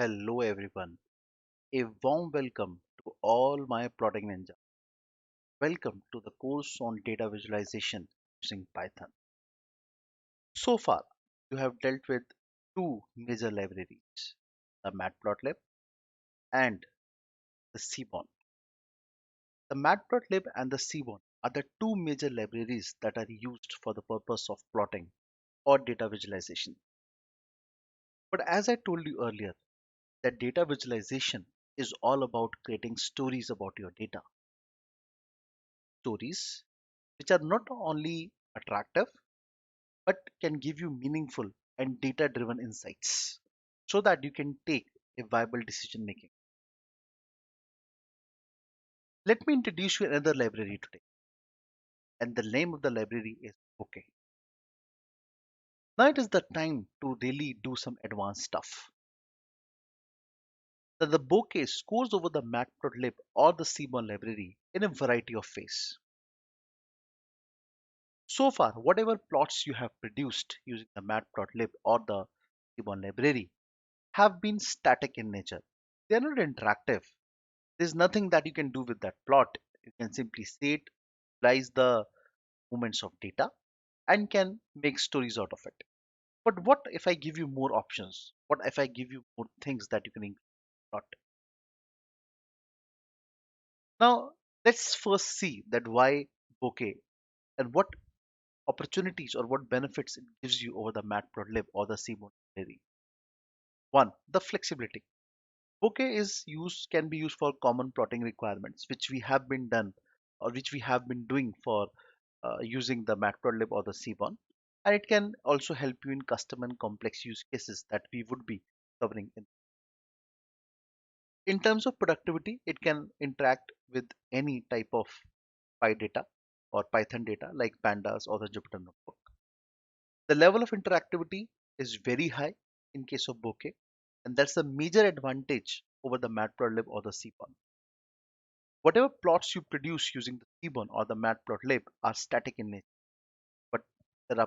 Hello everyone, a warm welcome to all my plotting ninja. Welcome to the course on data visualization using Python. So far, you have dealt with two major libraries, the Matplotlib and the Seaborn. The Matplotlib and the Seaborn are the two major libraries that are used for the purpose of plotting or data visualization. But as I told you earlier, that data visualization is all about creating stories about your data. Stories which are not only attractive but can give you meaningful and data driven insights so that you can take a viable decision making. Let me introduce you another library today, and the name of the library is Bokeh. Now it is the time to really do some advanced stuff. The Bokeh scores over the Matplotlib or the Seaborn library in a variety of ways. So far, whatever plots you have produced using the Matplotlib or the Seaborn library have been static in nature. They are not interactive. There's nothing that you can do with that plot. You can simply say it, visualize the movements of data, and can make stories out of it. But what if I give you more options? What if I give you more things that you can include in the plot? Now, let's first see that why bokeh and what opportunities or what benefits it gives you over the matplotlib or the cmod library. One, the flexibility. Bokeh is used can be used for common plotting requirements, which we have been done or which we have been doing for using the Matplotlib or the Seaborn, and it can also help you in custom and complex use cases that we would be covering. In terms of productivity, it can interact with any type of PyData or Python data like Pandas or the Jupyter Notebook. The level of interactivity is very high in case of Bokeh, and that's a major advantage over the Matplotlib or the Seaborn. Whatever plots you produce using the Seaborn or the Matplotlib are static in nature, but with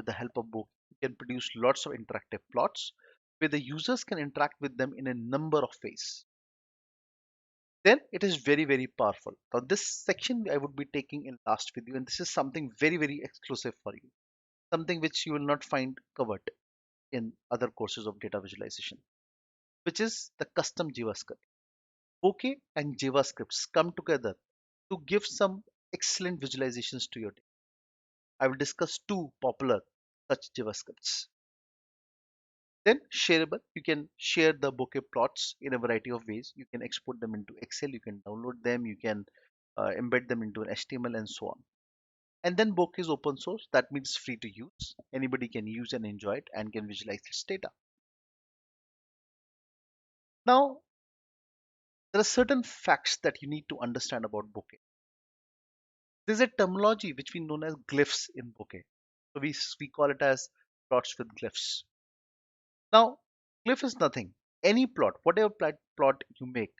the help of Bokeh, you can produce lots of interactive plots where the users can interact with them in a number of ways. Then it is very powerful. Now this section I would be taking in last video, and this is something very exclusive for you, something which you will not find covered in other courses of data visualization, which is the custom JavaScript. Bokeh and JavaScripts come together to give some excellent visualizations to your data. I will discuss two popular such JavaScripts. Then shareable, you can share the bokeh plots in a variety of ways. You can export them into Excel, you can download them, you can embed them into an HTML and so on. And then bokeh is open source, that means free to use. Anybody can use and enjoy it and can visualize its data. Now, there are certain facts that you need to understand about bokeh. There's a terminology which we know as glyphs in bokeh. So we call it as plots with glyphs. Now, glyph is nothing. Any plot, whatever plot you make,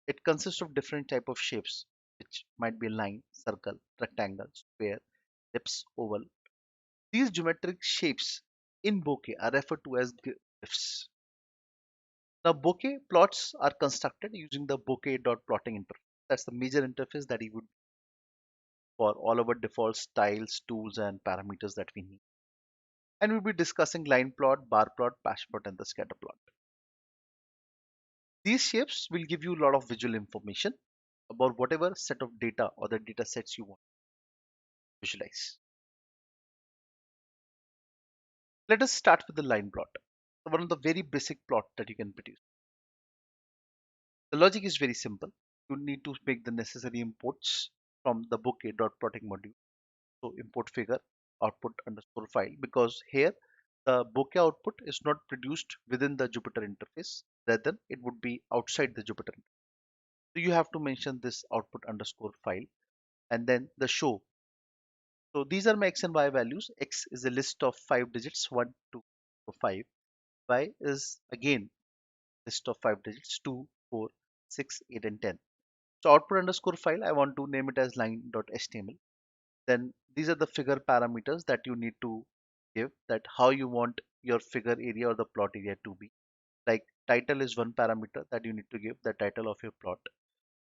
it consists of different type of shapes, which might be line, circle, rectangle, square, ellipse, oval. These geometric shapes in bokeh are referred to as glyphs. Now, bokeh plots are constructed using the bokeh.plotting interface. That's the major interface that you would for all our default styles, tools, and parameters that we need. And we'll be discussing line plot, bar plot, patch plot, and the scatter plot. These shapes will give you a lot of visual information about whatever set of data or the data sets you want to visualize. Let us start with the line plot, one of the very basic plot that you can produce. The logic is very simple. You need to make the necessary imports from the bokeh.plotting module. So import figure output underscore file, because here the bokeh output is not produced within the Jupyter interface, rather it would be outside the Jupyter. So you have to mention this output underscore file and then the show. So these are my x and y values. X is a list of 5 digits 1, 2, 5. Y is again list of 5 digits 2, 4, 6, 8, and 10. So output underscore file, I want to name it as line.html. Then these are the figure parameters that you need to give, that how you want your figure area or the plot area to be, like title is one parameter that you need to give, the title of your plot.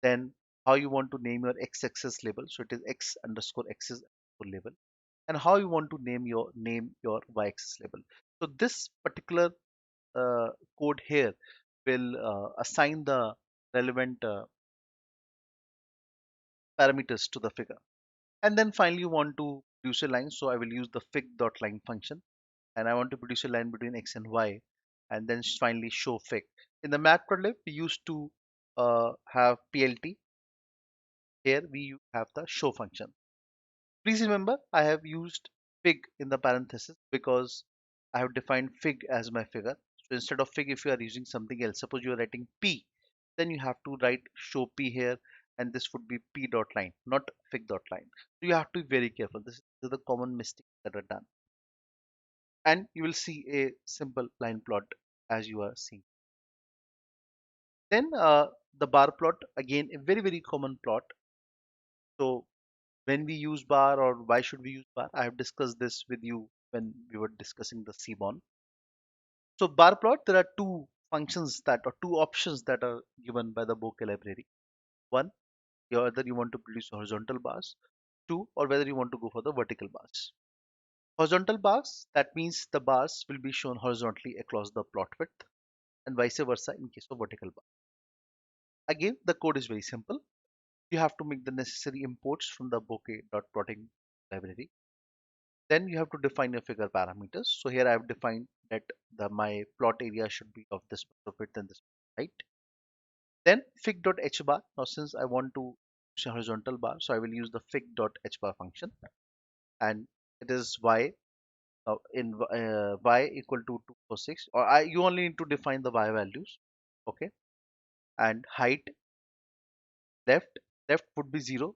Then how you want to name your x-axis label, so it is x underscore axis label, and how you want to name your y-axis label. So this particular code here will assign the relevant parameters to the figure. And then finally you want to produce a line, so I will use the fig.line function, and I want to produce a line between x and y, and then finally show fig. In the matplotlib we used to have plt. Here we have the show function. Please remember I have used fig in the parenthesis because I have defined fig as my figure. So instead of fig, if you are using something else, suppose you are writing p, then you have to write show p here, and this would be p dot line, not fig dot line. So you have to be very careful. This is the common mistake that are done. And you will see a simple line plot as you are seeing. Then the bar plot, again a very common plot. So when we use bar, or why should we use bar, I have discussed this with you when we were discussing the Seaborn. So bar plot, there are two functions that, or two options that are given by the Bokeh library. One, whether you want to produce horizontal bars. Two, or whether you want to go for the vertical bars. Horizontal bars, that means the bars will be shown horizontally across the plot width, and vice versa in case of vertical bar. Again, the code is very simple. You have to make the necessary imports from the bokeh.plotting library. Then you have to define your figure parameters. So here I have defined that my plot area should be of this much of width and this much height. Then fig.hbar. Now since I want to use a horizontal bar, so I will use the fig.hbar function, and it is y in y equal to 246, or you only need to define the y values. Okay, and height left would be 0.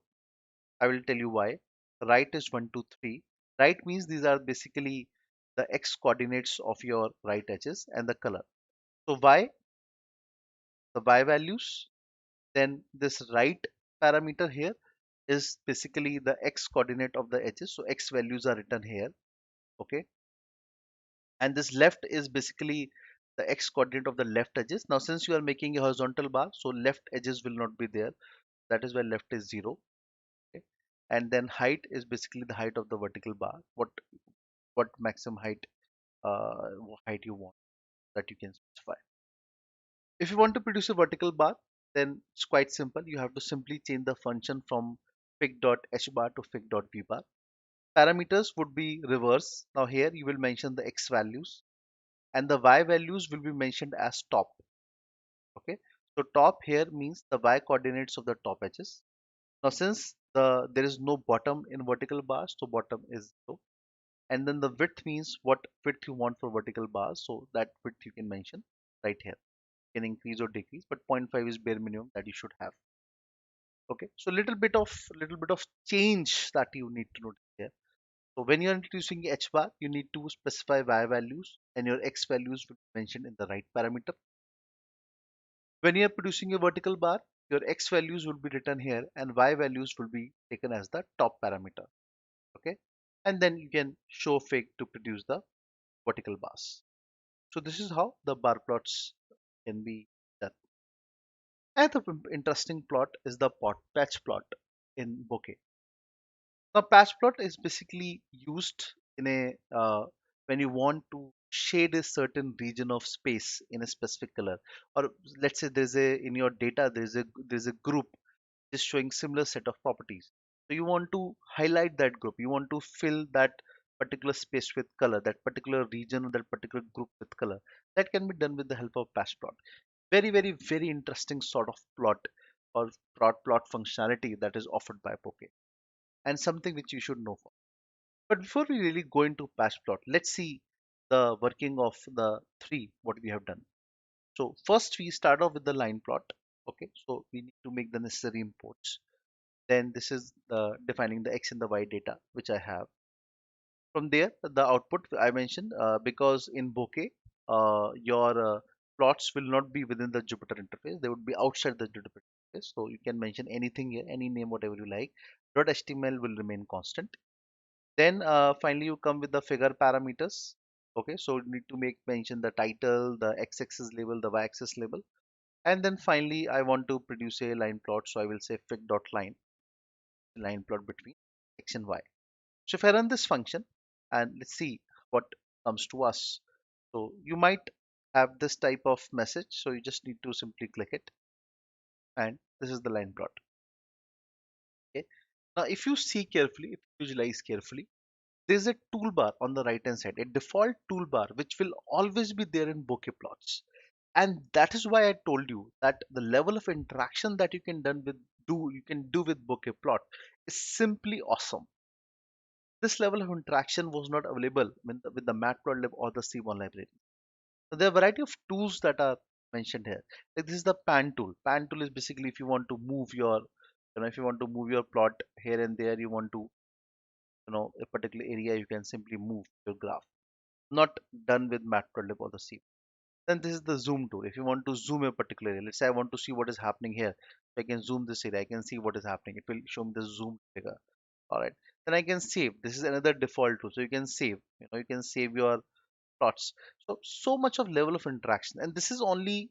I will tell you why. Right is 1, 2, 3. Right means these are basically the x coordinates of your right edges, and the color. So y, the y values, then this right parameter here is basically the x coordinate of the edges. So x values are written here. Okay. And this left is basically the x coordinate of the left edges. Now since you are making a horizontal bar, so left edges will not be there. That is why left is 0. Okay. And then height is basically the height of the vertical bar. What maximum height you want, that you can specify. If you want to produce a vertical bar, then it's quite simple. You have to simply change the function from fig.hbar to fig.vbar. Parameters would be reverse. Now here you will mention the x values, and the y values will be mentioned as top. Okay, so top here means the y coordinates of the top edges. Now since there is no bottom in vertical bars, so bottom is 0. And then the width means what width you want for vertical bars, so that width you can mention right here. You can increase or decrease, but 0.5 is bare minimum that you should have. Okay, so little bit of change that you need to note here. So when you are introducing h bar, you need to specify y values, and your x values will be mentioned in the right parameter. When you are producing a vertical bar, your x values will be written here, and y values will be taken as the top parameter. Okay, and then you can show fig to produce the vertical bars. So this is how the bar plots can be done. Another interesting plot is the patch plot in Bokeh. Now patch plot is basically used in a when you want to shade a certain region of space in a specific color, or let's say there's a in your data there's a group just showing similar set of properties. So you want to highlight that group, you want to fill that particular space with color, that particular region or that particular group with color. That can be done with the help of patch plot. Very interesting sort of plot, or plot functionality that is offered by Bokeh, and something which you should know for. But before we really go into patch plot, let's see the working of the three what we have done. So first we start off with the line plot. Okay, so we need to make the necessary imports. Then this is the defining the x and the y data which I have. From there the output I mentioned, because in Bokeh your plots will not be within the Jupyter interface, they would be outside the Jupyter interface. So you can mention anything here, any name, whatever you like. .html will remain constant. Then finally you come with the figure parameters. Okay, so you need to make mention the title, the x-axis label, the y-axis label, and then finally I want to produce a line plot. So I will say fig.line, line plot between x and y. So if I run this function and let's see what comes to us. So you might have this type of message. So you just need to simply click it, and this is the line plot. Okay. Now if you see carefully, if you visualize carefully, there's a toolbar on the right hand side, a default toolbar which will always be there in bokeh plots. And that is why I told you that the level of interaction that you can do with bokeh plot is simply awesome. This level of interaction was not available with the matplotlib or the c1 library. So there are a variety of tools that are mentioned here. Like this is the pan tool. Pan tool is basically if you want to move your, if you want to move your plot here and there, you want to, a particular area, you can simply move your graph. Not done with matplotlib or the c. Then this is the zoom tool. If you want to zoom a particular area, let's say I want to see what is happening here. So I can zoom this area. I can see what is happening. It will show me the zoom figure. All right. Then I can save. This is another default tool. So you can save. You can save your plots. So much of level of interaction, and this is only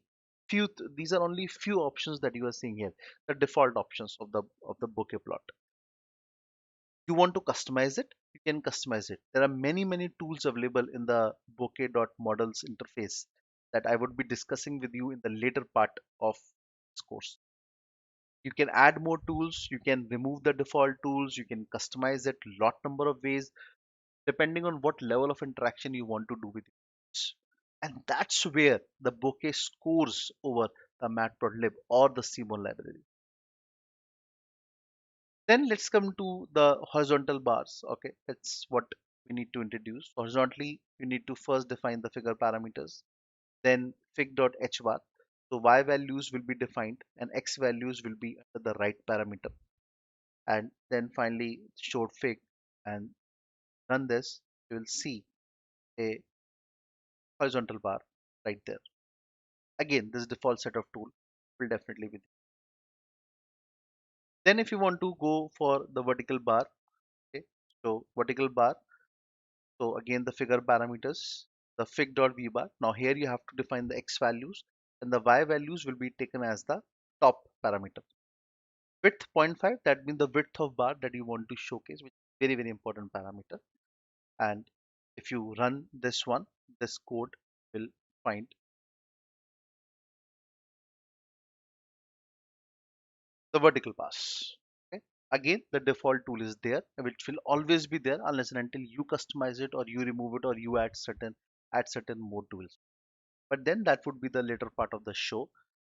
these are only few options that you are seeing here, the default options of the bokeh plot. You want to customize it, you can customize it. There are many tools available in the bokeh.models interface that I would be discussing with you in the later part of this course. You can add more tools, you can remove the default tools, you can customize it lot number of ways depending on what level of interaction you want to do with it. And that's where the bokeh scores over the matplotlib or the c1 library. Then let's come to the horizontal bars. Okay, that's what we need to introduce. Horizontally, you need to first define the figure parameters, then fig.hbar. So y values will be defined and x values will be under the right parameter. And then finally show fig and run this. You will see a horizontal bar right there. Again, this default set of tool will definitely be there. Then if you want to go for the vertical bar, okay, so vertical bar. So again, the figure parameters, the fig.vbar. Now here you have to define the x values and the y values will be taken as the top parameter. Width 0.5, that means the width of bar that you want to showcase, which is very important parameter. And if you run this one, this code will find the vertical pass. Okay. Again, the default tool is there, which will always be there unless and until you customize it or you remove it or you add certain more tools. But then that would be the later part of the show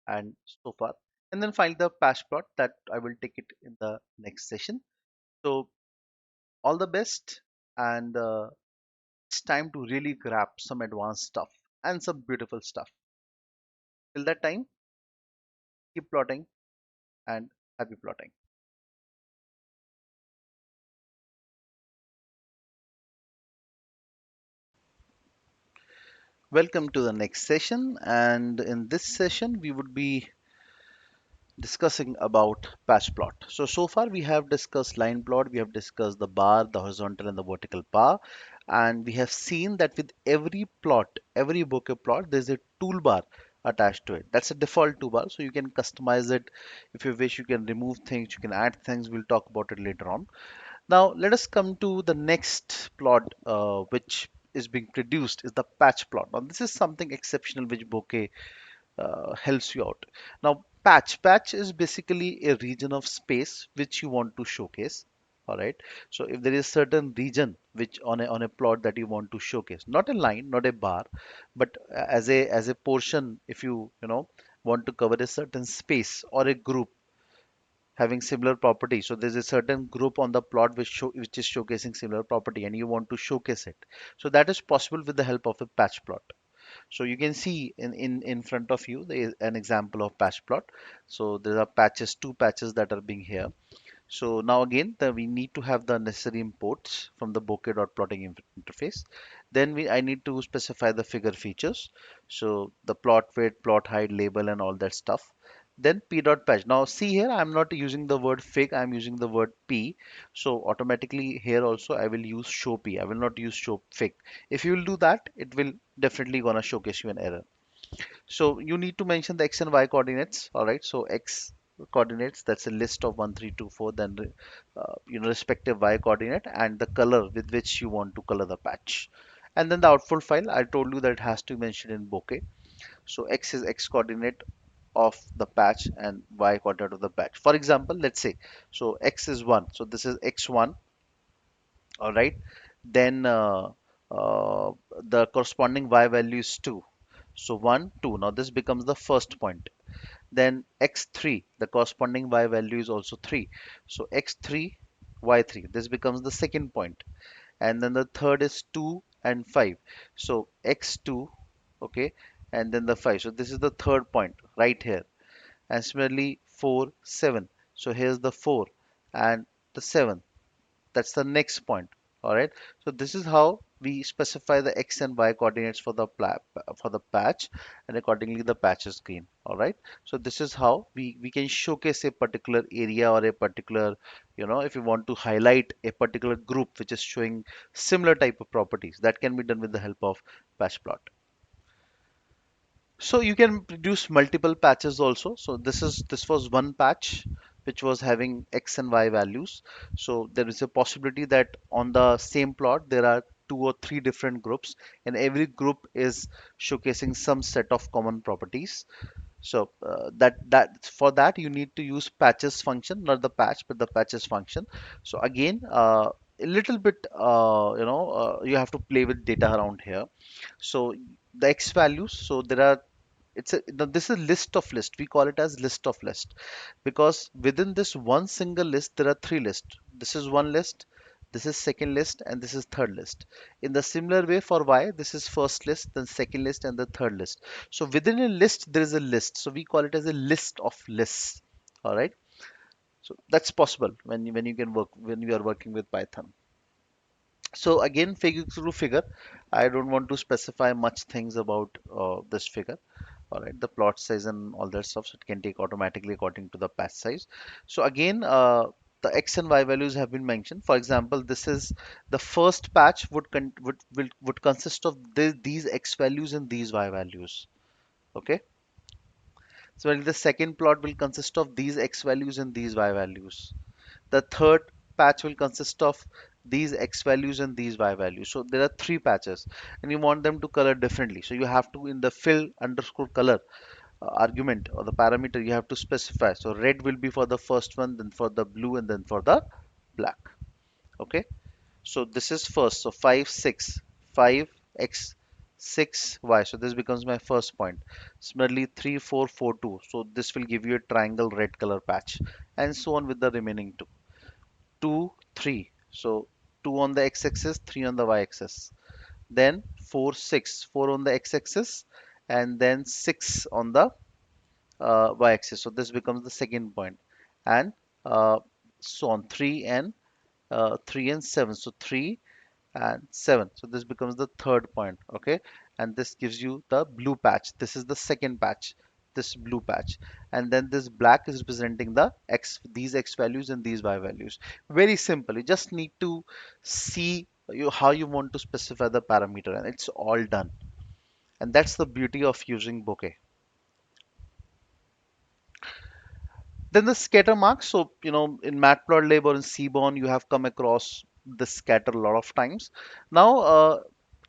and so far. And then finally the patch plot that I will take it in the next session. So all the best, and it's time to really grab some advanced stuff and some beautiful stuff. Till that time, keep plotting and happy plotting. Welcome to the next session, and in this session we would be discussing about patch plot. So far we have discussed line plot, we have discussed the bar, the horizontal and the vertical bar, and we have seen that with every plot, every bokeh plot, there's a toolbar attached to it. That's a default toolbar, so you can customize it. If you wish, you can remove things, you can add things. We'll talk about it later on. Now let us come to the next plot, which is being produced is the patch plot. Now this is something exceptional which bokeh helps you out. Now, patch is basically a region of space which you want to showcase. All right. So if there is certain region which on a plot that you want to showcase, not a line, not a bar, but as a portion, if you want to cover a certain space or a group having similar property. So there's a certain group on the plot which is showcasing similar property, and you want to showcase it. So that is possible with the help of a patch plot. So you can see in front of you there is an example of patch plot. So there are two patches that are being here. So now again we need to have the necessary imports from the bokeh.plotting interface. Then I need to specify the figure features. So the plot width, plot height, label and all that stuff. then p dot patch. Now see here, I'm not using the word fig, I'm using the word p. So automatically here also I will use show p. I will not use show fig. If you will do that, it will definitely gonna showcase you an error. So you need to mention the x and y coordinates. All right. So x coordinates, that's a list of 1, 3, 2, 4. Then respective y coordinate and the color with which you want to color the patch. And then the output file, I told you that it has to be mentioned in Bokeh. So x is x coordinate of the patch and y coordinate of the patch. For example, let's say, so x is 1. So this is x1. All right. Then uh, the corresponding y value is 2. So 1, 2. Now this becomes the first point. Then x3, the corresponding y value is also 3. So x3, y3. This becomes the second point. And then the third is 2 and 5. So x2, okay, and then the 5. So this is the third point right here. And similarly 4, 7. So here's the 4 and the 7. That's the next point. All right. So this is how we specify the x and y coordinates for the patch, and accordingly the patch is green. All right. So this is how we can showcase a particular area or a particular, if you want to highlight a particular group which is showing similar type of properties, that can be done with the help of patch plot. So you can produce multiple patches also. So this was one patch which was having x and y values. So there is a possibility that on the same plot there are two or three different groups, and every group is showcasing some set of common properties. So that for that you need to use patches function, not the patch, but the patches function. So again, a little bit, you have to play with data around here. So the x values, so there are this is list of list. We call it as list of list because within this one single list there are three lists. This is one list, this is second list, and this is third list. In the similar way for y, this is first list, then second list, and the third list. So within a list there is a list. So we call it as a list of lists. All right. So that's possible when you can work when you are working with Python. So again, figure through figure. I don't want to specify much things about this figure. All right, the plot size and all that stuff, so it can take automatically according to the patch size. So again, the x and y values have been mentioned. For example, this is the first patch would consist of these x values and these y values. Okay, so the second plot will consist of these x values and these y values. The third patch will consist of these x values and these y values. So there are three patches, and you want them to color differently. So you have to, in the fill underscore color argument or the parameter, you have to specify. So red will be for the first one, then for the blue, and then for the black. Okay. So this is first. So 5, 6, 5 x 6 y. So this becomes my first point. Similarly 3, 4, 4, 2. So this will give you a triangle red color patch, and so on with the remaining two. 2, 3. So 2 on the x-axis, 3 on the y-axis. Then 4, 6. 4 on the x-axis, and then 6 on the y-axis. So this becomes the second point, and uh, so on 3 and 7. So 3 and 7. So this becomes the third point. Okay, and this gives you the blue patch. This is the second patch. This blue patch, and then this black is representing the x, these x values and these y values. Very simple. You just need to see how you want to specify the parameter, and it's all done. And that's the beauty of using Bokeh. Then the scatter mark. So, in Matplotlib or in Seaborn, you have come across the scatter a lot of times. Now,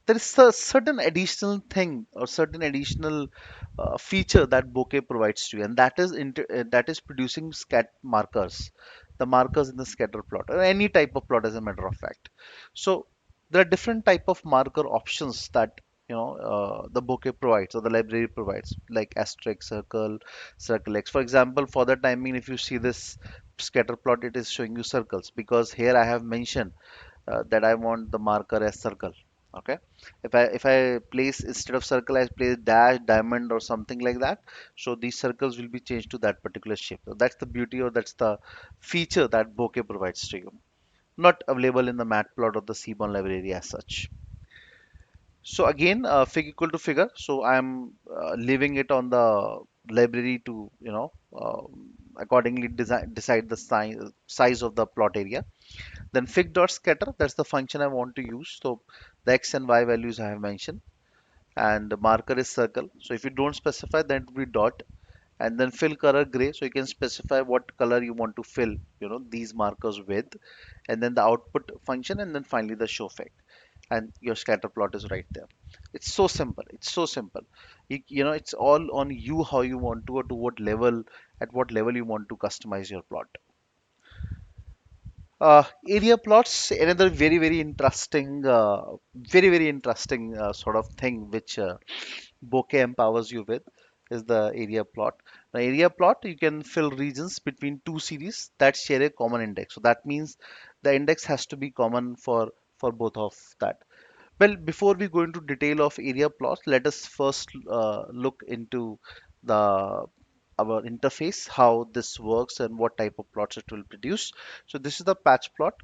there is a certain additional thing or certain additional feature that Bokeh provides to you, and that is producing scat markers, the markers in the scatter plot or any type of plot, as a matter of fact. So there are different type of marker options that the Bokeh provides or the library provides, like asterisk, circle, circle X. For example, for the timing, if you see this scatter plot, it is showing you circles because here I have mentioned that I want the marker as circle. Okay, if I place, instead of circle, I place dash, diamond, or something like that, so these circles will be changed to that particular shape. So that's the beauty, or that's the feature that Bokeh provides to you, not available in the matplot or the Seaborn library as such. So again, fig equal to figure. So I'm leaving it on the library to accordingly decide the size of the plot area. Then fig dot scatter, that's the function I want to use. So the x and y values I have mentioned, and the marker is circle. So if you don't specify, then it will be dot. And then fill color gray, so you can specify what color you want to fill, these markers with. And then the output function, and then finally the show effect, and your scatter plot is right there. It's so simple, it's so simple. It's all on you, how you want to, or to what level, at what level you want to customize your plot. Area plots, another very interesting sort of thing which Bokeh empowers you with, is the area plot. The area plot, you can fill regions between two series that share a common index. So that means the index has to be common for both of that. Well, before we go into detail of area plots, let us first look into the our interface, how this works and what type of plots it will produce. So this is the patch plot.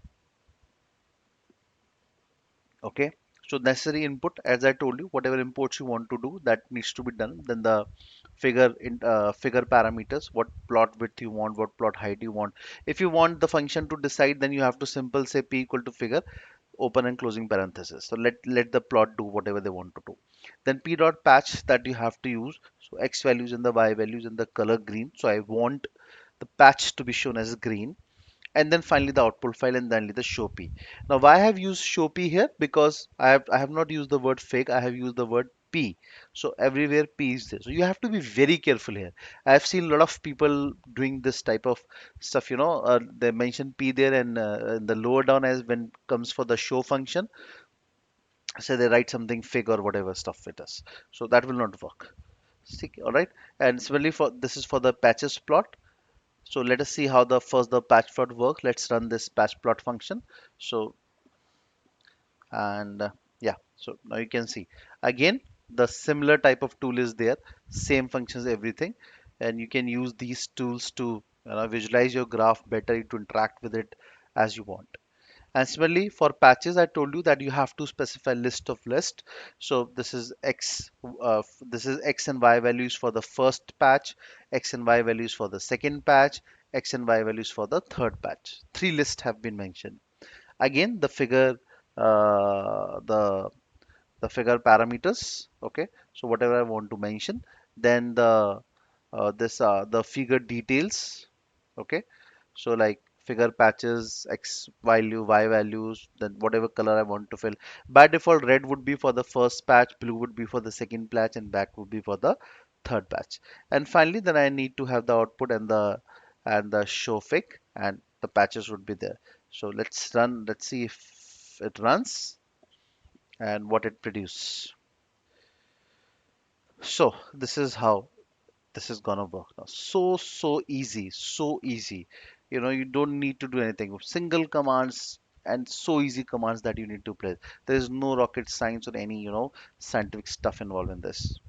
Okay, so necessary input, as I told you, whatever imports you want to do, that needs to be done. Then the figure parameters, what plot width you want, what plot height you want. If you want the function to decide, then you have to simple say p equal to figure, open and closing parenthesis. So let the plot do whatever they want to do. Then p dot patch, that you have to use. So x values and the y values and the color green. So I want the patch to be shown as green. And then finally the output file, and then the show p. Now why I have used show p here? Because I have not used the word fig, I have used the word p. So everywhere p is there, so you have to be very careful here. I have seen a lot of people doing this type of stuff, they mention p there, and in the lower down, as when comes for the show function, say they write something fig or whatever stuff it is. So that will not work. See, all right. And similarly, for this is for the patches plot. So let us see how the patch plot works. Let's run this patch plot function. So, and yeah, so now you can see again the similar type of tool is there, same functions, everything, and you can use these tools to visualize your graph better, to interact with it as you want. And similarly for patches, I told you that you have to specify list of list. So this is x and y values for the first patch, x and y values for the second patch, x and y values for the third patch. Three lists have been mentioned. Again, the figure parameters. Okay, so whatever I want to mention, then the figure details. Okay, so like figure patches, x value, y values, then whatever color I want to fill. By default, red would be for the first patch, blue would be for the second patch, and black would be for the third patch. And finally, then I need to have the output and the show fig, and the patches would be there. So let's run. Let's see if it runs and what it produces. So this is how this is gonna work now. So easy, so easy. You don't need to do anything. Single commands, and so easy commands that you need to play. There is no rocket science or any scientific stuff involved in this.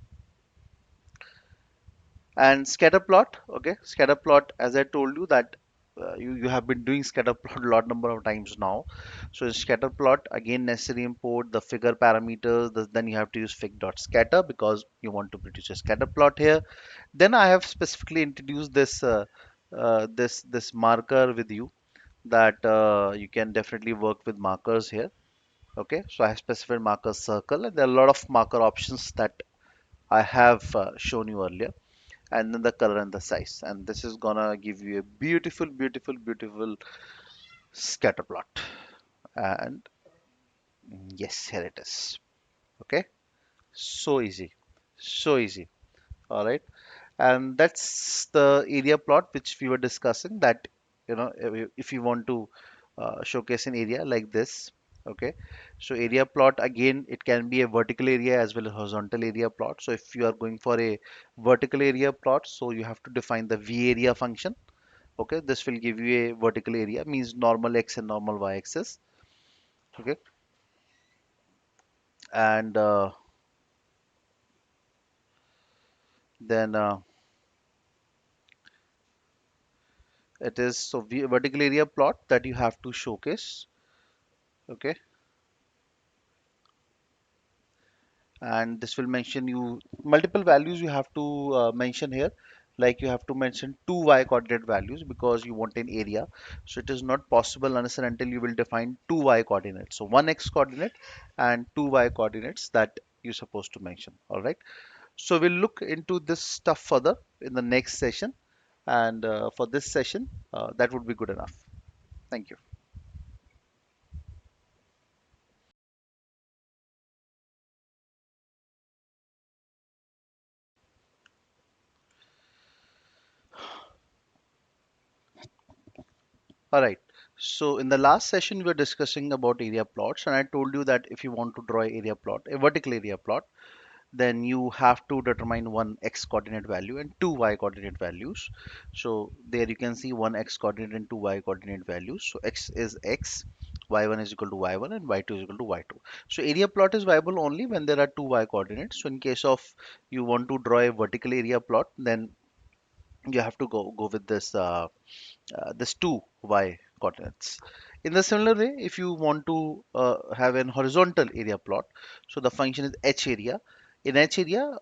And scatter plot, okay, scatter plot, as I told you that you have been doing scatter plot a lot number of times now. So in scatter plot, again necessary import the figure parameters, then you have to use fig dot scatter because you want to produce a scatter plot here. Then I have specifically introduced this marker with you, that you can definitely work with markers here. Okay, so I have specified marker circle, and there are a lot of marker options that I have shown you earlier, and then the color and the size, and this is gonna give you a beautiful scatter plot. And yes, here it is. Okay, so easy, so easy. All right, and that's the area plot which we were discussing, that if you want to showcase an area like this. Okay, so area plot, again, it can be a vertical area as well as horizontal area plot. So if you are going for a vertical area plot, so you have to define the v area function. Okay, this will give you a vertical area, means normal x and normal y axis. Okay, and then it is so vertical area plot that you have to showcase. Okay, and this will mention you multiple values you have to mention here. like you have to mention two y coordinate values because you want an area. So it is not possible unless and until you will define two y coordinates. So one x coordinate and two y coordinates that you're supposed to mention. All right. So we'll look into this stuff further in the next session. And for this session, that would be good enough. Thank you. All right. So in the last session, we were discussing about area plots, and I told you that if you want to draw area plot, a vertical area plot, then you have to determine one x coordinate value and two y coordinate values. So there you can see one x coordinate and two y coordinate values. So x is x, y1 is equal to y1, and y2 is equal to y2. So area plot is viable only when there are two y coordinates. So in case of you want to draw a vertical area plot, then you have to go with this two y coordinates. In the similar way, if you want to have an horizontal area plot, so the function is h area. In h area,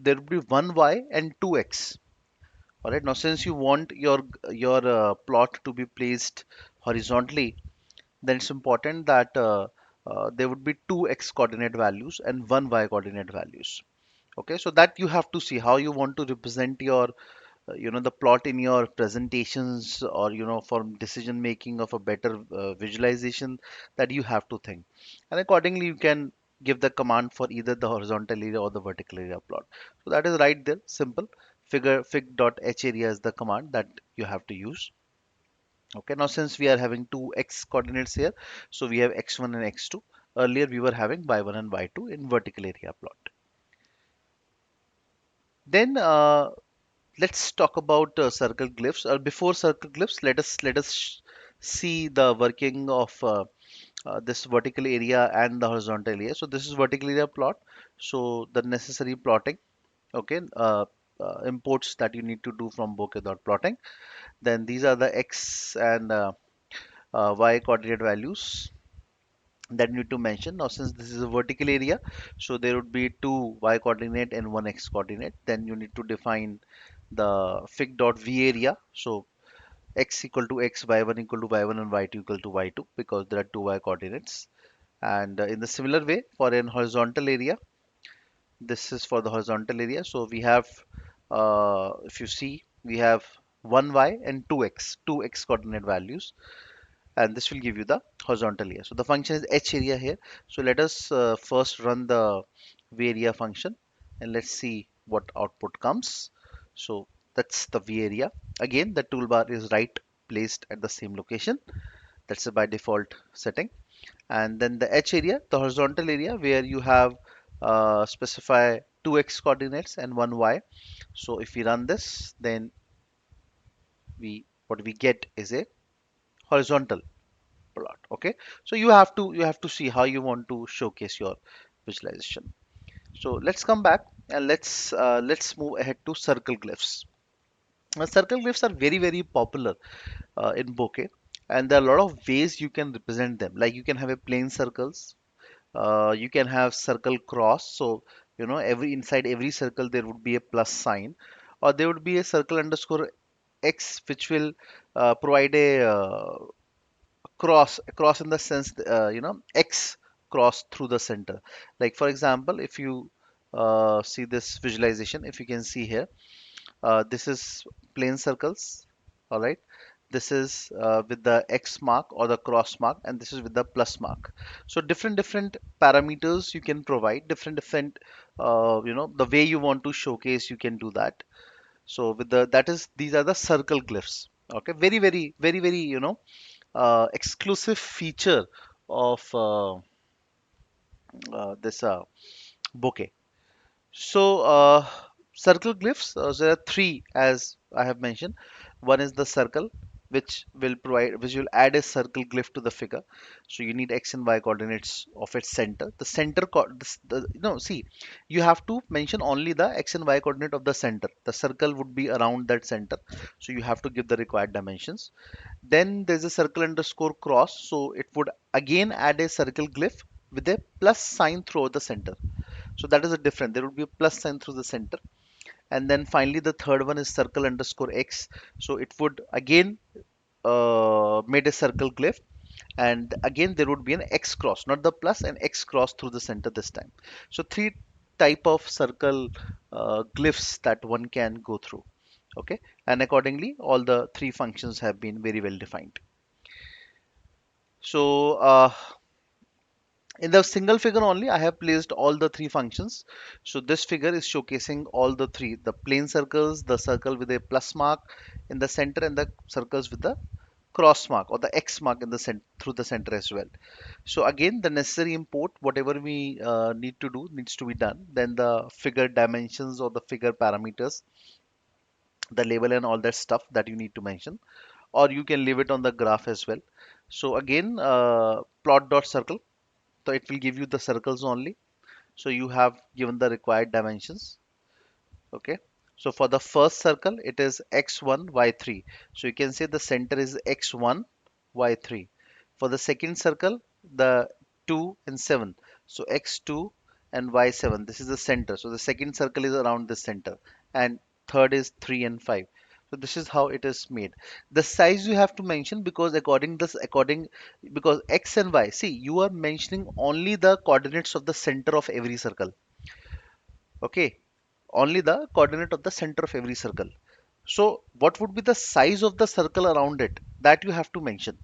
there will be one y and two x. All right. Now, since you want your plot to be placed horizontally, then it's important that there would be two x coordinate values and one y coordinate values. Okay, so that you have to see how you want to represent your the plot in your presentations, or for decision making of a better visualization, that you have to think, and accordingly you can give the command for either the horizontal area or the vertical area plot. So that is right there, simple. Fig.h area is the command that you have to use. Okay, now since we are having two x coordinates here, so we have x1 and x2. Earlier we were having y1 and y2 in vertical area plot. Then let's talk about circle glyphs. Before circle glyphs, let us see the working of this vertical area and the horizontal area. So this is vertical area plot. So the necessary plotting, okay, imports that you need to do from Bokeh.plotting. Then these are the x and y coordinate values that you need to mention. Now since this is a vertical area, so there would be two y coordinate and one x coordinate. Then you need to define the fig.v area. So x equal to x, y1 equal to y1, and y2 equal to y2, because there are two y coordinates. And in the similar way, for an horizontal area, this is for the horizontal area. So we have, if you see, we have one y and two x coordinate values, and this will give you the horizontal area. So the function is h area here. So let us first run the v area function, and let's see what output comes. So that's the v area. Again, the toolbar is right placed at the same location. That's a by default setting. And then the h area, the horizontal area, where you have specify two x coordinates and one y. So if we run this, then we what we get is a horizontal plot. Okay, so you have to see how you want to showcase your visualization. So let's come back and let's move ahead to circle glyphs. Now, circle glyphs are very popular in Bokeh, and there are a lot of ways you can represent them. Like you can have a plain circles, you can have circle cross. So every inside every circle there would be a plus sign, or there would be a circle underscore x, which will provide a cross in the sense x cross through the center. Like for example, if you see this visualization, if you can see here, this is plane circles. All right, this is with the x mark or the cross mark, and this is with the plus mark. So different parameters you can provide, different the way you want to showcase, you can do that. So with the that is these are the circle glyphs. Okay, very exclusive feature of this bouquet. So circle glyphs, there are three, as I have mentioned. One is the circle, which will add a circle glyph to the figure. So you need x and y coordinates of its center. The center, see, you have to mention only the x and y coordinate of the center. The circle would be around that center, so you have to give the required dimensions. Then there's a circle underscore cross. So it would again add a circle glyph with a plus sign through the center. So that is a different. There would be a plus sign through the center. And then finally the third one is circle underscore X. So it would again made a circle glyph, and again there would be an X cross, not the plus, an X cross through the center this time. So three type of circle glyphs that one can go through. Okay, and accordingly all the three functions have been very well defined. So in the single figure only, I have placed all the three functions. So this figure is showcasing all the three, the plane circles, the circle with a plus mark in the center, and the circles with the cross mark or the X mark in the through the center as well. So again, the necessary import, whatever we need to do, needs to be done. Then the figure dimensions or the figure parameters, the label and all that stuff that you need to mention, or you can leave it on the graph as well. So again, plot dot circle. So it will give you the circles only. So you have given the required dimensions. Okay. So for the first circle, it is x1, y3. So you can say the center is x1, y3. For the second circle, the 2 and 7. So x2 and y7. This is the center. So the second circle is around this center. And third is 3 and 5. So this is how it is made. The size you have to mention, because because x and y, see, you are mentioning only the coordinates of the center of every circle. Okay, only the coordinate of the center of every circle. So what would be the size of the circle around it, that you have to mention,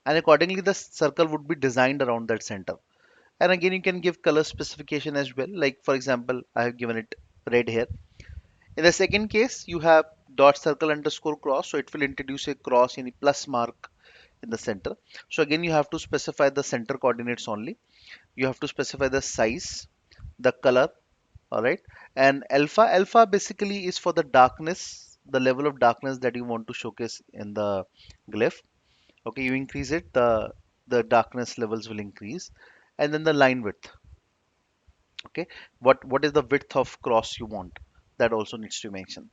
and accordingly the circle would be designed around that center. And again, you can give color specification as well, like for example I have given it red here. In the second case, you have dot circle underscore cross, so it will introduce a cross, any plus mark in the center. So again, you have to specify the center coordinates only. You have to specify the size, the color. All right. And alpha basically is for the darkness, the level of darkness that you want to showcase in the glyph. Okay, you increase it, the darkness levels will increase. And then the line width. Okay, what is the width of cross you want, that also needs to be mentioned.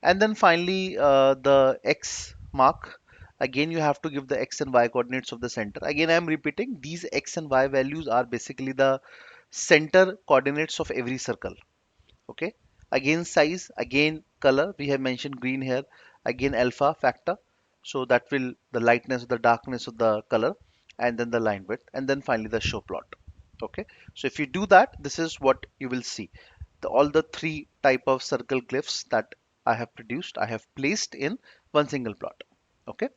And then finally, the X mark. Again, you have to give the X and Y coordinates of the center. Again, I am repeating, these X and Y values are basically the center coordinates of every circle. Okay, again size, again color, we have mentioned green here. Again alpha factor, so that will the lightness, the darkness of the color, and then the line width, and then finally the show plot. Okay, so if you do that, this is what you will see. All the three type of circle glyphs that I have produced, I have placed in one single plot. Okay,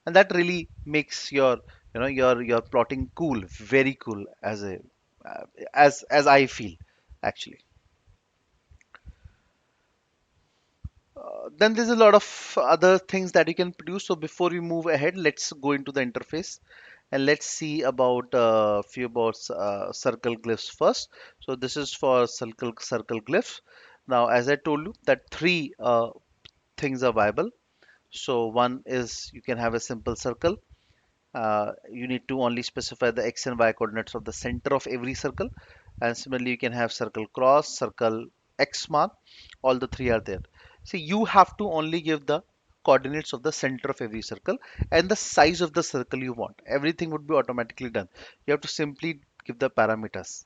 and that really makes your, your plotting cool, very cool, as a uh, as I feel, actually. Then there's a lot of other things that you can produce. So before we move ahead, let's go into the interface and let's see about few about circle glyphs first. So this is for circle glyphs. Now, as I told you, that three things are viable. So one is you can have a simple circle. You need to only specify the x and y coordinates of the center of every circle. And similarly, you can have circle cross, circle x mark. All the three are there. See, you have to only give the coordinates of the center of every circle and the size of the circle you want. Everything would be automatically done. You have to simply give the parameters.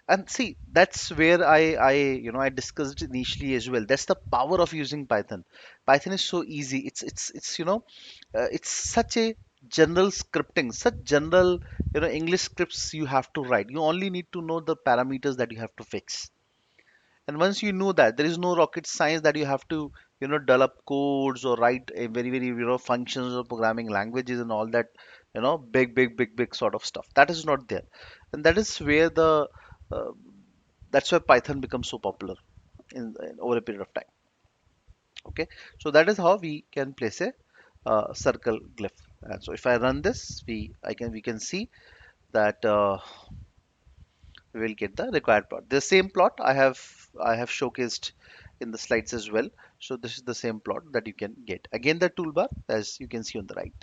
And see, that's where I discussed initially as well. That's the power of using Python. Python is so easy. It's such a general scripting, such general, English scripts you have to write. You only need to know the parameters that you have to fix. And once you know that, there is no rocket science that you have to, develop codes or write a very, functions or programming languages and all that, big sort of stuff. That is not there. And that is where uh, that's why Python becomes so popular in over a period of time. Okay, so that is how we can place a circle glyph. And so if I run this, we can see that we will get the required plot. The same plot I have showcased in the slides as well. So this is the same plot that you can get. Again, the toolbar, as you can see on the right.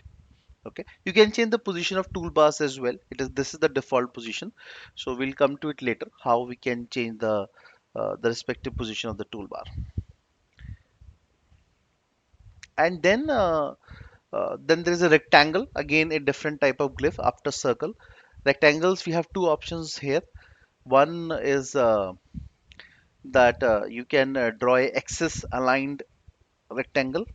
Okay, you can change the position of toolbars as well. This is the default position. So we'll come to it later, how we can change the respective position of the toolbar. And then there is a rectangle, again a different type of glyph after circle. Rectangles, we have two options here. One is that you can draw a axis aligned rectangle,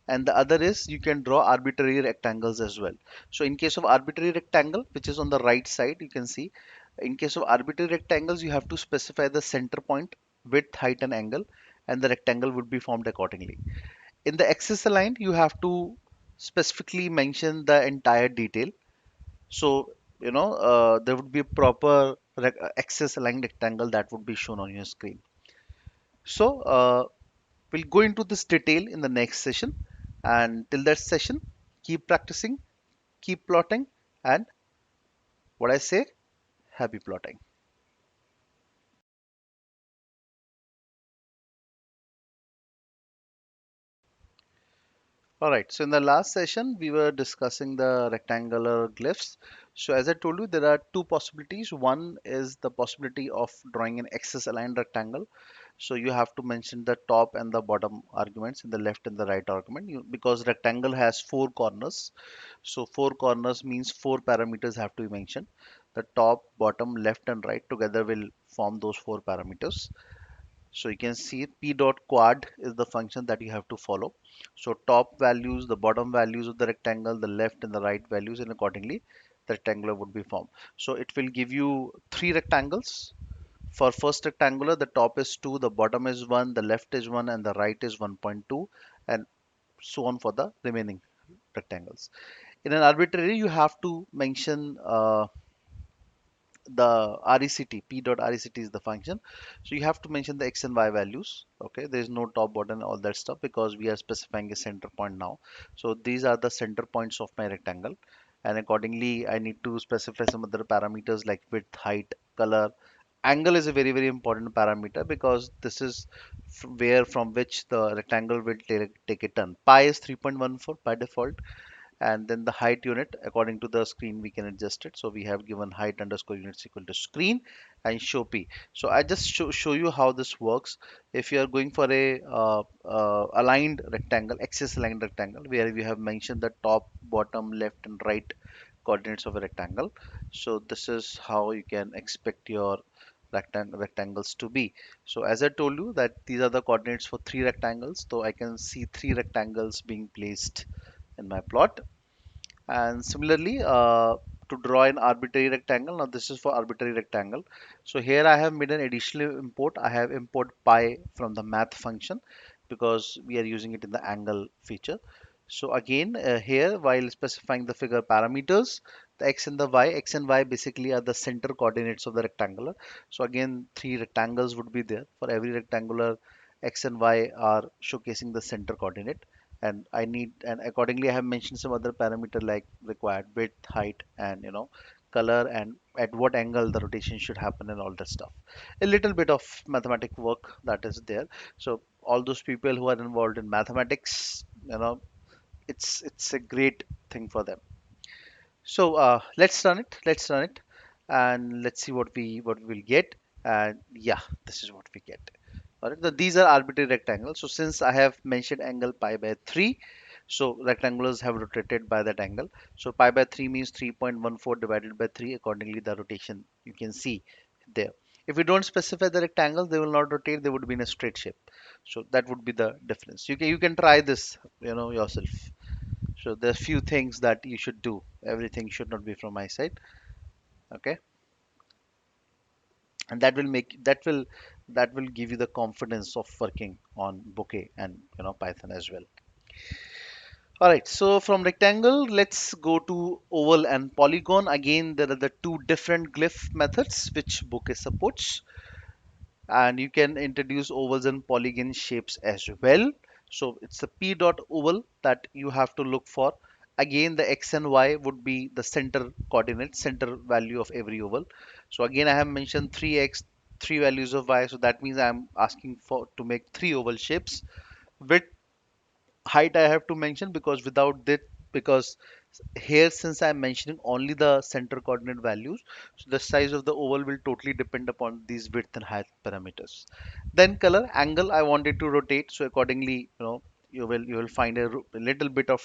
and the other is you can draw arbitrary rectangles as well. So in case of arbitrary rectangle, which is on the right side, you can see in case of arbitrary rectangles, you have to specify the center point, width, height, and angle, and the rectangle would be formed accordingly. In the axis aligned, you have to specifically mention the entire detail. So, there would be a proper axis aligned rectangle that would be shown on your screen. So, we'll go into this detail in the next session. And till that session, keep practicing, keep plotting, and what I say, happy plotting. All right, so in the last session, we were discussing the rectangular glyphs. So as I told you, there are two possibilities. One is the possibility of drawing an axis aligned rectangle. So you have to mention the top and the bottom arguments in the left and the right argument because rectangle has four corners. So four corners means four parameters have to be mentioned. The top, bottom, left, and right together will form those four parameters. So you can see p dot quad is the function that you have to follow. So top values, the bottom values of the rectangle, the left and the right values, and accordingly the rectangular would be formed. So it will give you three rectangles. For first rectangular, the top is 2, the bottom is 1, the left is 1, and the right is 1.2, and so on for the remaining rectangles. In an arbitrary, you have to mention the rect p dot rect is the function, so you have to mention the x and y values. Okay, there is no top, bottom, all that stuff because we are specifying a center point now. So these are the center points of my rectangle, and accordingly I need to specify some other parameters like width, height, color. Angle is a very very important parameter because this is where from which the rectangle will take a turn. Pi is 3.14 by default, and then the height unit according to the screen we can adjust it. So we have given height underscore units equal to screen and show p. So I just show you how this works. If you are going for a aligned rectangle, axis aligned rectangle, where we have mentioned the top, bottom, left, and right coordinates of a rectangle. So this is how you can expect your rectangles to be. So as I told you that these are the coordinates for three rectangles, so I can see three rectangles being placed in my plot. And similarly, to draw an arbitrary rectangle, now this is for arbitrary rectangle. So here I have made an additional import. I have import pi from the math function because we are using it in the angle feature. So again, here while specifying the figure parameters, the x and y basically are the center coordinates of the rectangular. So again, three rectangles would be there. For every rectangular, x and y are showcasing the center coordinate, and I need, and accordingly I have mentioned some other parameter like required width, height, and color, and at what angle the rotation should happen and all that stuff. A little bit of mathematic work that is there. So all those people who are involved in mathematics, it's a great thing for them. So let's run it, and let's see what we will get. And yeah, this is what we get. All right, so these are arbitrary rectangles. So since I have mentioned angle pi by 3, so rectangulars have rotated by that angle. So pi by 3 means 3.14 divided by 3. Accordingly, the rotation you can see there. If we don't specify the rectangles, they will not rotate. They would be in a straight shape. So that would be the difference. You can try this, yourself. So there are few things that you should do. Everything should not be from my side. Okay, and that will give you the confidence of working on Bokeh and Python as well. All right, so from rectangle, let's go to oval and polygon. Again, there are the two different glyph methods which Bokeh supports, and you can introduce ovals and polygon shapes as well. So it's the p dot oval that you have to look for. Again, the x and y would be the center coordinate, center value of every oval. So again, I have mentioned 3x, three values of y. So that means I'm asking for to make three oval shapes. Width, height I have to mention because without that, because here since I'm mentioning only the center coordinate values, so the size of the oval will totally depend upon these width and height parameters. Then color, angle I wanted to rotate, so accordingly you will find a little bit of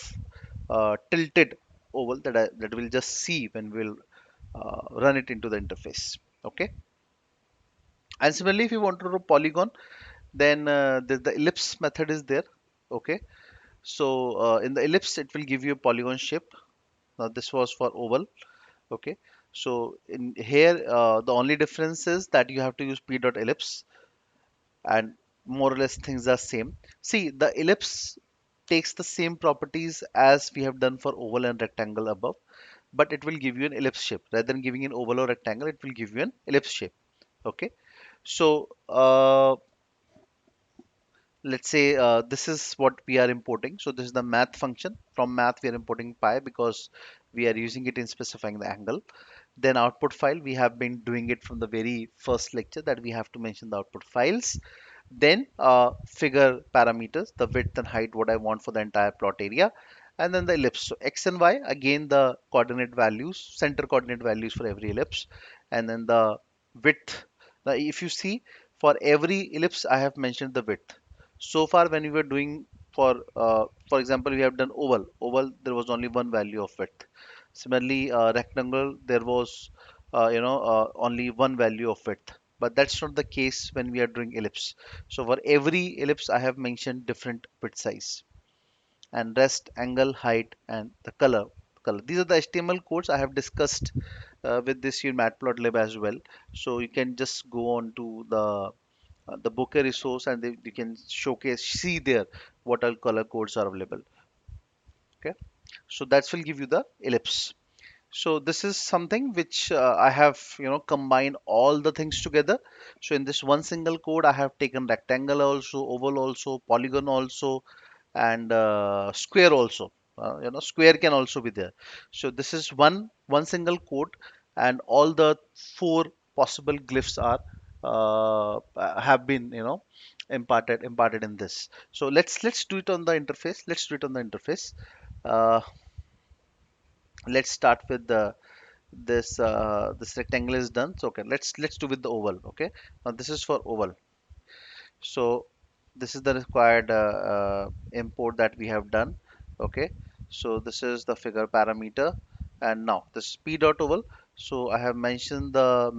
tilted oval that we'll just see when we'll run it into the interface. Okay, And similarly, if you want to do polygon, then the ellipse method is there. Okay, so in the ellipse, it will give you a polygon shape. Now this was for oval. Okay, so in here, the only difference is that you have to use p dot ellipse, and more or less things are same. See, the ellipse takes the same properties as we have done for oval and rectangle above, but it will give you an ellipse shape rather than giving an oval or rectangle. It will give you an ellipse shape. Okay, so let's say this is what we are importing. So this is the math function. From math, we are importing pi because we are using it in specifying the angle. Then output file, we have been doing it from the very first lecture that we have to mention the output files. Then figure parameters, the width and height, what I want for the entire plot area. And then the ellipse. So x and y, again the coordinate values, center coordinate values for every ellipse. And then the width. Now if you see, for every ellipse, I have mentioned the width. So far, when we were doing for example, we have done oval. Oval, there was only one value of width. Similarly, rectangle, there was only one value of width. But that's not the case when we are doing ellipse. So for every ellipse, I have mentioned different width size and rest, angle, height, and the color. These are the HTML codes I have discussed with this in Matplotlib as well. So you can just go on to the Bokeh resource, and you can showcase, see there what all color codes are available. Okay, so that will give you the ellipse. So this is something which I have, combined all the things together. So in this one single code, I have taken rectangle also, oval also, polygon also, and square also. Square can also be there. So this is one single code, and all the four possible glyphs are have been, imparted in this. So let's do it on the interface. Let's do it on the interface. Uh, let's start with the this rectangle is done. So okay, let's do with the oval. Okay, now this is for oval. So this is the required import that we have done. Okay, so this is the figure parameter, and now this is p dot oval. So I have mentioned the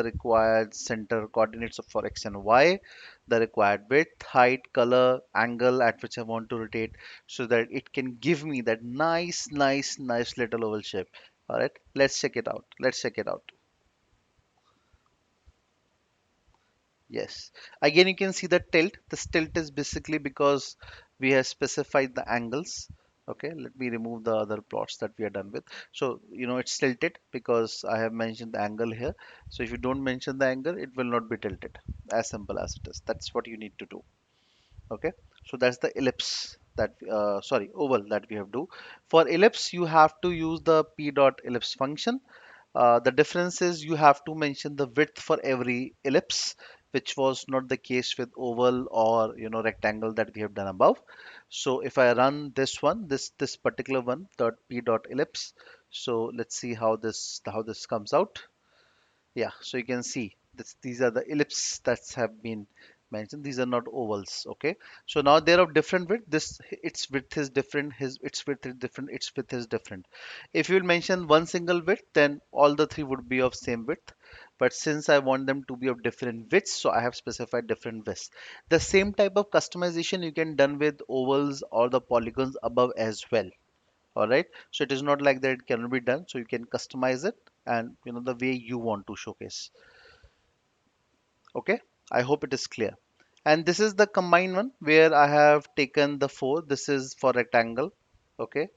required center coordinates for x and y, the required width, height, color, angle at which I want to rotate, so that it can give me that nice little oval shape. All right, let's check it out. Let's check it out. Yes. Again, you can see the tilt. This tilt is basically because we have specified the angles. Okay, let me remove the other plots that we are done with. So, it's tilted because I have mentioned the angle here. So if you don't mention the angle, it will not be tilted. As simple as it is. That's what you need to do. Okay, so that's the ellipse that sorry, oval that we have do. For ellipse, you have to use the p dot ellipse function. The difference is you have to mention the width for every ellipse, which was not the case with oval or rectangle that we have done above. So if I run this one, this particular one, dot p dot ellipse. So let's see how this comes out. Yeah, so you can see these are the ellipses that have been mentioned. These are not ovals. Okay, so now they're of different width. This its width is different. Its width is different. Its width is different. If you will mention one single width, then all the three would be of same width. But since I want them to be of different widths, so I have specified different widths. The same type of customization you can done with ovals or the polygons above as well. All right, so it is not like that it cannot be done. So you can customize it, and the way you want to showcase. Okay, I hope it is clear. And this is the combined one where I have taken the four. This is for rectangle. Okay,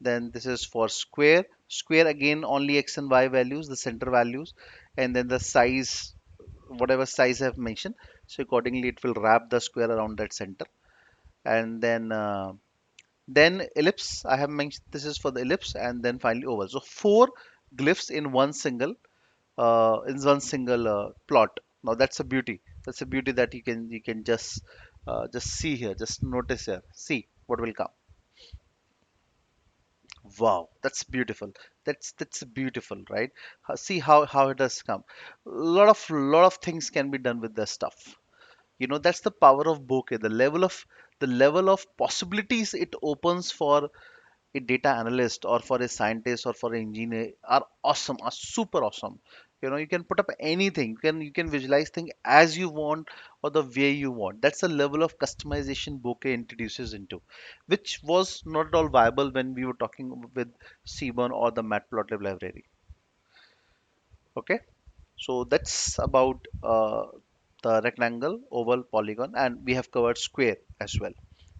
then this is for square. Square, again, only x and y values, the center values, and then the size, whatever size I have mentioned. So accordingly it will wrap the square around that center. And then ellipse, I have mentioned this is for the ellipse, and then finally oval. So four glyphs in one single plot. Now that's a beauty. That's a beauty that you can just see here. Just notice here. See what will come. Wow, that's beautiful. That's beautiful, right? See how it has come. Lot of things can be done with this stuff. That's the power of bokeh. The level of possibilities it opens for a data analyst or for a scientist or for an engineer are awesome, are super awesome. You can put up anything. You can visualize things as you want or the way you want. That's the level of customization Bokeh introduces into, which was not at all viable when we were talking with Seaborn or the Matplotlib library. Okay. So that's about the rectangle, oval, polygon, and we have covered square as well.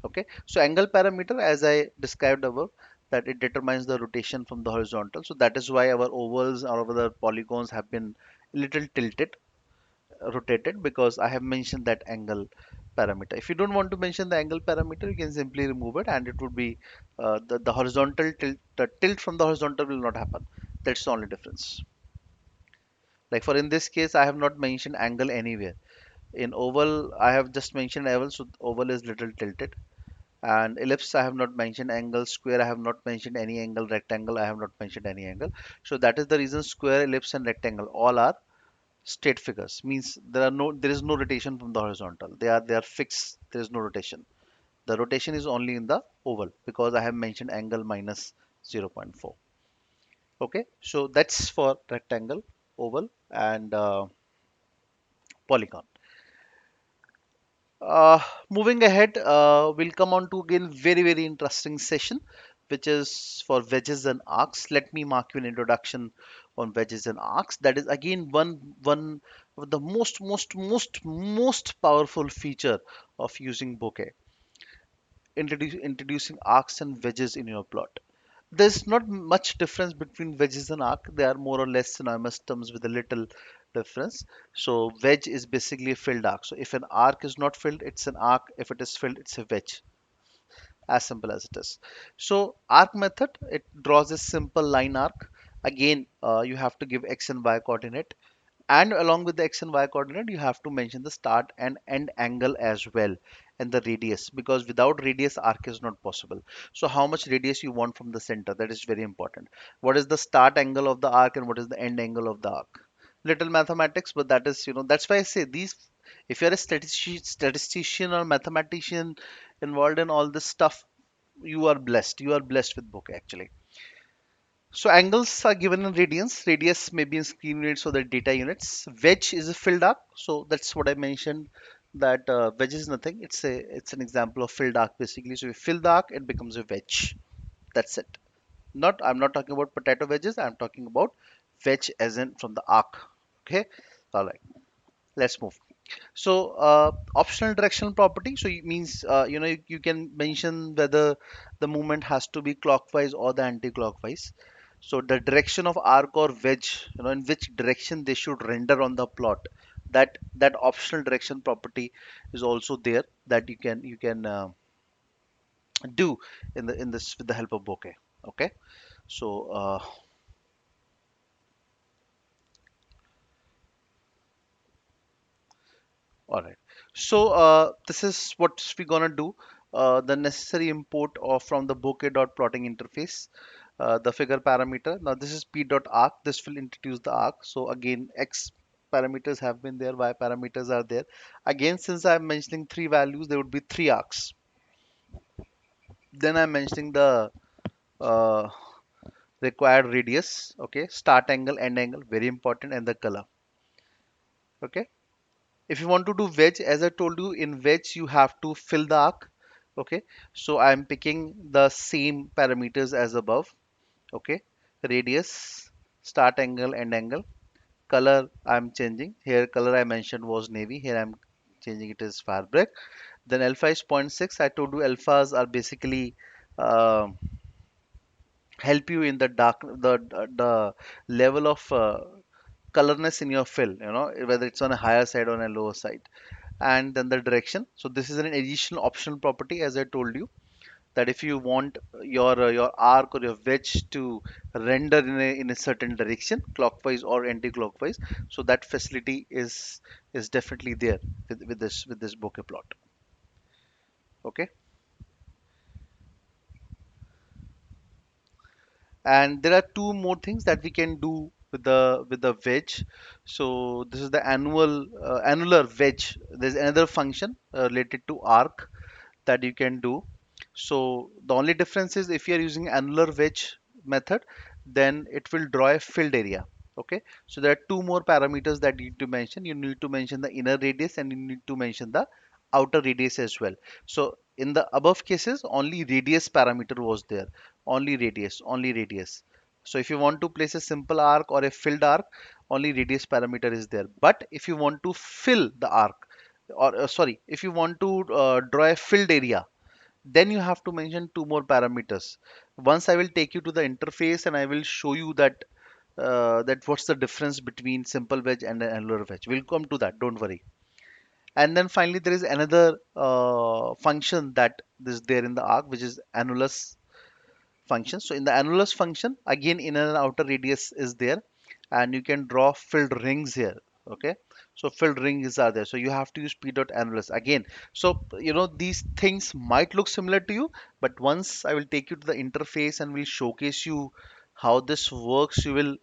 Okay, so angle parameter, as I described above, that it determines the rotation from the horizontal. So that is why our ovals or our polygons have been a little tilted, rotated, because I have mentioned that angle parameter. If you don't want to mention the angle parameter, you can simply remove it, and it would be the horizontal tilt. The tilt from the horizontal will not happen. That's the only difference. Like for in this case, I have not mentioned angle anywhere. In oval, I have just mentioned oval, so oval is little tilted. And ellipse, I have not mentioned angle. Square, I have not mentioned any angle. Rectangle, I have not mentioned any angle. So that is the reason square, ellipse, and rectangle all are straight figures. Means there is no rotation from the horizontal. They are fixed. There is no rotation. The rotation is only in the oval because I have mentioned angle minus 0.4. Okay, so that's for rectangle, oval, and polygon. Uh, Moving ahead, we'll come on to again very interesting session, which is for wedges and arcs. Let me mark you an introduction on wedges and arcs. That is again one of the most powerful feature of using bokeh. Introducing arcs and wedges in your plot. There's not much difference between wedges and arc. They are more or less synonymous terms with a little difference. So wedge is basically a filled arc. So if an arc is not filled, it's an arc. If it is filled, it's a wedge. As simple as it is. So arc method, it draws a simple line arc. Again, you have to give x and y coordinate, and along with the x and y coordinate you have to mention the start and end angle as well, and the radius, because without radius arc is not possible. So how much radius you want from the center, that is very important. What is the start angle of the arc and what is the end angle of the arc? Little mathematics, but that is, that's why I say these. If you're a statistician or mathematician involved in all this stuff, you are blessed with book actually. So angles are given in radians. Radius may be in screen units or the data units. Wedge is a filled arc. So that's what I mentioned. That wedge is nothing. It's an example of filled arc basically. So you fill the arc, it becomes a wedge. That's it. I'm not talking about potato wedges. I'm talking about wedge as in from the arc. Okay. All right. Let's move. So optional directional property. So it means you can mention whether the movement has to be clockwise or the anti-clockwise. So the direction of arc or wedge, in which direction they should render on the plot. That optional direction property is also there that you can do in this with the help of bokeh. Okay. So all right. So this is what we're gonna do. The necessary import of from the bokeh.plotting interface, the figure parameter. Now this is p.arc. This will introduce the arc. So again, x parameters have been there, y parameters are there. Again, since I'm mentioning three values, there would be three arcs. Then I'm mentioning the uh, required radius. Okay, start angle, end angle, very important, and the color. Okay. If you want to do wedge, as I told you, in wedge you have to fill the arc. Okay, so I'm picking the same parameters as above. Okay, radius, start angle, end angle. Color I'm changing. Here color I mentioned was navy. Here I'm changing it as fabric. Then alpha is zero point 0.6. I told you alphas are basically uh, help you in the dark, the level of colorness in your fill. Whether it's on a higher side or on a lower side. And then the direction. So this is an additional optional property, as I told you, that if you want your arc or your wedge to render in a certain direction, clockwise or anti-clockwise, so that facility is definitely there with this bokeh plot. Okay. And there are two more things that we can do with the wedge. So this is the annular wedge. There's another function related to arc that you can do. So the only difference is if you are using annular wedge method, then it will draw a filled area. Okay, so there are two more parameters that you need to mention. You need to mention the inner radius and you need to mention the outer radius as well. So in the above cases, only radius parameter was there. Only radius, only radius. So if you want to place a simple arc or a filled arc, only radius parameter is there. But if you want to fill the arc, or sorry, if you want to draw a filled area, then you have to mention two more parameters. Once I will take you to the interface and I will show you that what's the difference between simple wedge and an annular wedge. We'll come to that, don't worry. And then finally there is another function that is there in the arc, which is annulus function. So in the annulus function, again inner and outer radius is there, and you can draw filled rings here. Okay, so filled rings are there. So you have to use p dot annulus again. So these things might look similar to you, but once I will take you to the interface and will showcase you how this works, you will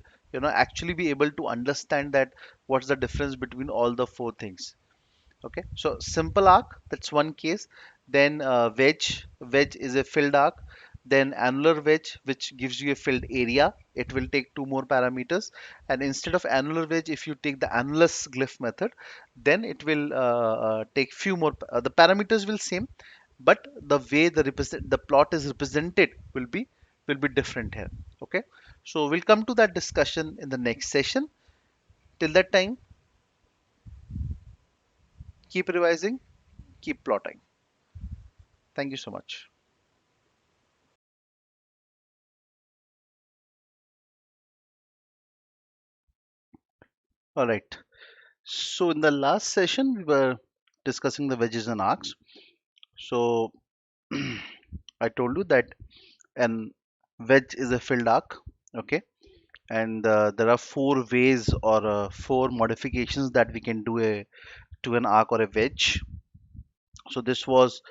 actually be able to understand that what's the difference between all the four things. Okay, so simple arc, that's one case. Then wedge is a filled arc. Then annular wedge, which gives you a filled area, it will take two more parameters. And instead of annular wedge, if you take the annulus glyph method, then it will take few more. The parameters will same, but the way the plot is represented will be different here. Okay, so we'll come to that discussion in the next session. Till that time, keep revising, keep plotting. Thank you so much. All right. So in the last session, we were discussing the wedges and arcs. So I told you that an wedge is a filled arc. Okay. And there are four ways or four modifications that we can do to an arc or a wedge. So this was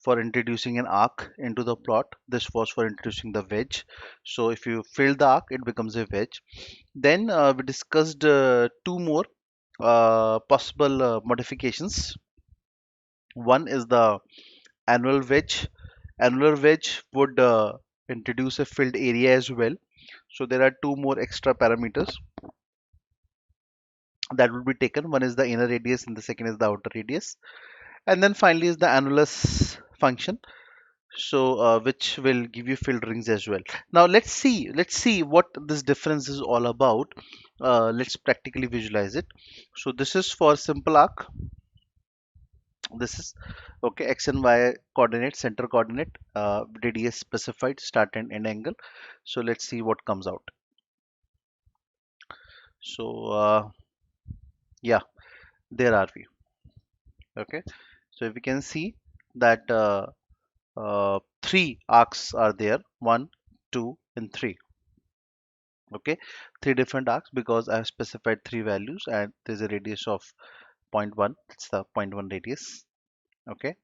for introducing an arc into the plot. This was for introducing the wedge. So if you fill the arc, it becomes a wedge. Then we discussed two more possible modifications. One is the annual wedge. Annular wedge would introduce a filled area as well. So there are two more extra parameters that would be taken. One is the inner radius and the second is the outer radius. And then finally is the annulus function. So which will give you filled rings as well. Now let's see what this difference is all about. Let's practically visualize it. So this is for simple arc. This is okay, x and y coordinate, center coordinate, radius specified, start and end angle. So let's see what comes out. So yeah, there are we. Okay, so if we can see that three arcs are there, one, two, and three. Okay, three different arcs because I have specified three values and there's a radius of zero point 0.1. It's the zero point 0.1 radius. Okay,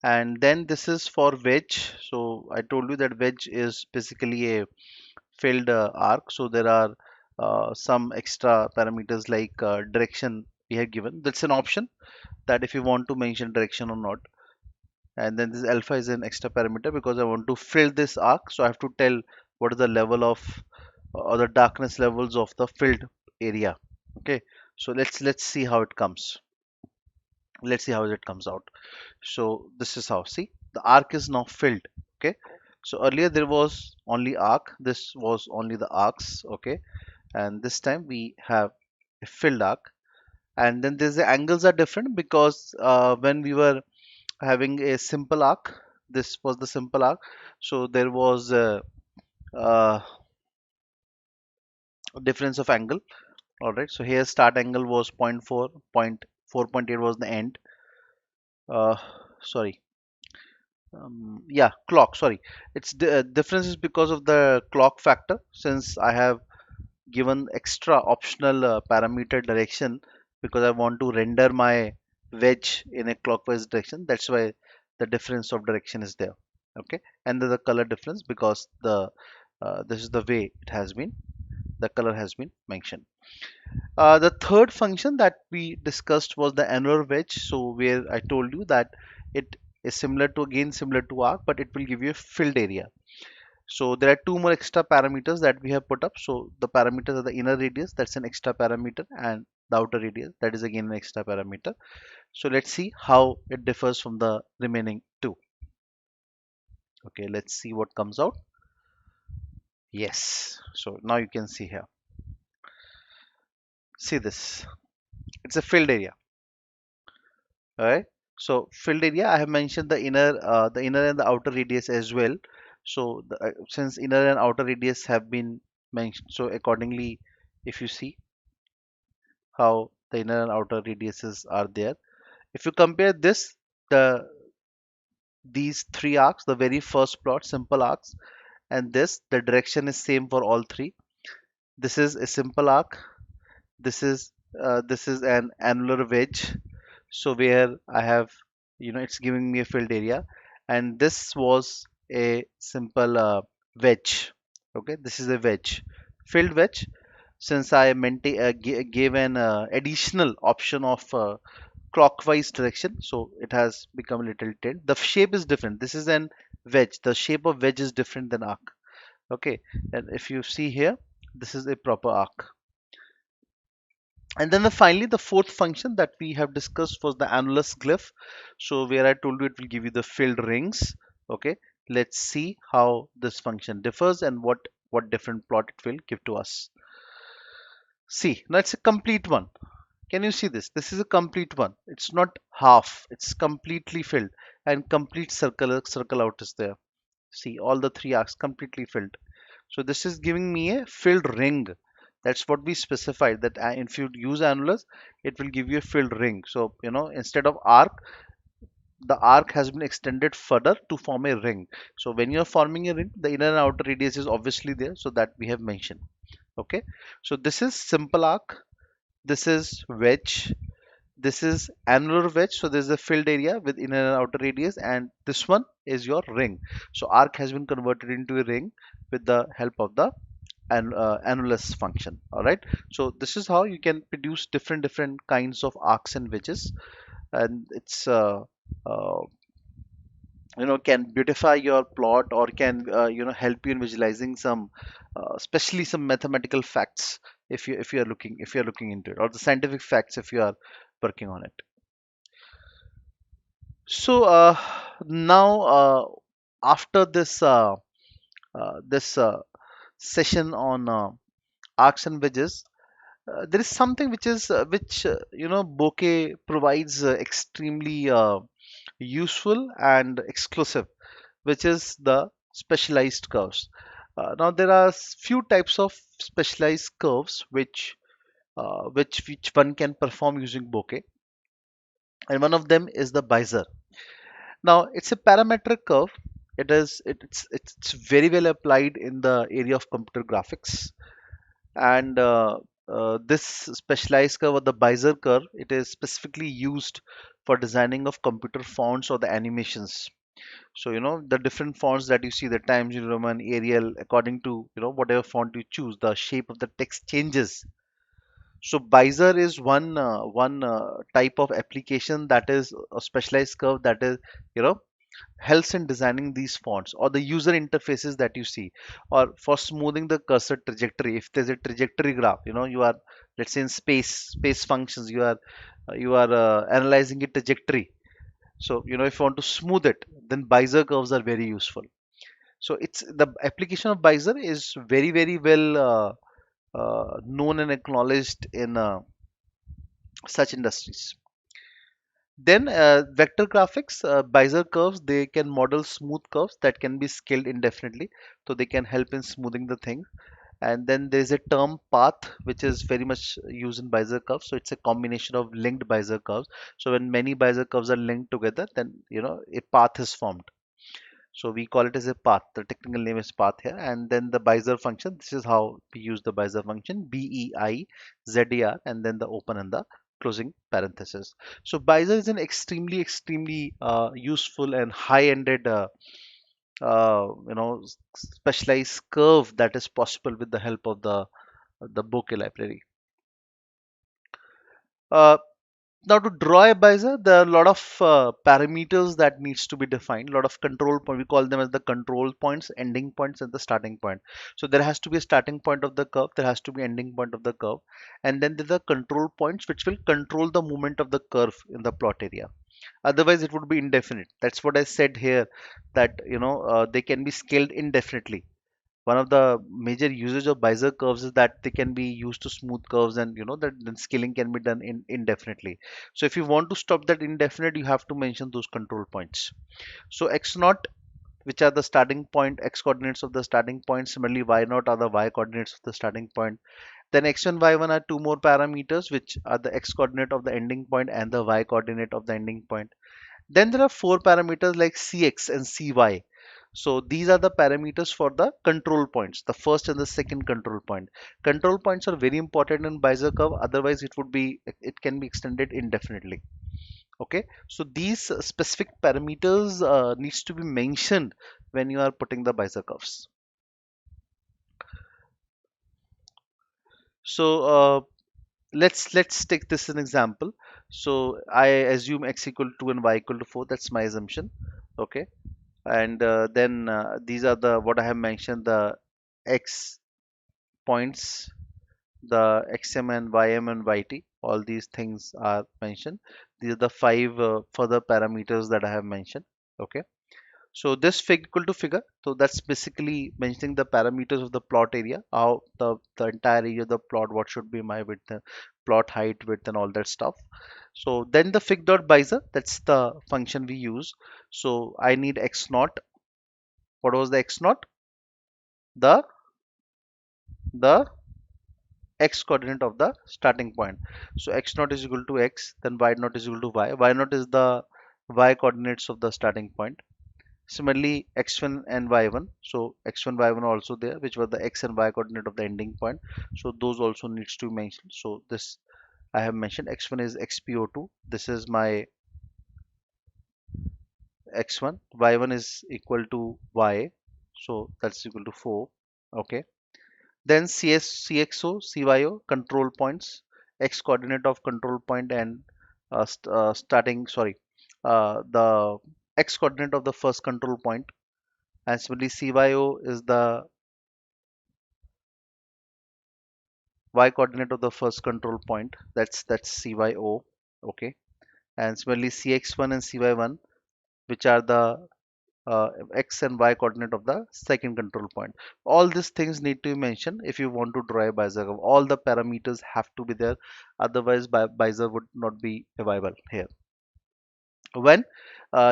and then this is for wedge. So I told you that wedge is basically a filled arc. So there are some extra parameters like direction we have given. That's an option that if you want to mention direction or not. And then this alpha is an extra parameter because I want to fill this arc. So I have to tell what is the level of or the darkness levels of the filled area. Okay, so let's see how it comes. Let's see how it comes out. So this is how, see, the arc is now filled. Okay, so earlier there was only arc, this was only the arcs. Okay, and this time we have a filled arc. And then there's the angles are different because when we were having a simple arc, this was the simple arc, so there was a difference of angle. All right, so here start angle was zero point 0.4, 0.4.8 was the end. uh, Sorry, yeah, clock, sorry, it's the difference is because of the clock factor. Since I have given extra optional parameter direction because I want to render my wedge in a clockwise direction, that's why the difference of direction is there. Okay, and there's a color difference because the this is the way it has been, the color has been mentioned. The third function that we discussed was the annular wedge. So where I told you that it is similar to, again similar to arc, but it will give you a filled area. So there are two more extra parameters that we have put up. So the parameters are the inner radius, that's an extra parameter, and the outer radius, that is again an extra parameter. So let's see how it differs from the remaining two. Okay, let's see what comes out. Yes, so now you can see here. See this, it's a filled area. All right. So filled area, I have mentioned the inner and the outer radius as well. So since inner and outer radius have been mentioned, so accordingly, if you see how the inner and outer radiuses are there, if you compare this, these three arcs, the very first plot, simple arcs, and this, the direction is same for all three. This is a simple arc. This is an annular wedge. So where I have, it's giving me a filled area, and this was a simple wedge. Okay, this is a wedge, filled wedge. Since I gave an additional option of clockwise direction, so it has become a little tilt. The shape is different. This is an wedge. The shape of wedge is different than arc. Okay, and if you see here, this is a proper arc. And then finally, the fourth function that we have discussed was the annulus glyph. So where I told you it will give you the filled rings. Okay, let's see how this function differs and what different plot it will give to us. See, now it's a complete one. Can you see this? This is a complete one. It's not half. It's completely filled, and complete circle out is there. See, all the three arcs completely filled. So this is giving me a filled ring. That's what we specified, that if you use annulus, it will give you a filled ring. So, instead of arc, the arc has been extended further to form a ring. So when you're forming a ring, the inner and outer radius is obviously there. So that we have mentioned. Okay. So this is simple arc. This is wedge. This is annular wedge. So there's a filled area with inner and outer radius, and this one is your ring. So arc has been converted into a ring with the help of the annulus function. All right. So this is how you can produce different kinds of arcs and wedges, and it's uh, can beautify your plot, or can help you in visualizing some especially some mathematical facts, if you're looking into it, or the scientific facts if you are working on it. So now, after this session on arcs and wedges, there is something which Bokeh provides extremely useful and exclusive, which is the specialized curves. Now there are few types of specialized curves which one can perform using Bokeh, and one of them is the Bezier. Now it's a parametric curve. It's very well applied in the area of computer graphics, and this specialized curve, or the Bezier curve, it is specifically used for designing of computer fonts or the animations. So the different fonts that you see, the Times New Roman, Arial, according to whatever font you choose, the shape of the text changes. So Bezier is one type of application, that is a specialized curve, that is you know helps in designing these fonts or the user interfaces that you see, or for smoothing the cursor trajectory. If there's a trajectory graph, you are, let's say, in space functions, you are analyzing a trajectory. So if you want to smooth it, then Bezier curves are very useful. So it's the application of Bezier is very well known and acknowledged in such industries. Then vector graphics, Bezier curves, they can model smooth curves that can be scaled indefinitely, so they can help in smoothing the thing. And then there is a term path, which is very much used in Bezier curves. So it's a combination of linked Bezier curves. So when many Bezier curves are linked together, then a path is formed. So we call it as a path. The technical name is path here. And then the Bezier function. This is how we use the Bezier function: Beizer, and then the open and the closing parenthesis. So Bezier is an extremely useful and high-ended specialized curve that is possible with the help of the Bokeh library. Uh, Now to draw a bezier, there are a lot of parameters that needs to be defined, a lot of control point. We call them as the control points, ending points, and the starting point. So there has to be a starting point of the curve, there has to be ending point of the curve, and then there are control points which will control the movement of the curve in the plot area. Otherwise, it would be indefinite. That's what I said here, that they can be scaled indefinitely. One of the major usage of Bezier curves is that they can be used to smooth curves, and that then scaling can be done indefinitely. So if you want to stop that indefinite, you have to mention those control points. So x naught, which are the starting point, x coordinates of the starting point. Similarly, y naught are the y coordinates of the starting point. Then x1, y1 are two more parameters, which are the x coordinate of the ending point and the y coordinate of the ending point. Then there are four parameters like cx and cy. So these are the parameters for the control points, the first and the second control point. Control points are very important in Bezier curve, otherwise it can be extended indefinitely. Okay, so these specific parameters needs to be mentioned when you are putting the Bezier curves. So let's take this an example. So I assume x equal to 2 and y equal to 4. That's my assumption. Okay, and then these are the what I have mentioned, the x points, the xm and ym and yt, all these things are mentioned. These are the five further parameters that I have mentioned. Okay, so this fig equal to figure, so that's basically mentioning the parameters of the plot area, how the entire area of the plot, what should be my width, plot height, width, and all that stuff. So then the fig dot Bezier, that's the function we use. So I need x naught. What was the x naught? The the x coordinate of the starting point. So x naught is equal to x, then y naught is equal to y. Y naught is the y coordinates of the starting point. Similarly, x1 and y1. So x1, y1 are also there, which were the x and y coordinate of the ending point. So those also needs to be mentioned. So this I have mentioned. X1 is xpo2. This is my x1. Y1 is equal to y. So that's equal to 4. Okay. Then CXO, CYO, control points, X coordinate of control point and the X coordinate of the first control point. And similarly, CYO is the Y coordinate of the first control point. That's CYO. Okay. And similarly, CX1 and CY1, which are the x and y coordinate of the second control point. All these things need to be mentioned if you want to draw a Bezier curve. All the parameters have to be there, otherwise Bezier would not be viable here. When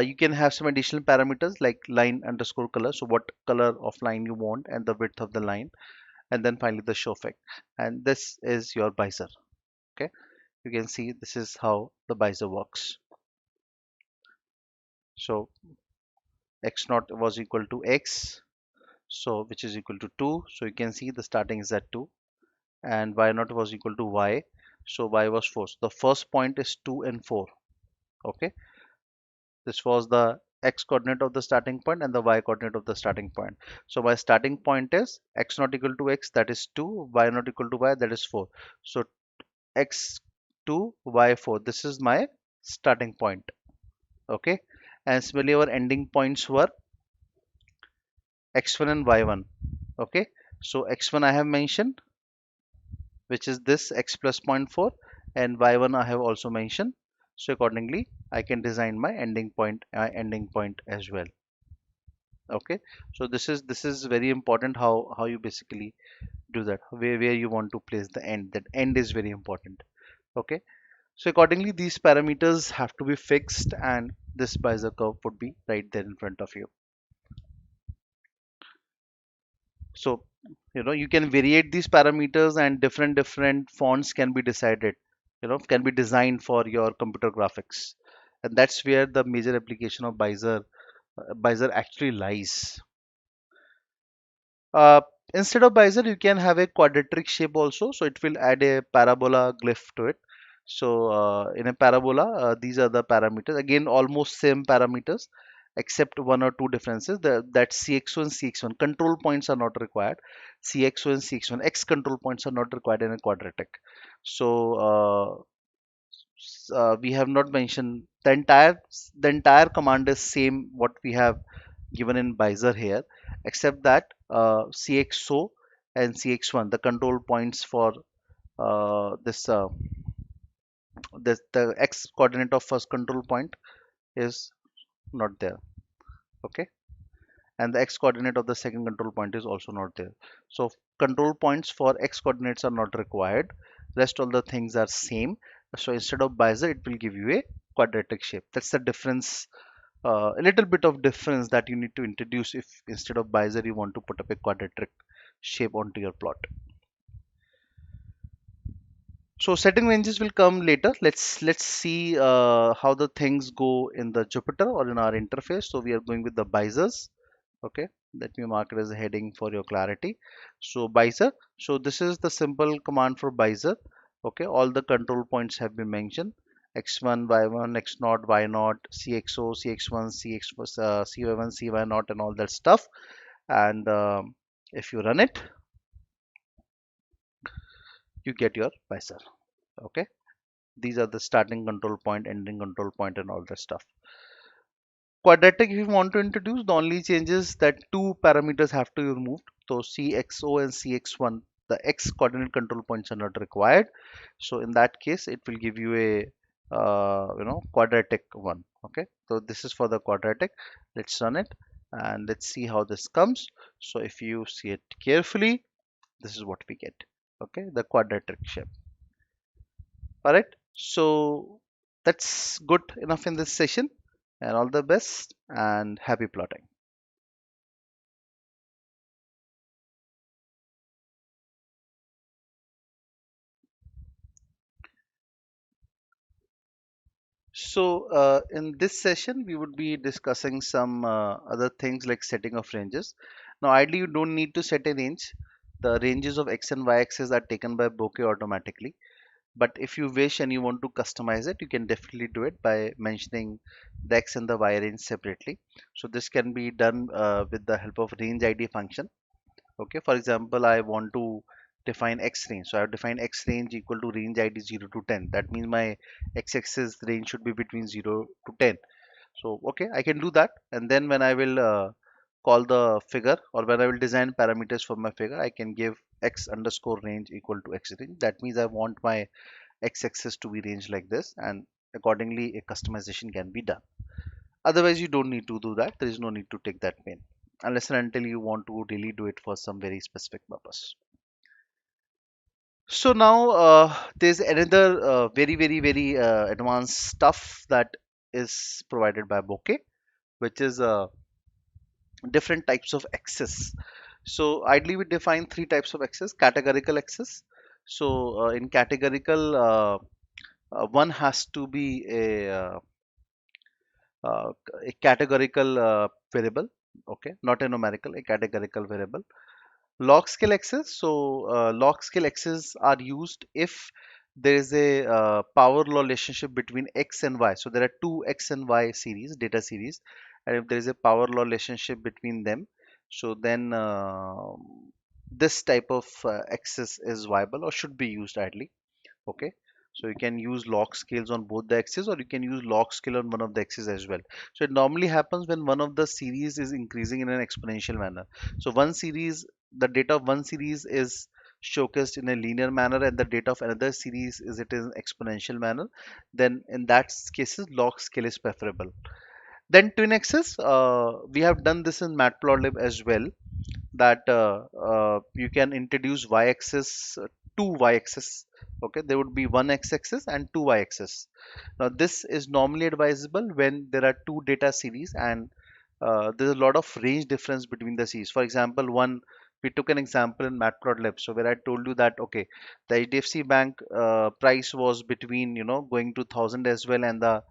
you can have some additional parameters like line underscore color, so what color of line you want and the width of the line, and then finally the show effect. And this is your Bezier. Okay, you can see this is how the Bezier works. So x naught was equal to x, so which is equal to 2. So you can see the starting is at 2, and y naught was equal to y, so y was 4. So the first point is 2 and 4. Okay, this was the x coordinate of the starting point and the y coordinate of the starting point. So my starting point is x not equal to x, that is 2, y not equal to y, that is 4. So x 2, y 4, this is my starting point. Okay, and similarly our ending points were x1 and y1. Okay, so x1 I have mentioned, which is this x plus zero point 0.4, and y1 I have also mentioned. So accordingly I can design my ending point as well. Okay, so this is very important, how you basically do that, where you want to place the end. That end is very important. Okay, so accordingly these parameters have to be fixed, and this Bezier curve would be right there in front of you. So you can variate these parameters, and different fonts can be decided, can be designed for your computer graphics. And that's where the major application of Bezier actually lies. uh, Instead of Bezier, you can have a quadratic shape also, so it will add a parabola glyph to it. So in a parabola, these are the parameters, again almost same parameters, except one or two differences. That cx1 cx1 control points are not required. Cx1 cx1 x control points are not required in a quadratic. So we have not mentioned the entire command is same what we have given in Bizer here, except that CXO and CX1, the control points for this the X coordinate of first control point is not there. Okay, and the X coordinate of the second control point is also not there. So control points for X coordinates are not required. Rest all the things are same. So instead of Bizer, it will give you a quadratic shape. That's the difference, a little bit of difference that you need to introduce if instead of Bizer you want to put up a quadratic shape onto your plot. So setting ranges will come later. Let's see how the things go in the Jupyter or in our interface. So we are going with the Bizers. Okay, let me mark it as a heading for your clarity. So Bizer. So this is the simple command for Bizer. Okay, all the control points have been mentioned. X1, Y1, X0, Y0, CXO, CX1, CX, CY1, CY0, and all that stuff. And if you run it, you get your Bizer. Okay, these are the starting control point, ending control point, and all that stuff. Quadratic, if you want to introduce, the only changes that two parameters have to be removed. So CXO and CX1, the X coordinate control points are not required. So in that case, it will give you a quadratic one. Okay, so this is for the quadratic. Let's run it and let's see how this comes. So if you see it carefully, this is what we get. Okay, the quadratic shape. All right, so that's good enough in this session, and all the best and happy plotting. So in this session, we would be discussing some other things like setting of ranges. Now, ideally, you don't need to set a range. The ranges of X and Y axis are taken by Bokeh automatically. But if you wish and you want to customize it, you can definitely do it by mentioning the X and the Y range separately. So this can be done with the help of range ID function. Okay, for example, I want to define X range. So I have defined X range equal to range ID 0 to 10. That means my X-axis range should be between 0 to 10. So, okay, I can do that. And then when I will call the figure or when I will design parameters for my figure, I can give X underscore range equal to X range. That means I want my X-axis to be ranged like this, and accordingly a customization can be done. Otherwise, you don't need to do that. There is no need to take that pain unless and until you want to really do it for some very specific purpose. So now there's another very advanced stuff that is provided by Bokeh, which is different types of access. So ideally we define three types of access: categorical access. So in categorical, one has to be uh, a categorical variable, okay, not a numerical, a categorical variable. Log scale access. So log scale access are used if there is a power law relationship between X and Y. So there are two X and Y series, data series, and if there is a power law relationship between them, so then this type of access is viable or should be used ideally. Okay, so you can use log scales on both the axes or you can use log scale on one of the axes as well. So it normally happens when one of the series is increasing in an exponential manner. So one series, the data of one series is showcased in a linear manner and the data of another series is it in exponential manner, then in that cases log scale is preferable. Then twin axis, we have done this in matplotlib as well, that you can introduce y-axis, two y-axis. Okay, there would be one x-axis and two y-axis. Now this is normally advisable when there are two data series and there's a lot of range difference between the series. For example, we took an example in matplotlib, so where I told you that okay, the HDFC Bank price was between going to 1000 as well, and the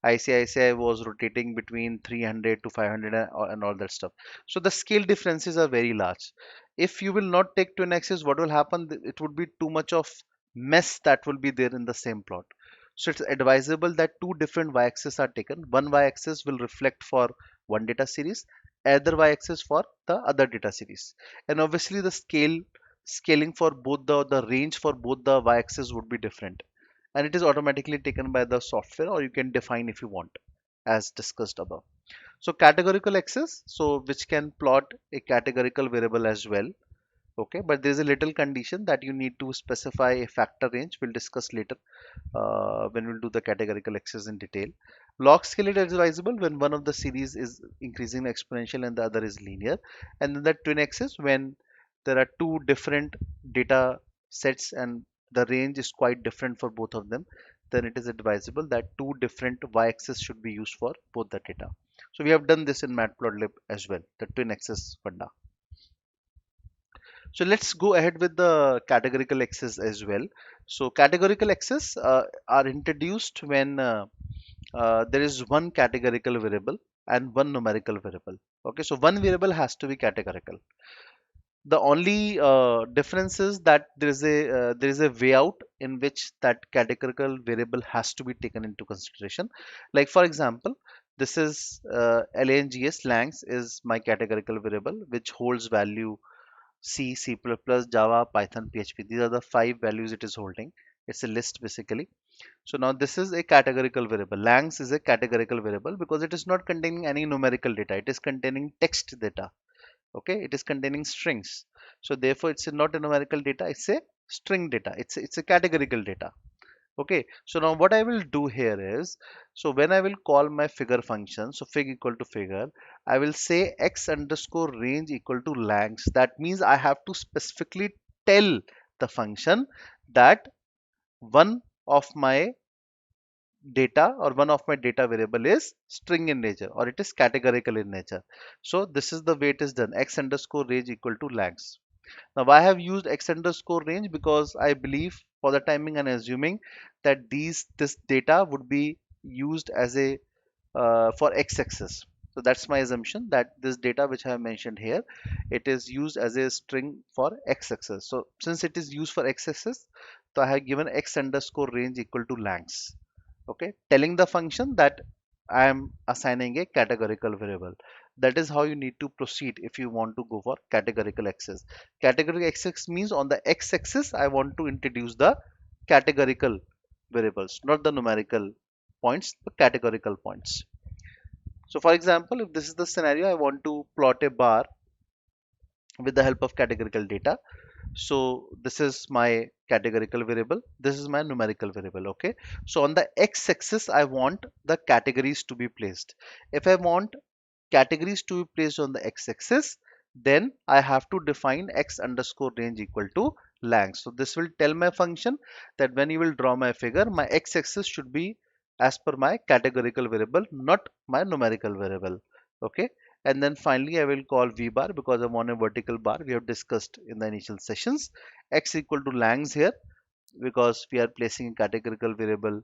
ICICI was rotating between 300 to 500 and all that stuff. So the scale differences are very large. If you will not take twin axis, what will happen? It would be too much of mess that will be there in the same plot. So it's advisable that two different y-axis are taken. One y-axis will reflect for one data series, other y-axis for the other data series. And obviously the scaling for both the range for both the y-axis would be different. and it is automatically taken by the software, or you can define if you want, as discussed above. So categorical access, so which can plot a categorical variable as well. Okay, but there is a little condition that you need to specify a factor range. We'll discuss later when we'll do the categorical access in detail. Log scale is advisable when one of the series is increasing exponential and the other is linear. And then the twin axis when there are two different data sets and the range is quite different for both of them, then it is advisable that two different y-axis should be used for both the data. So we have done this in Matplotlib as well, the twin axis funda. So let's go ahead with the categorical access as well. So categorical access are introduced when there is one categorical variable and one numerical variable. Okay, so one variable has to be categorical. The only difference is that there is a way out in which that categorical variable has to be taken into consideration. Like for example, this is langs. Langs is my categorical variable which holds value C, C++, Java, Python, PHP. These are the five values it is holding. It's a list basically. So now this is a categorical variable. Langs is a categorical variable because it is not containing any numerical data. It is containing text data. Okay, it is containing strings. So therefore, it's not a numerical data. It's a string data. It's a categorical data. Okay, so now what I will do here is, so when I will call my figure function, so fig equal to figure, I will say x underscore range equal to langs. That means I have to specifically tell the function that one of my data or one of my data variable is string in nature or it is categorical in nature. So this is the way it is done, x underscore range equal to langs. Now I have used x underscore range because I believe for the timing and assuming that this data would be used as a for x-axis. So that's my assumption that this data which I have mentioned here, it is used as a string for x-axis. So since it is used for x-axis, so I have given x underscore range equal to langs. Okay, telling the function that I am assigning a categorical variable. That is how you need to proceed if you want to go for categorical access. Categorical access means on the x-axis I want to introduce the categorical variables, not the numerical points, the categorical points. So for example, if this is the scenario, I want to plot a bar with the help of categorical data. So this is my categorical variable, this is my numerical variable. Okay, so on the x-axis I want the categories to be placed. If I want categories to be placed on the x-axis, then I have to define x underscore range equal to lang. So this will tell my function that when you will draw my figure, my x-axis should be as per my categorical variable, not my numerical variable. Okay, and then finally I will call v bar because I want a vertical bar. We have discussed in the initial sessions. X equal to langs here because we are placing a categorical variable,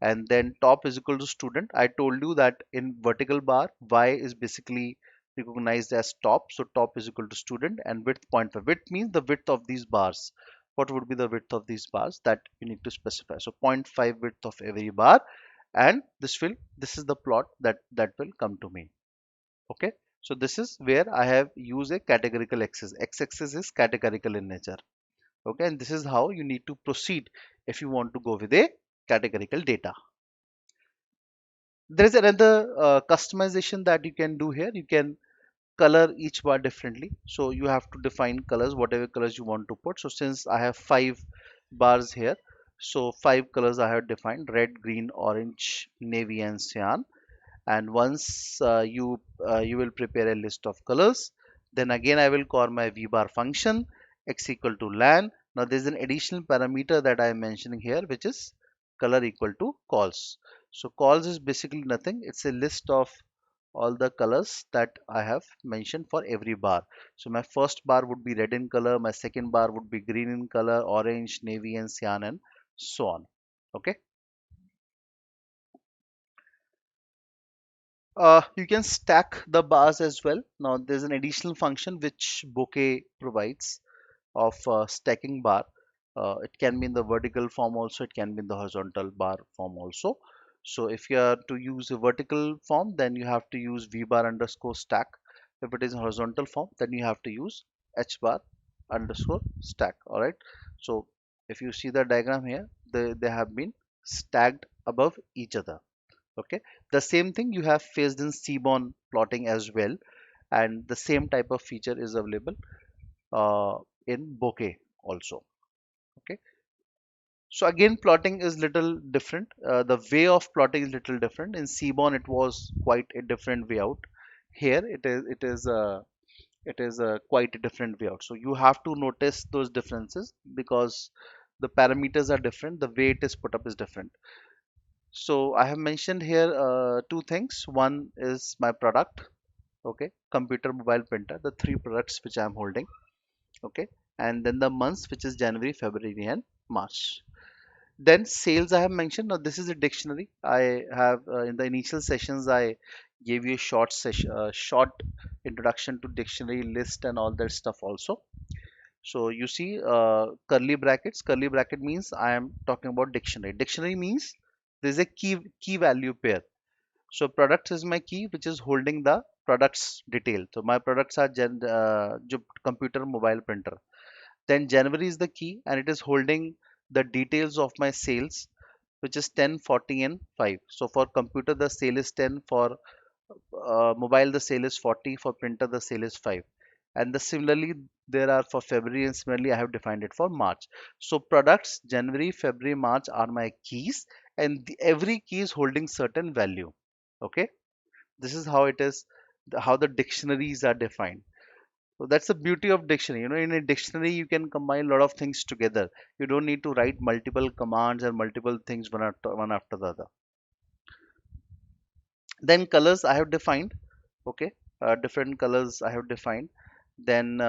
and then top is equal to student. I told you that in vertical bar y is basically recognized as top, so top is equal to student, and width 0.5. Width means the width of these bars. What would be the width of these bars that you need to specify? So 0.5 width of every bar, and this is the plot that will come to me. Okay, so this is where I have used a categorical axis. X-axis is categorical in nature. Okay, and this is how you need to proceed if you want to go with a categorical data. There is another customization that you can do here. You can color each bar differently. So you have to define colors, whatever colors you want to put. So since I have 5 bars here, so 5 colors I have defined: red, green, orange, navy, and cyan. And once you will prepare a list of colors, then again I will call my vbar function x equal to lan. Now there's an additional parameter that I am mentioning here, which is color equal to calls. So calls is basically nothing, it's a list of all the colors that I have mentioned for every bar. So my first bar would be red in color, my second bar would be green in color, orange, navy, and cyan, and so on. Okay. You can stack the bars as well. Now there's an additional function which Bokeh provides of stacking bar. It can be in the vertical form also, it can be in the horizontal bar form also. So if you are to use a vertical form, then you have to use v bar underscore stack. If it is a horizontal form, then you have to use h bar underscore stack. All right. So if you see the diagram here, they have been stacked above each other. Okay, the same thing you have faced in seaborn plotting as well, and the same type of feature is available in Bokeh also. Okay, so again, plotting is little different. The way of plotting is little different. In seaborn, it was quite a different way out. Here, it is quite a different way out. So you have to notice those differences because the parameters are different. The way it is put up is different. So I have mentioned here two things. One is my product, okay, computer, mobile, printer, the three products which I am holding, okay, and then the months, which is January, February, and March. Then sales I have mentioned. Now this is a dictionary. I have in the initial sessions I gave you a short introduction to dictionary list and all that stuff also. So you see curly brackets. Curly bracket means I am talking about dictionary. Dictionary means there's a key value pair. So products is my key, which is holding the products detail. So my products are computer, mobile, printer. Then January is the key, and it is holding the details of my sales, which is 10, 40, and 5. So for computer, the sale is 10. For mobile, the sale is 40. For printer, the sale is 5. And similarly, there are for February, and similarly, I have defined it for March. So products, January, February, March are my keys, and every key is holding certain value. Okay, this is how it is, how the dictionaries are defined. So that's the beauty of dictionary. In a dictionary, you can combine a lot of things together. You don't need to write multiple commands and multiple things one after the other. Then colors I have defined. Okay, different colors I have defined. Then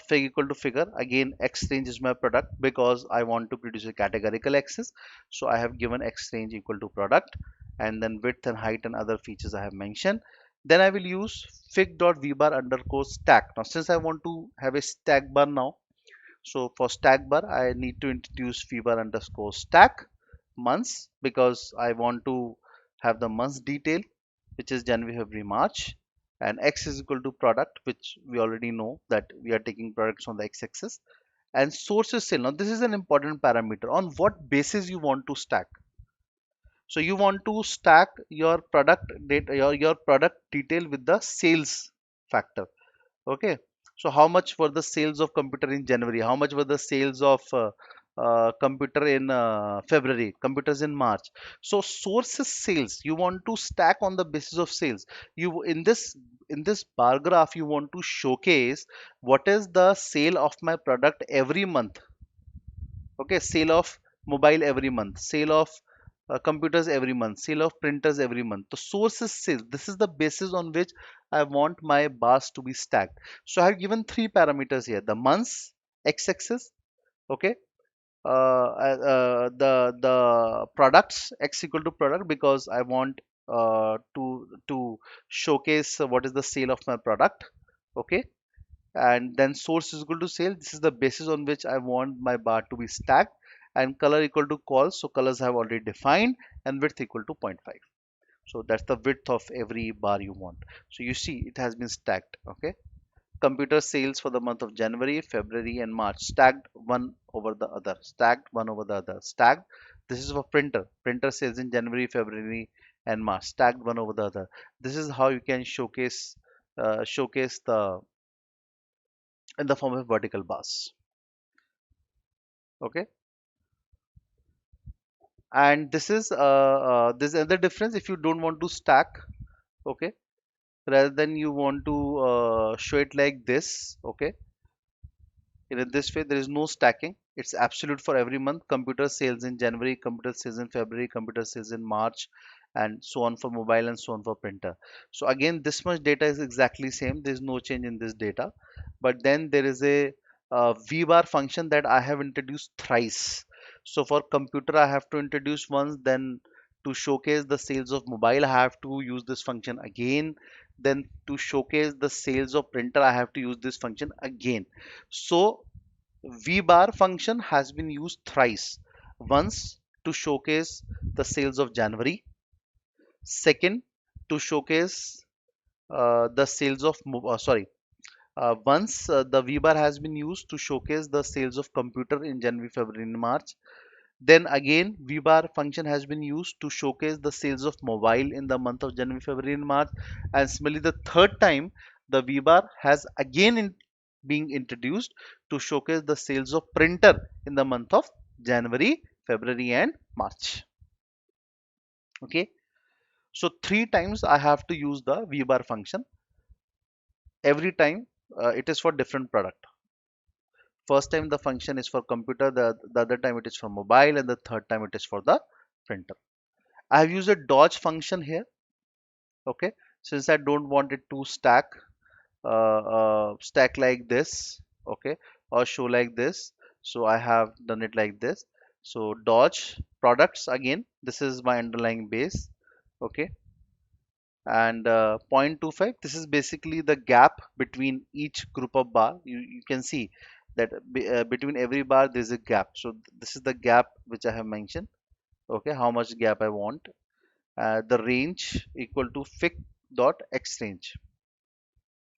fig equal to figure. Again, X range is my product because I want to produce a categorical axis. So I have given X range equal to product, and then width and height and other features I have mentioned. Then I will use fig dot vbar underscore stack. Now since I want to have a stack bar now, so for stack bar, I need to introduce vbar underscore stack months because I want to have the months detail, which is January, February, March, and X is equal to product, which we already know that we are taking products on the X axis, and source is sale. Now this is an important parameter. On what basis you want to stack? So you want to stack your product data, your product detail with the sales factor. Okay, so how much were the sales of computer in January? How much were the sales of computer in February? Computers in March? So source is sales. You want to stack on the basis of sales. You in this bar graph, you want to showcase what is the sale of my product every month. Okay, sale of mobile every month, sale of computers every month, sale of printers every month. The source is sales. This is the basis on which I want my bars to be stacked. So I have given three parameters here: the months, x-axis, okay, the products, x equal to product, because I want to showcase what is the sale of my product, okay, and then source is equal to sale. This is the basis on which I want my bar to be stacked, and color equal to call. So colors I have already defined, and width equal to zero point 0.5. So that's the width of every bar you want. So you see it has been stacked. Okay, computer sales for the month of January, February, and March, stacked one over the other, stacked one over the other, stacked. This is for printer sales in January, February, and March, stacked one over the other. This is how you can showcase the in the form of vertical bars. Okay, and this is another difference. If you don't want to stack, okay, rather than you want to show it like this, okay, in this way there is no stacking. It's absolute for every month. Computer sales in January, computer sales in February, computer sales in March, and so on for mobile and so on for printer. So again, this much data is exactly same. There is no change in this data, but then there is a vbar function that I have introduced thrice. So for computer I have to introduce once, then to showcase the sales of mobile I have to use this function again, then to showcase the sales of printer I have to use this function again. So vbar function has been used thrice. Once to showcase the sales of January, second to showcase the sales of sorry, once the vbar has been used to showcase the sales of computer in January, February, and March. Then again, vbar function has been used to showcase the sales of mobile in the month of January, February, and March. And similarly, the third time, the vbar has again being introduced to showcase the sales of printer in the month of January, February, and March. Okay, so three times I have to use the vbar function. Every time it is for different product. First time the function is for computer, the other time it is for mobile, and the third time it is for the printer. I have used a dodge function here. Okay, since I don't want it to stack like this, okay, or show like this, so I have done it like this. So dodge products, again, this is my underlying base. Okay, and 0.25, this is basically the gap between each group of bar. You can see that between every bar there's a gap, so this is the gap which I have mentioned. Okay, how much gap I want. The range equal to fic dot x range.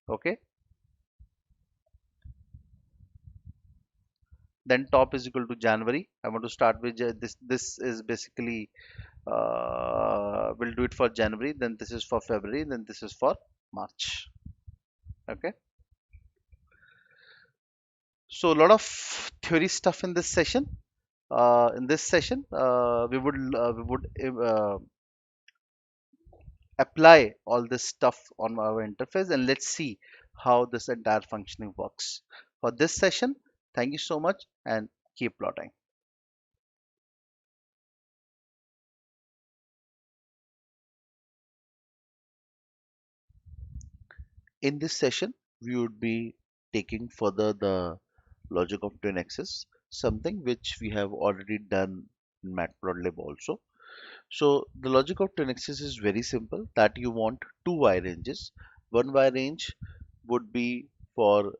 Okay, then top is equal to January. I want to start with this is basically we'll do it for January, then this is for February, then this is for March. Okay, so a lot of theory stuff in this session. We would apply all this stuff on our interface, and let's see how this entire functioning works. For this session, thank you so much and keep plotting. In this session, we would be taking further the logic of twin axis, something which we have already done in Matplotlib also. So the logic of twin axis is very simple, that you want two Y ranges. One Y range would be for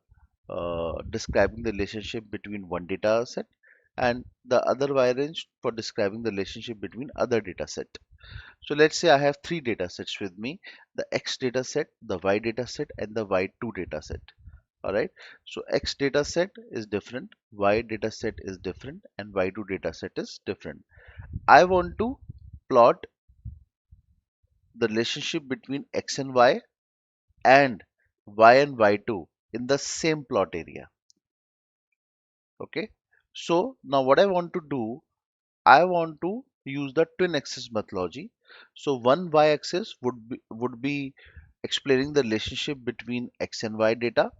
describing the relationship between one data set, and the other Y range for describing the relationship between other data set. So let's say I have three data sets with me: the X data set, the Y data set, and the Y2 data set. All right. So X data set is different, Y data set is different, and Y2 data set is different. I want to plot the relationship between X and Y and Y2 in the same plot area. Okay. So now what I want to do, I want to use the twin axis methodology. So one y-axis would be explaining the relationship between x and y data,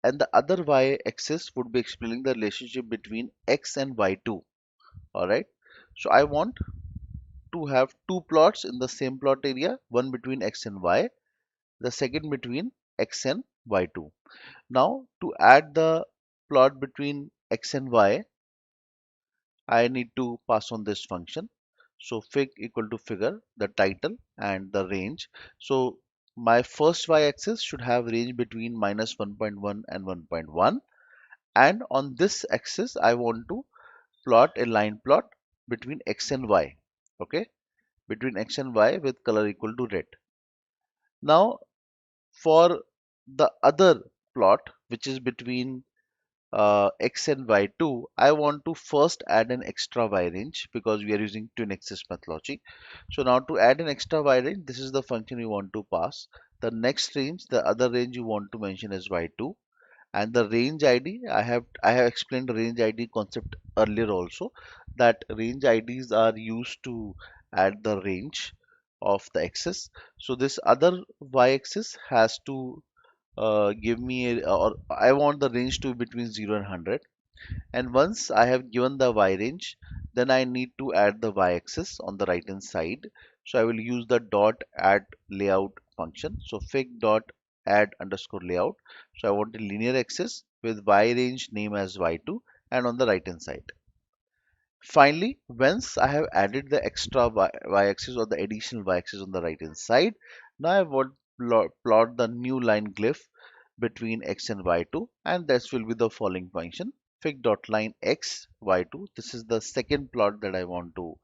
and the other y-axis would be explaining the relationship between x and y2. All right. So I want to have two plots in the same plot area, one between x and y, the second between x and y2. Now to add the plot between x and y, I need to pass on this function. So fig equal to figure, the title and the range. So my first y-axis should have range between -1.1 and 1.1. And on this axis, I want to plot a line plot between x and y. Okay, between x and y with color equal to red. Now for the other plot, which is between x and y2, I want to first add an extra y range because we are using twin axis methodology. So now to add an extra y range, this is the function you want to pass. The next range, the other range you want to mention is y2, and the range ID, I have explained the range ID concept earlier also, that range IDs are used to add the range of the axis. So this other y axis has to give me or I want the range to be between 0 and 100. And once I have given the y range, then I need to add the y-axis on the right hand side. So I will use the dot add layout function. So fig dot add underscore layout. So I want a linear axis with y range name as y2 and on the right hand side. Finally, once I have added the extra y-axis or the additional y-axis on the right hand side, now I want plot the new line glyph between x and y2, and this will be the following function: fig.line x y2. This is the second plot that I want to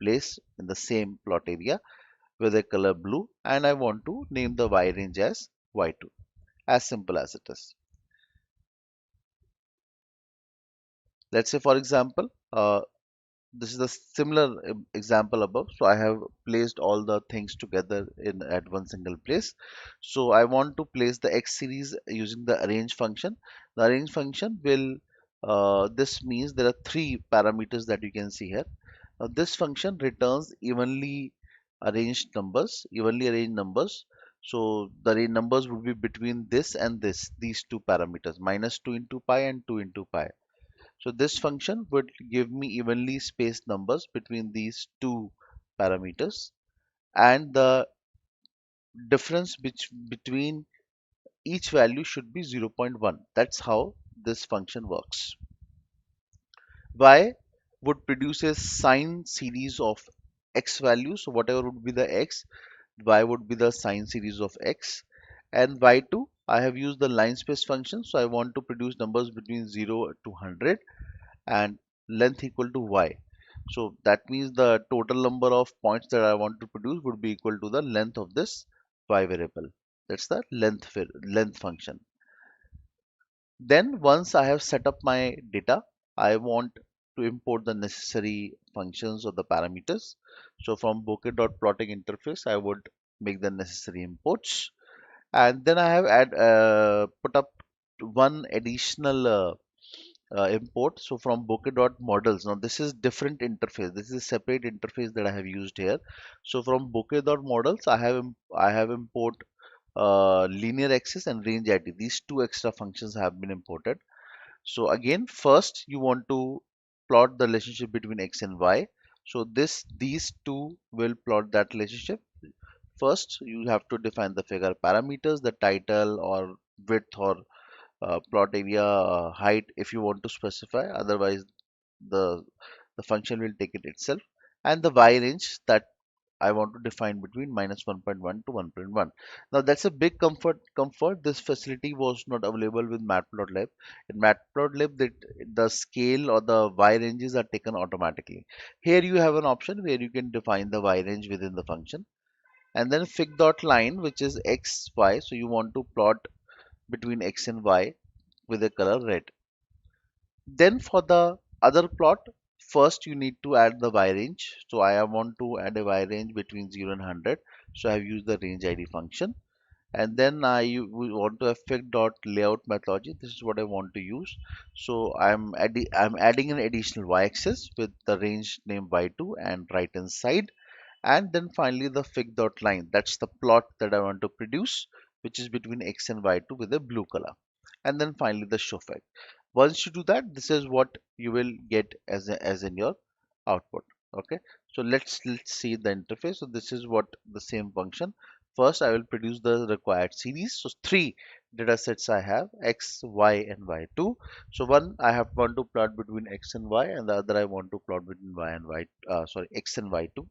place in the same plot area with a color blue, and I want to name the y range as y2. As simple as it is. Let's say, for example, this is a similar example above. So I have placed all the things together in at one single place. So I want to place the X series using the arrange function. The arrange function will, this means there are three parameters that you can see here. This function returns evenly arranged numbers. So the range numbers would be between this and this, these two parameters, -2 into pi and 2 into pi. So this function would give me evenly spaced numbers between these two parameters, and the difference between each value should be zero point 0.1. That's how this function works. Y would produce a sine series of x values. So whatever would be the x, y would be the sine series of x. And y2, I have used the line space function. So I want to produce numbers between 0 to 100 and length equal to y. So that means the total number of points that I want to produce would be equal to the length of this y variable. That's the length function. Then once I have set up my data, I want to import the necessary functions or the parameters. So from bokeh.plotting interface, I would make the necessary imports. And then I have put up one additional import. So from bokeh.models, now this is different interface. This is separate interface that I have used here. So from bokeh.models, I have import linear axis and range ID. These two extra functions have been imported. So again, first you want to plot the relationship between x and y. So these two will plot that relationship. First, you have to define the figure parameters, the title or width or plot area, height if you want to specify. Otherwise, the the function will take it itself. And the y range that I want to define between -1.1 to 1.1. Now that's a big comfort. This facility was not available with Matplotlib. In Matplotlib, the scale or the y ranges are taken automatically. Here you have an option where you can define the y range within the function. And then fig.line, which is x, y. So you want to plot between x and y with the color red. Then for the other plot, first you need to add the y range. So I want to add a y range between 0 and 100. So I have used the range ID function. And then we want to have fig dot layout methodology. This is what I want to use. So I'm adding an additional y-axis with the range name y2 and right hand side. And then finally the fig dot line. That's the plot that I want to produce, which is between x and y2 with a blue color. And then finally the show fig. Once you do that, this is what you will get as in your output. Okay, so let's see the interface. So this is what the same function. First, I will produce the required series. So three data sets I have, x, y, and y2. So one I have want to plot between x and y, and the other I want to plot between y and y. Sorry, x and y2.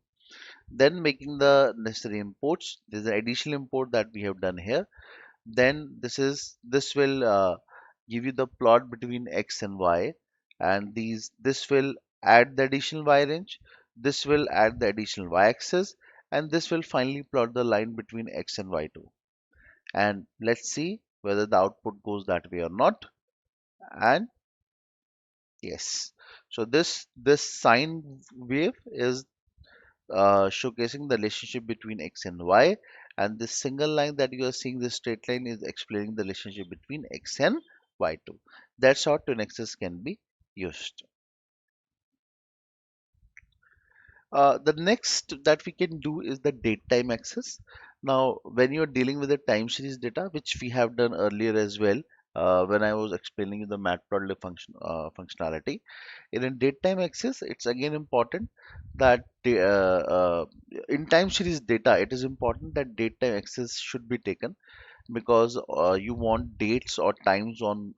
Then making the necessary imports. There's an additional import that we have done here. Then this will give you the plot between x and y, and this will add the additional y range, this will add the additional y axis, and this will finally plot the line between x and y2. And let's see whether the output goes that way or not. And yes, so this sine wave is showcasing the relationship between x and y, and this single line that you are seeing, this straight line, is explaining the relationship between x and y2. That's how twin axis can be used. The next that we can do is the date time axis. Now, when you're dealing with the time series data, which we have done earlier as well, when I was explaining you the matplotlib functionality, in a date time axis, it's again important that in time series data, it is important that date time axis should be taken, because you want dates or times on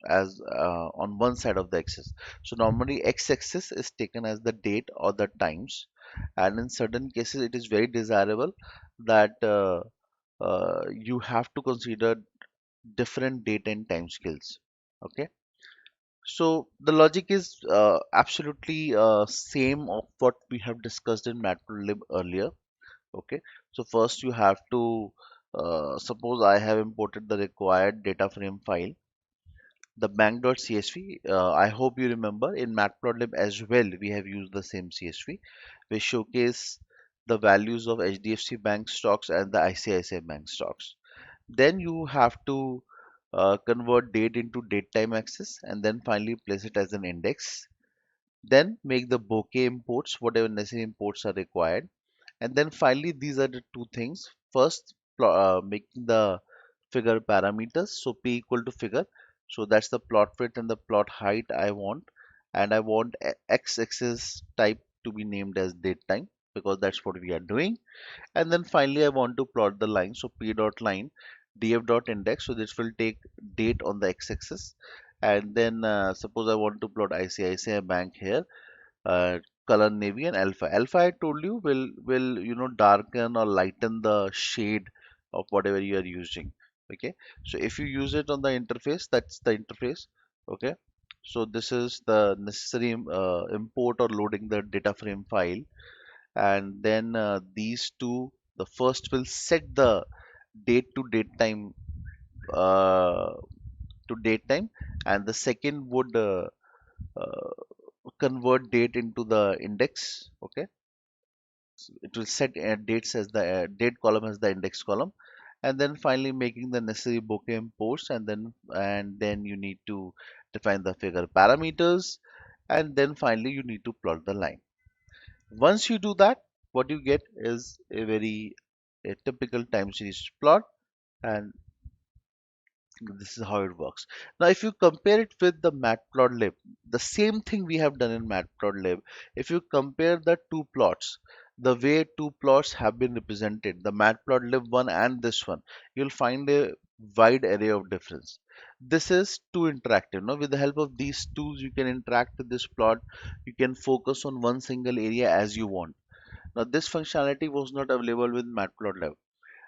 one side of the axis. So normally x-axis is taken as the date or the times, and in certain cases it is very desirable that you have to consider different date and time scales. Okay, so the logic is absolutely same of what we have discussed in matplotlib earlier. Okay, so first you have to suppose I have imported the required data frame file. The bank.csv, I hope you remember in Matplotlib as well, we have used the same CSV. We showcase the values of HDFC Bank stocks and the ICICI Bank stocks. Then you have to convert date into date time axis and then finally place it as an index. Then make the bokeh imports, whatever necessary imports are required. And then finally, these are the two things. First, making the figure parameters. So p equal to figure. So that's the plot width and the plot height I want. And I want x-axis type to be named as date time because that's what we are doing. And then finally, I want to plot the line. So p dot line df dot index. So this will take date on the x-axis. And then suppose I want to plot ICICI Bank here, uh, color navy and alpha. Alpha I told you will darken or lighten the shade of whatever you are using. Okay, so if you use it on the interface, that's the interface. Okay, so this is the necessary import or loading the data frame file, and then these two, the first will set the date to date time uh, and the second would uh, convert date into the index. Okay, it will set dates as the date column as the index column, and then finally making the necessary bokeh imports, and then you need to define the figure parameters, and then finally you need to plot the line. Once you do that, what you get is a typical time series plot, and this is how it works. Now, if you compare it with the matplotlib, the same thing we have done in matplotlib, if you compare the two plots, the way two plots have been represented, the matplotlib one and this one, you'll find a wide array of difference. This is too interactive. Now, with the help of these tools, you can interact with this plot. You can focus on one single area as you want. Now, this functionality was not available with matplotlib.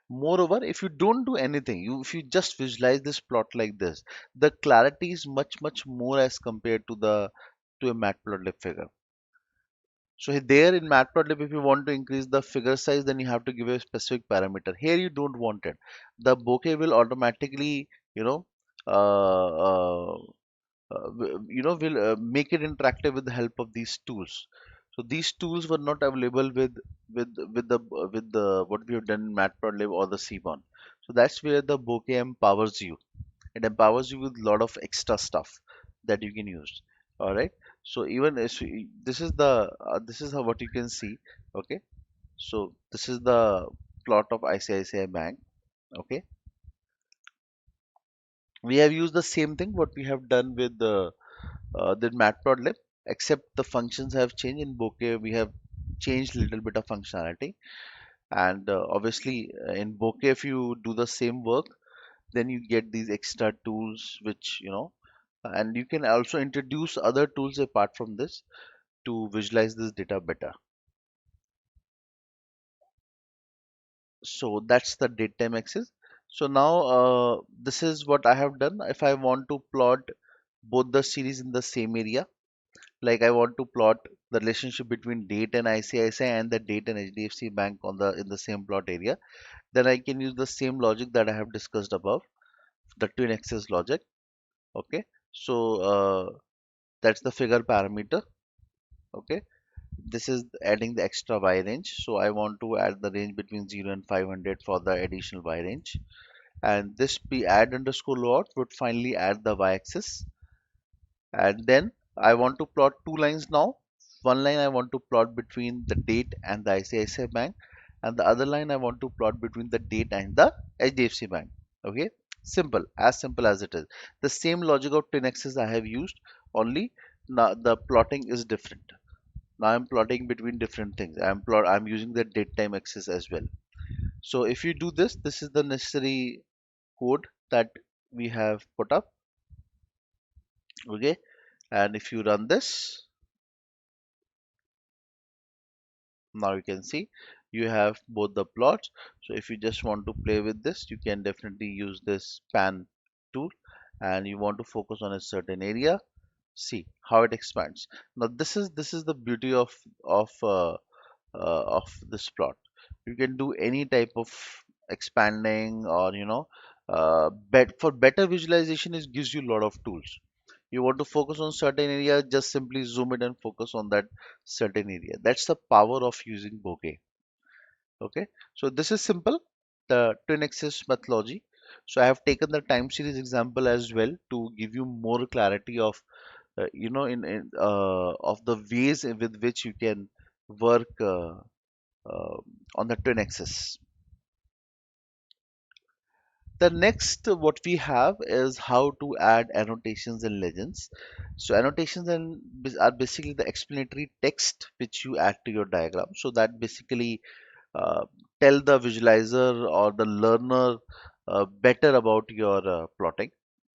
Moreover, if you don't do anything, if you just visualize this plot like this, the clarity is much more as compared to the to a matplotlib figure. So there in matplotlib, if you want to increase the figure size, then you have to give a specific parameter. Here you don't want it. The bokeh will automatically, you know, uh, uh, will make it interactive with the help of these tools. So these tools were not available with the what we have done in Matplotlib or the Cbon. So that's where the bokeh empowers you. It empowers you with a lot of extra stuff that you can use. All right. So even as this is how what you can see. Okay. So this is the plot of ICICI Bank. Okay. We have used the same thing what we have done with the matplotlib, except the functions have changed. In bokeh we have changed little bit of functionality, and obviously in bokeh if you do the same work, then you get these extra tools which and you can also introduce other tools apart from this to visualize this data better. So that's the date time axis. So now this is what I have done. If I want to plot both the series in the same area, like I want to plot the relationship between date and ICICI and the date and HDFC Bank on the in the same plot area, then I can use the same logic that I have discussed above, the twin axis logic. Okay, so that's the figure parameter. Okay, this is adding the extra y range. So I want to add the range between 0 and 500 for the additional y range, and this p add underscore load would finally add the y-axis. And then I want to plot two lines now. One line I want to plot between the date and the ICICI Bank, and the other line I want to plot between the date and the HDFC Bank. Okay, simple as it is. The same logic of 10x's I have used, only now the plotting is different. Now I'm plotting between different things. I'm using the date time axis as well. So if you do this, this is the necessary code that we have put up. Okay, and if you run this, now you can see you have both the plots. So if you just want to play with this, you can definitely use this pan tool, and you want to focus on a certain area, see how it expands. Now this is the beauty of this plot. You can do any type of expanding, or For better visualization, it gives you a lot of tools. You want to focus on certain area, just simply zoom it and focus on that certain area. That's the power of using bokeh. Okay, so this is simple, the twin axis methodology. So I have taken the time series example as well to give you more clarity of of the ways with which you can work uh, on the twin axis. The next what we have is how to add annotations and legends. So annotations are basically the explanatory text which you add to your diagram. So that basically uh, tell the visualizer or the learner better about your plotting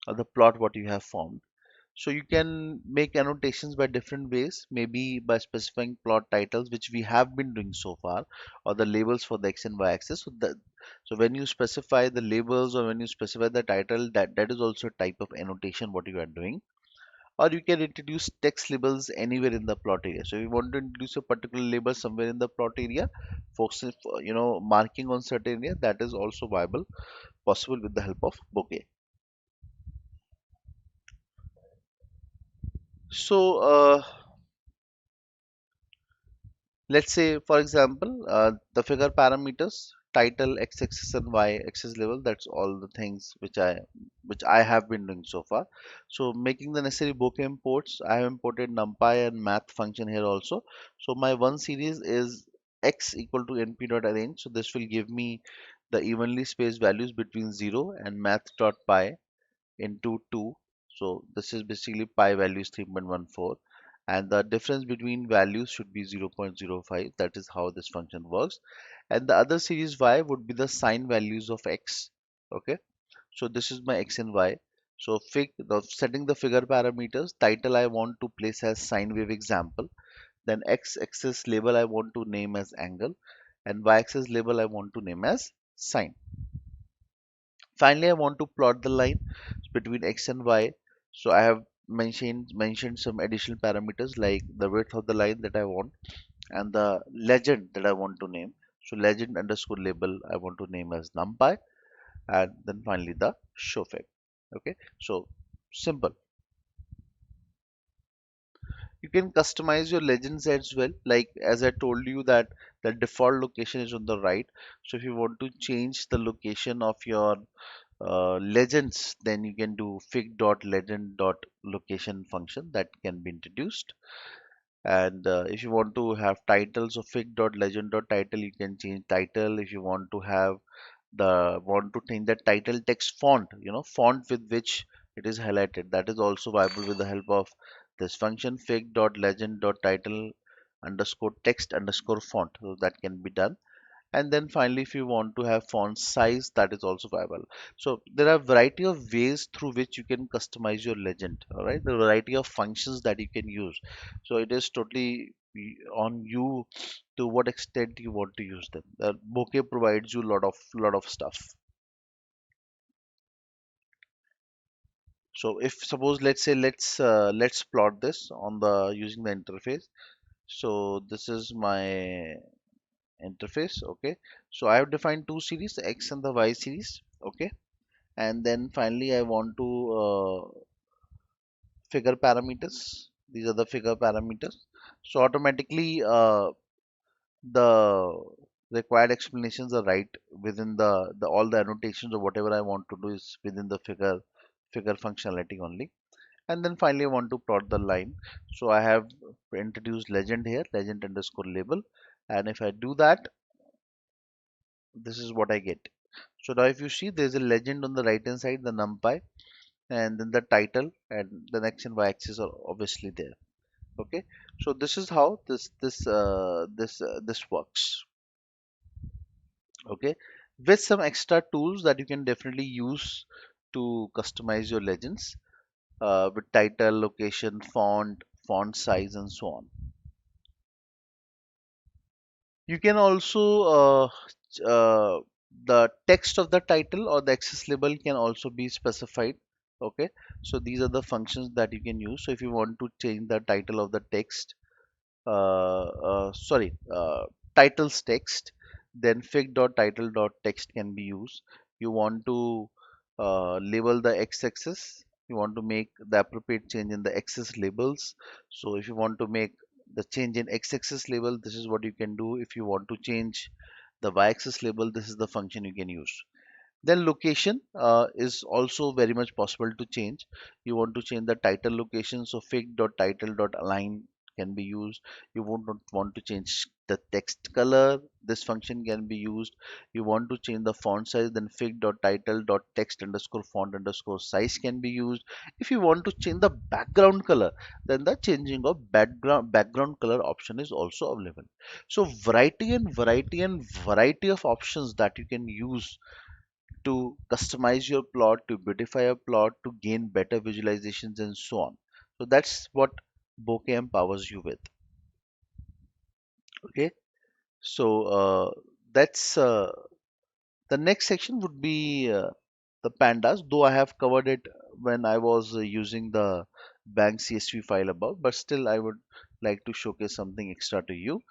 or the plot what you have formed. So you can make annotations by different ways, maybe by specifying plot titles, which we have been doing so far, or the labels for the X and Y axis. So when you specify the labels or when you specify the title, that is also a type of annotation what you are doing. Or you can introduce text labels anywhere in the plot area. So if you want to introduce a particular label somewhere in the plot area, focusing, marking on certain area, that is also viable, possible with the help of bokeh. So let's say, for example, the figure parameters, title, x-axis and y-axis level. That's all the things which I have been doing so far. So making the necessary bokeh imports, I have imported numpy and math function here also. So my one series is x equal to np.arrange. So this will give me the evenly spaced values between 0 and math.py into 2. So this is basically pi value is 3.14 and the difference between values should be 0.05. That is how this function works. And the other series y would be the sign values of x. Okay, so this is my x and y. So setting the figure parameters, title I want to place as sine wave example. Then x-axis label I want to name as angle and y-axis label I want to name as sine. Finally, I want to plot the line between x and y. So I have mentioned some additional parameters like the width of the line that I want and the legend that I want to name. So legend underscore label I want to name as numpy and then finally the show fig. Okay, so simple. You can customize your legends as well. Like as I told you that the default location is on the right. So if you want to change the location of your legends, then you can do fig.legend.location function that can be introduced. And if you want to have titles of fig.legend.title, you can change title. If you want to change the title text font, font with which it is highlighted, that is also viable with the help of this function fig.legend.title underscore text underscore font. So that can be done. And then finally, if you want to have font size, that is also viable. So there are a variety of ways through which you can customize your legend. All right, the variety of functions that you can use. So it is totally on you to what extent you want to use them. Bokeh provides you lot of stuff. So if suppose let's plot this on the using the interface. So this is my interface. Okay, so I have defined two series, the x and the y series. Okay, and then finally I want to figure parameters. These are the figure parameters. So automatically the required explanations are right within the all the annotations or whatever I want to do is within the figure functionality only. And then finally I want to plot the line. So I have introduced legend here, legend underscore label, and if I do that, this is what I get. So now if you see, there's a legend on the right hand side, the numpy, and then the title and the x and y axis are obviously there. Okay, so this is how this works. Okay, with some extra tools that you can definitely use to customize your legends with title, location, font size, and so on. You can also the text of the title or the access label can also be specified. Okay, so these are the functions that you can use. So if you want to change the title of the text, sorry, titles text, then fig.title.text can be used. You want to label the x-axis. You want to make the appropriate change in the axis labels. So if you want to make the change in x-axis label, this is what you can do. If you want to change the y-axis label, this is the function you can use. Then location is also very much possible to change. You want to change the title location, so fig.title.align can be used. You won't not want to change the text color. This function can be used. You want to change the font size, then fig.title.text underscore font underscore size can be used. If you want to change the background color, then the changing of background color option is also available. So variety of options that you can use to customize your plot, to beautify a plot, to gain better visualizations, and so on. So that's what Bokeh empowers you with. Okay, so that's the next section would be the pandas, though I have covered it when I was using the bank CSV file above, but still I would like to showcase something extra to you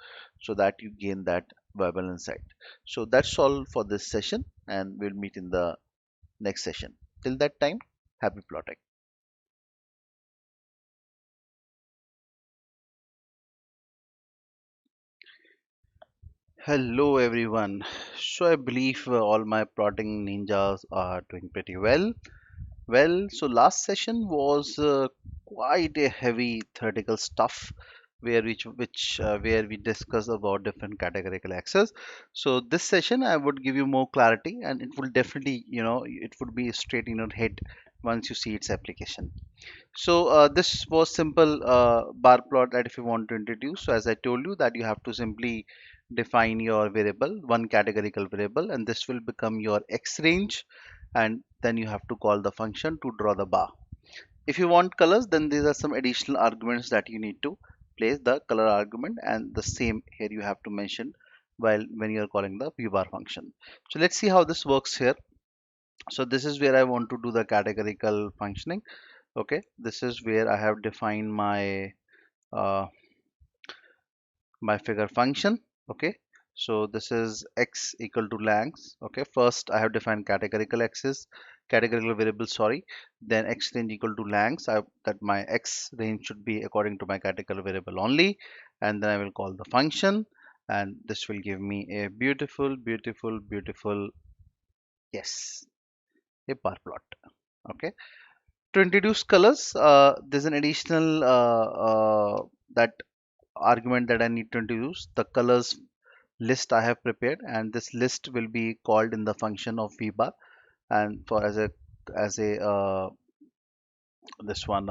so that you gain that viable insight. So that's all for this session, and we'll meet in the next session. Till that time, happy plotting. Hello everyone. So I believe all my plotting ninjas are doing pretty well. So last session was quite a heavy theoretical stuff where we discuss about different categorical access. So this session I would give you more clarity and it will definitely, it would be straight in your head once you see its application. So this was simple bar plot that if you want to introduce. So as I told you that you have to simply define your variable, one categorical variable, and this will become your X range. And then you have to call the function to draw the bar. If you want colors, then these are some additional arguments that you need to place the color argument, and the same here you have to mention while when you are calling the vbar function. So let's see how this works here. So this is where I want to do the categorical functioning. Okay, this is where I have defined uh, my figure function. Okay, so this is x equal to length. Okay, first I have defined categorical variable, sorry, then x range equal to length. That my x range should be according to my categorical variable only, and then I will call the function, and this will give me a beautiful, yes, a bar plot. Okay, to introduce colors, there's an additional that argument that I need to introduce, the colors list I have prepared, and this list will be called in the function of vbar, and for as a this one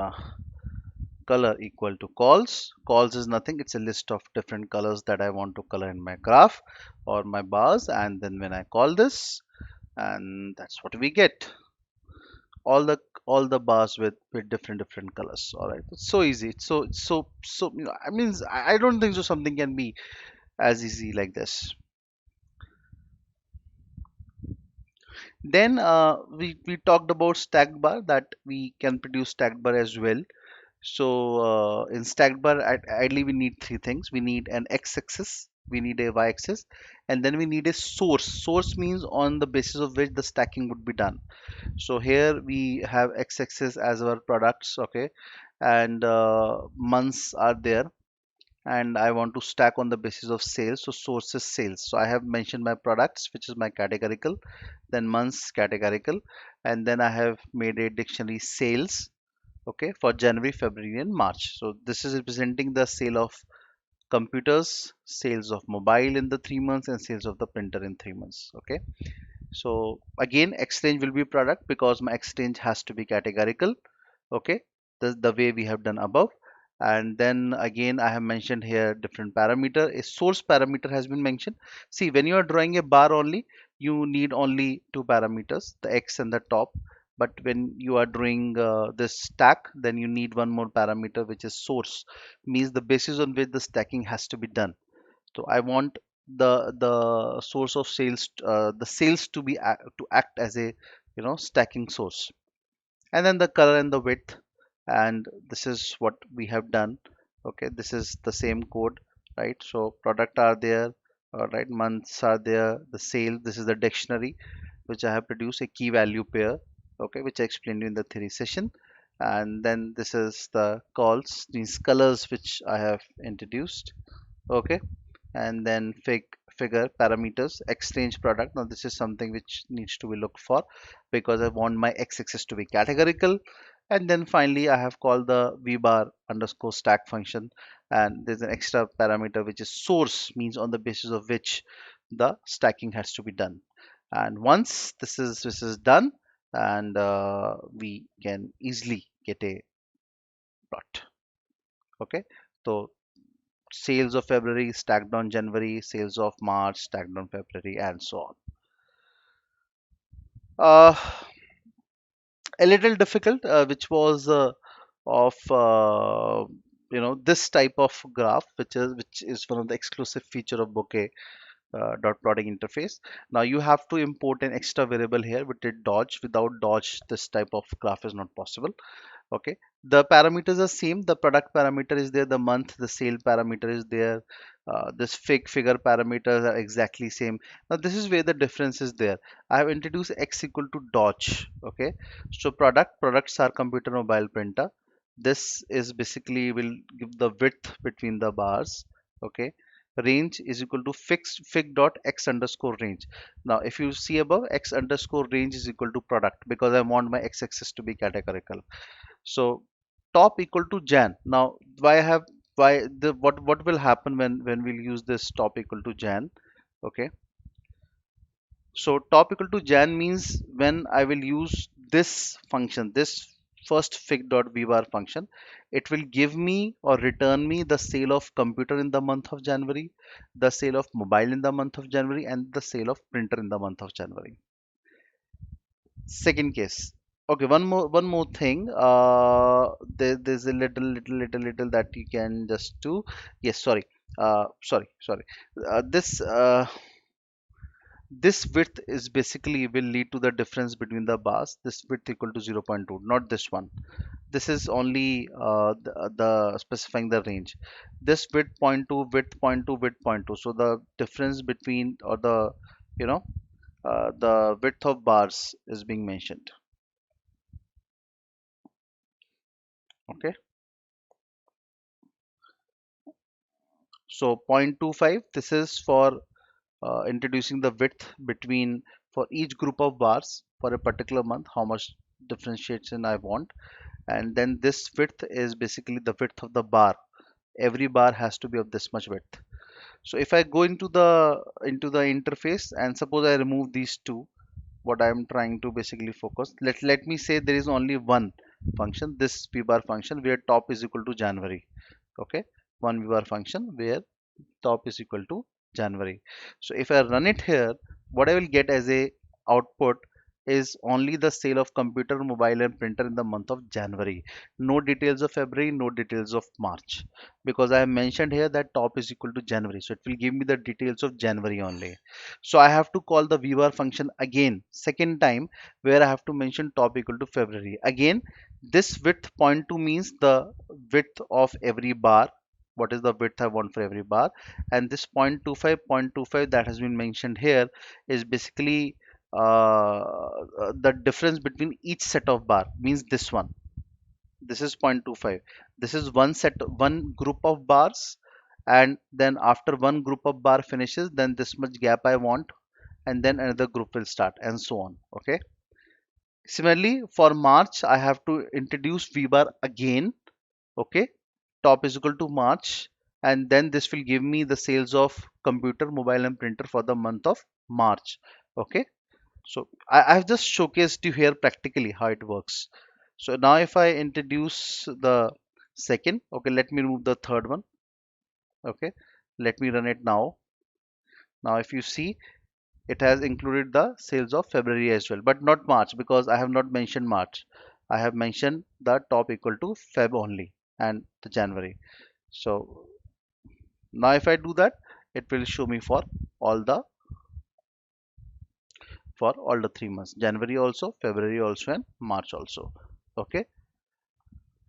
color equal to calls is nothing, it's a list of different colors that I want to color in my graph or my bars, and then when I call this, and that's what we get, all the all the bars with different colors. All right, it's so easy, it's so I mean, I don't think so something can be as easy like this. Then we talked about stacked bar, that we can produce stacked bar as well. So in stacked bar, ideally we need three things. We need an x-axis, we need a y-axis, and then we need a source. Source means on the basis of which the stacking would be done. So here we have x-axis as our products, okay, and months are there, and I want to stack on the basis of sales. So source is sales. So I have mentioned my products, which is my categorical, then months categorical, and then I have made a dictionary sales, okay, for January, February, and March. So this is representing the sale of computers, sales of mobile in the 3 months, and sales of the printer in 3 months. Okay. So again, exchange will be product because my exchange has to be categorical. Okay, the way we have done above. And then again, I have mentioned here different parameter. A source parameter has been mentioned. See, when you are drawing a bar only, you need only two parameters, the x and the top. But when you are doing this stack, then you need one more parameter, which is source, means the basis on which the stacking has to be done. So I want the source of sales, the sales to be to act as a stacking source, and then the color and the width, and this is what we have done. Okay, this is the same code, right? So product are there, right? Months are there. The sale. This is the dictionary which I have produced a key value pair. okay, which I explained in the theory session. And then this is the calls, these colors which I have introduced, okay. And then figure parameters x range product. Now this is something which needs to be looked for because I want my x-axis to be categorical. And then finally I have called the vbar underscore stack function, and there's an extra parameter which is source, means on the basis of which the stacking has to be done. And once this is done, and we can easily get a plot, okay. So sales of February stacked on January, sales of March stacked on February, and so on. Uh, a little difficult, which was of this type of graph, which is one of the exclusive feature of Bokeh dot plotting interface. Now you have to import an extra variable here with it dodge. Without dodge, this type of graph is not possible. Okay, the parameters are same. The product parameter is there, the month, the sale parameter is there, this figure parameters are exactly same. Now this is where the difference is there. I have introduced x equal to dodge. Okay, so products are computer mobile printer. This is basically will give the width between the bars. Okay, range is equal to fig dot x underscore range. Now if you see above, x underscore range is equal to product because I want my x-axis to be categorical. So top equal to Jan. Now why the what will happen when we'll use this top equal to Jan? Okay. So top equal to Jan means when I will use this function, this first fig dot vbar function, it will give me or return me the sale of computer in the month of January, the sale of mobile in the month of January, and the sale of printer in the month of January. Second case. Okay, one more thing. There's a little that you can just do. Yes, sorry. Sorry. This width is basically will lead to the difference between the bars. This width equal to 0.2, not this one. This is only the specifying the range. This width point 2, width point 2, width point 2. So the difference between, or the you know the width of bars is being mentioned. Okay. So 0.25, this is for introducing the width between, for each group of bars for a particular month, how much differentiation I want. And then this width is basically the width of the bar. Every bar has to be of this much width. So if I go into the interface and suppose I remove these two, what I am trying to basically focus, let me say there is only one function, this vbar function, where top is equal to January. Okay, one vbar function where top is equal to January. So if I run it here, what I will get as a output is only the sale of computer, mobile, and printer in the month of January. No details of February, no details of March, because I have mentioned here that top is equal to January. So it will give me the details of January only. So I have to call the vbar function again, second time, where I have to mention top equal to February. Again, this width point to means the width of every bar, what is the width I want for every bar. And this 0.25 that has been mentioned here is basically the difference between each set of bar, means this one. This is 0.25. This is one group of bars, and then after one group of bar finishes, then this much gap I want, and then another group will start, and so on. Okay. Similarly, for March, I have to introduce vbar again. Okay, top is equal to March, and then this will give me the sales of computer, mobile, and printer for the month of March. Okay, so I've just showcased you here practically how it works. So now if I introduce the second, okay, let me remove the third one. Okay, let me run it now. Now if you see, it has included the sales of February as well, but not March, because I have not mentioned March. I have mentioned the top equal to Feb only, and the January. So now if I do that, it will show me all the all the 3 months, January also, February also, and March also. Okay,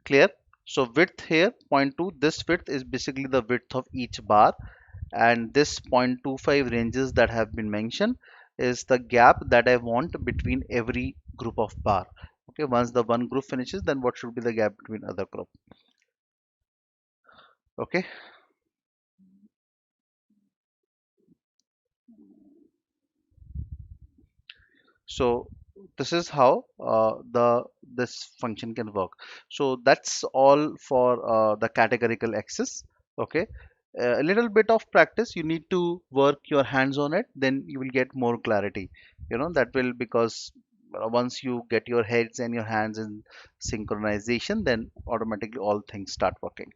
clear. So width here 0.2, this width is basically the width of each bar, and this 0.25 ranges that have been mentioned is the gap that I want between every group of bar. Okay, once the one group finishes, then what should be the gap between other group? Okay, so this is how the this function can work. So that's all for the categorical access. Okay, a little bit of practice, you need to work your hands on it, then you will get more clarity. That will, because once you get your heads and your hands in synchronization, then automatically all things start working.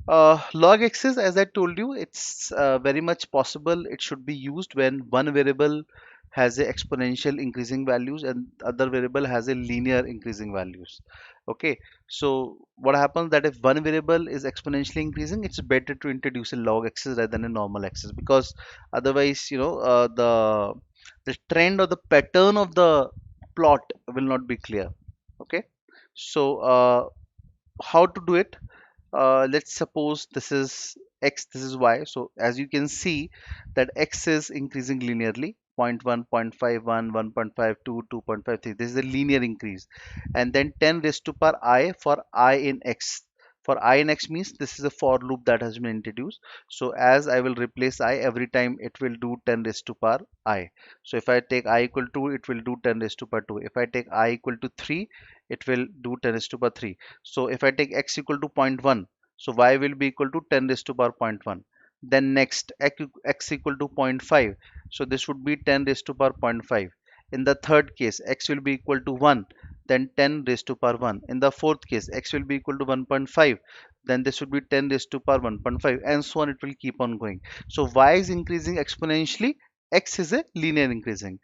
Log access, as I told you, it's very much possible. It should be used when one variable has a exponential increasing values and other variable has a linear increasing values. Okay, so what happens that if one variable is exponentially increasing, it's better to introduce a log access rather than a normal access, because otherwise, the trend or the pattern of the plot will not be clear. Okay, so how to do it? Let's suppose this is x, this is y. So as you can see that x is increasing linearly, 0.1, 0.51, 1.52, 2.53. This is a linear increase. And then 10 raised to power I for I in x. For I in x means this is a for loop that has been introduced. So as I will replace I, every time it will do 10 raised to power I. So if I take I equal to, it will do 10 raised to power 2. If I take I equal to 3, it will do 10 raised to power 3. So if I take x equal to zero point 0.1, so y will be equal to 10 raised to power zero point 0.1. Then next x equal to zero point 0.5. So this would be 10 raised to power zero point 0.5. In the third case, x will be equal to 1, then 10 raised to power 1. In the fourth case, x will be equal to 1.5, then this would be 10 raised to power 1.5, and so on. It will keep on going. So y is increasing exponentially, x is a linear increasing.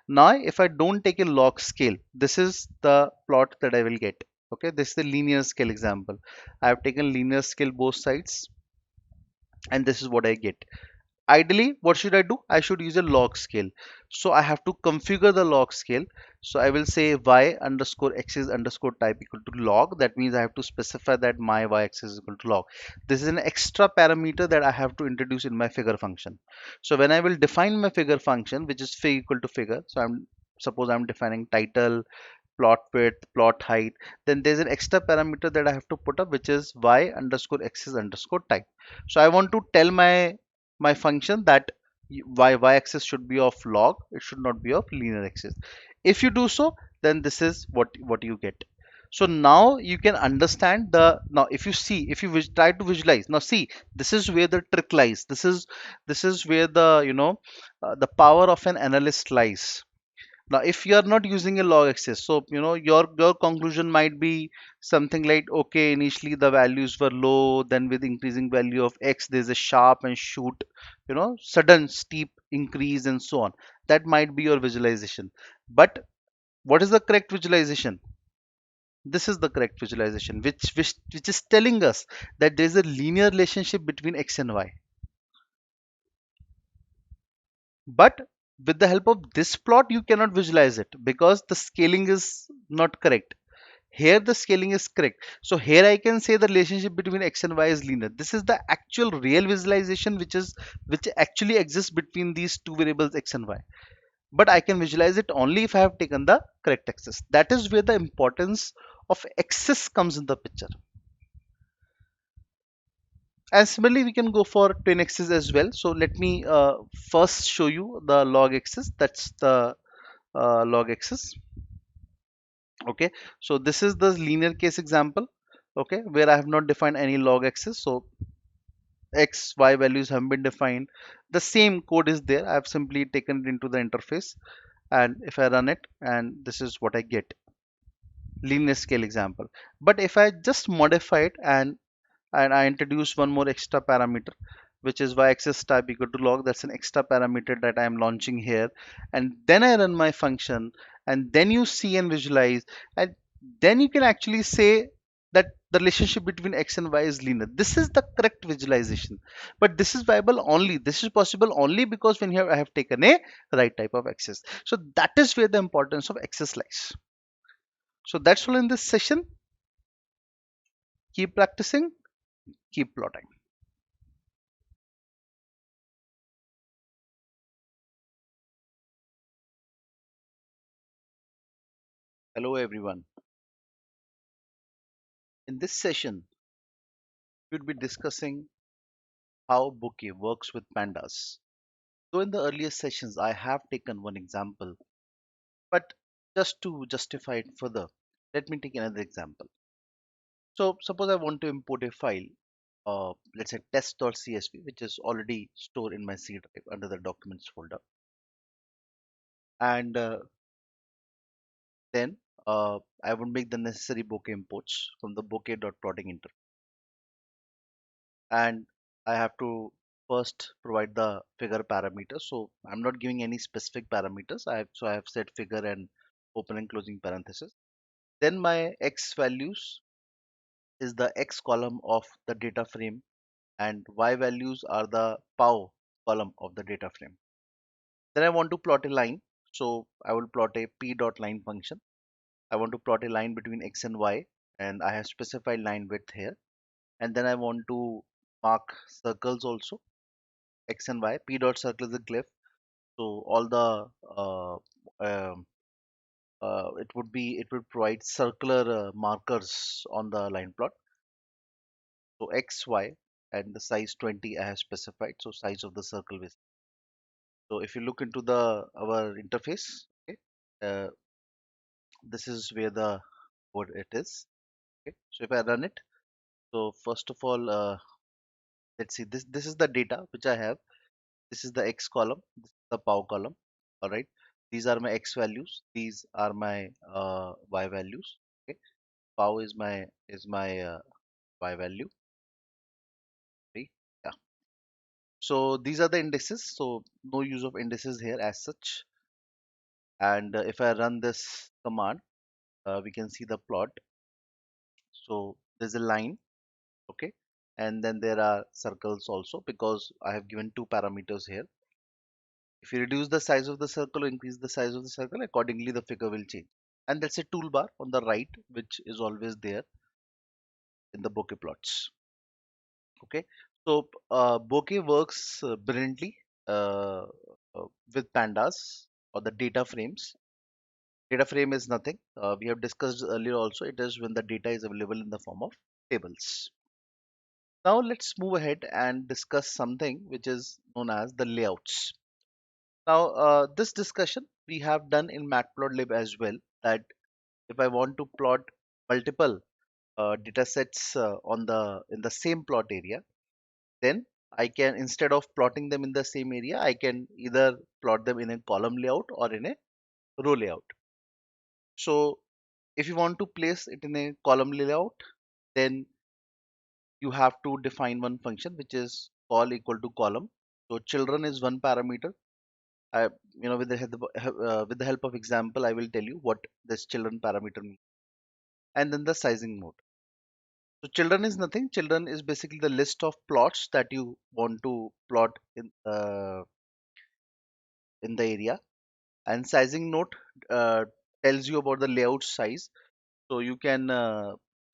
Now, if I don't take a log scale, this is the plot that I will get. Okay, this is the linear scale example. I have taken linear scale both sides, and this is what I get. Ideally, what should I do? I should use a log scale. So I have to configure the log scale. So I will say y underscore axis underscore type equal to log. That means I have to specify that my y axis is equal to log. This is an extra parameter that I have to introduce in my figure function. So when I will define my figure function, which is fig equal to figure, so suppose I'm defining title, plot width, plot height, then there's an extra parameter that I have to put up, which is y underscore axis underscore type. So I want to tell my function that y-axis should be of log, it should not be of linear axis. If you do so, then this is what you get. So now you can understand the, now if you see, if you try to visualize, now see, this is where the trick lies. This is where the the power of an analyst lies. Now if you are not using a log axis, so your conclusion might be something like, okay, initially the values were low, then with increasing value of x there's a sharp and shoot, sudden steep increase and so on. That might be your visualization. But what is the correct visualization? This is the correct visualization, which is telling us that there's a linear relationship between x and y. But with the help of this plot, you cannot visualize it because the scaling is not correct. Here the scaling is correct. So here I can say the relationship between x and y is linear. This is the actual real visualization which actually exists between these two variables x and y. But I can visualize it only if I have taken the correct axis. That is where the importance of axis comes in the picture. And similarly, we can go for twin axis as well. So let me first show you the log axis. That's the log axis. Okay, so this is the linear case example, okay, where I have not defined any log axis. So x y values have been defined, the same code is there, I have simply taken it into the interface, and if I run it, and this is what I get, linear scale example. But if I just modify it and I introduce one more extra parameter, which is y-axis type equal to log. That's an extra parameter that I am launching here. And then I run my function, and then you see and visualize, and then you can actually say that the relationship between x and y is linear. This is the correct visualization. But this is viable only, this is possible only because when I have taken a right type of axis. So that is where the importance of axis lies. So that's all in this session. Keep practicing, keep plotting. Hello everyone. In this session, we'll be discussing how Bokeh works with pandas. So in the earlier sessions, I have taken one example, but just to justify it further, let me take another example. So suppose I want to import a file, let's say test.csv, which is already stored in my C drive under the documents folder. And then I would make the necessary Bokeh imports from the bokeh.plotting interface. And I have to first provide the figure parameter. So I'm not giving any specific parameters. I have set figure and open and closing parenthesis. Then my x values is the x column of the data frame and y values are the pow column of the data frame. Then I want to plot a line. So I will plot a p dot line function. I want to plot a line between x and y and I have specified line width here. And then I want to mark circles also x and y. P dot circle is a glyph, so all the um, it would provide circular markers on the line plot. So x, y, and the size 20 I have specified. So size of the circle is. So if you look into the our interface, okay, uh, this is where the code it is. Okay, so if I run it, so first of all, let's see this is the data which I have. This is the x column, this is the pow column. All right, these are my x values, these are my y values. Okay, pow is my y value. Okay, yeah. So these are the indices, so no use of indices here as such. And if I run this command, we can see the plot. So there's a line, okay, and then there are circles also because I have given two parameters here. If you reduce the size of the circle or increase the size of the circle, accordingly the figure will change. And that's a toolbar on the right, which is always there in the bokeh plots. Okay, so bokeh works brilliantly uh, with pandas or the data frames. Data frame is nothing. We have discussed earlier also. It is when the data is available in the form of tables. Now let's move ahead and discuss something which is known as the layouts. Now, this discussion we have done in matplotlib as well. That if I want to plot multiple data sets on the in the same plot area, then I can, instead of plotting them in the same area, I can either plot them in a column layout or in a row layout. So if you want to place it in a column layout, then you have to define one function which is call equal to column. So children is one parameter. I, with the help of example, I will tell you what this children parameter means. And then the sizing mode. So children is nothing. Children is basically the list of plots that you want to plot in the area. And sizing note tells you about the layout size. So you can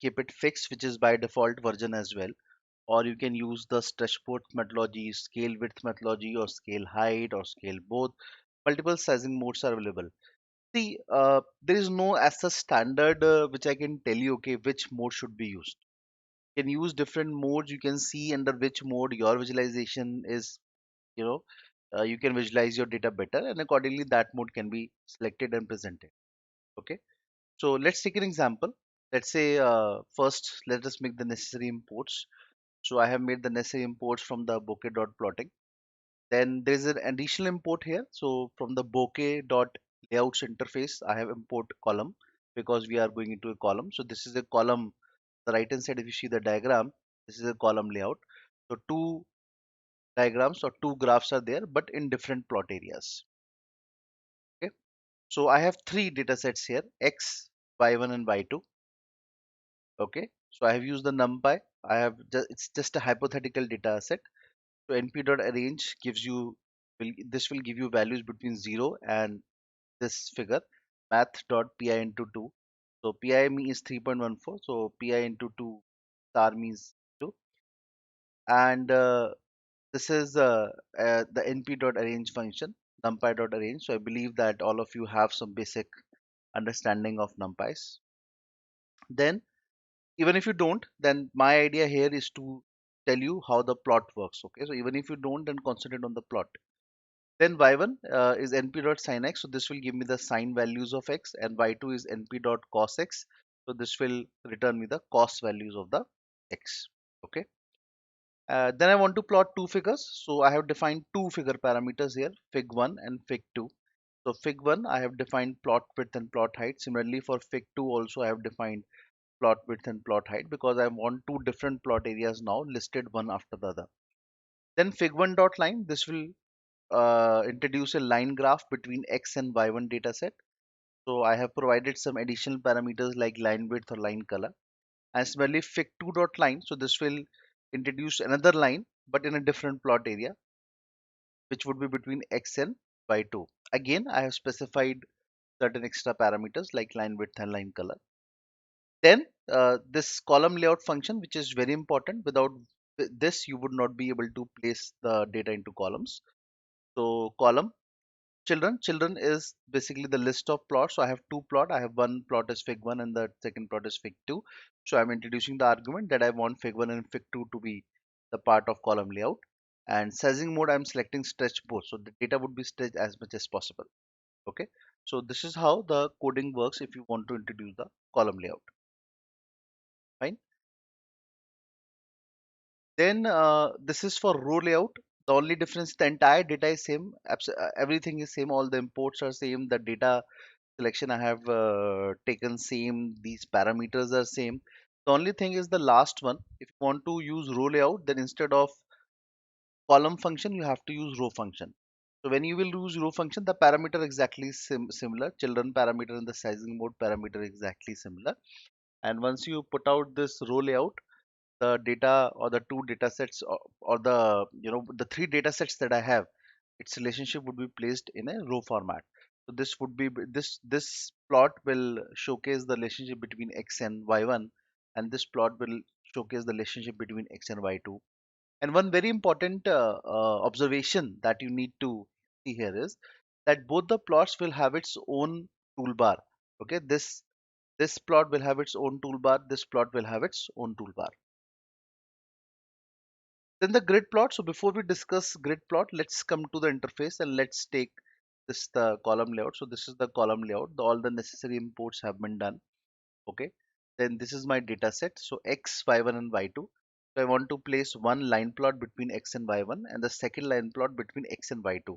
keep it fixed, which is by default version as well. Or you can use the stretchport methodology, scale width methodology, or scale height, or scale both. Multiple sizing modes are available. See, there is no as a standard which I can tell you, okay, which mode should be used. You can use different modes. You can see under which mode your visualization is, you know, you can visualize your data better, and accordingly that mode can be selected and presented. Okay, so let's take an example. Let's say first let us make the necessary imports. So I have made the necessary imports from the bokeh.plotting. Then there's an additional import here. So from the bokeh.layouts interface, I have import column because we are going into a column. So this is a column. The right hand side, if you see the diagram, this is a column layout. So two diagrams or two graphs are there, but in different plot areas. Okay. So I have three data sets here, X, Y1 and Y2. Okay. So I have used the NumPy. It's just a hypothetical data set. So np.arrange gives you this will give you values between 0 and this figure math.pi into 2. So pi means 3.14. So pi into 2 star means 2. And this is the np.arrange function, numpy.arrange. So I believe that all of you have some basic understanding of numpys. Then even if you don't, then my idea here is to tell you how the plot works. Okay, so even if you don't, then concentrate on the plot. Then y1 is np.sin x, so this will give me the sine values of x, and y2 is np.cos x, so this will return me the cos values of the x. Okay. Then I want to plot two figures, so I have defined two figure parameters here, fig1 and fig2. So fig1 I have defined plot width and plot height. Similarly for fig2 also I have defined plot width and plot height, because I want two different plot areas now listed one after the other. Then fig1 dot line, this will introduce a line graph between x and y1 dataset. So I have provided some additional parameters like line width or line color. And similarly fig2 dot line, so this will introduce another line but in a different plot area, which would be between x and y2. Again, I have specified certain extra parameters like line width and line color. Then this column layout function, which is very important. Without this, you would not be able to place the data into columns. So column children is basically the list of plots. So I have two plot. I have one plot is fig1 and the second plot is fig2. So I'm introducing the argument that I want fig1 and fig2 to be the part of column layout. And sizing mode, I'm selecting stretch both, so the data would be stretched as much as possible. Okay, so this is how the coding works if you want to introduce the column layout. Fine. Then this is for row layout. The only difference, the entire data is same. Everything is same. All the imports are same. The data selection I have taken same. These parameters are same. The only thing is the last one. If you want to use row layout, then instead of column function, you have to use row function. So when you will use row function, the parameter exactly similar. Children parameter and the sizing mode parameter exactly similar. And once you put out this row layout, the data or the two data sets, or the the three data sets that I have, its relationship would be placed in a row format. So this would be this plot will showcase the relationship between x and y1, and this plot will showcase the relationship between x and y2. And one very important observation that you need to see here is that both the plots will have its own toolbar. Okay, this plot will have its own toolbar, this plot will have its own toolbar. Then the grid plot. So before we discuss grid plot, let's come to the interface and let's take this the column layout. So this is the column layout. All the necessary imports have been done. Okay. Then this is my data set. So x, y1 and y2. So I want to place one line plot between x and y1 and the second line plot between x and y2.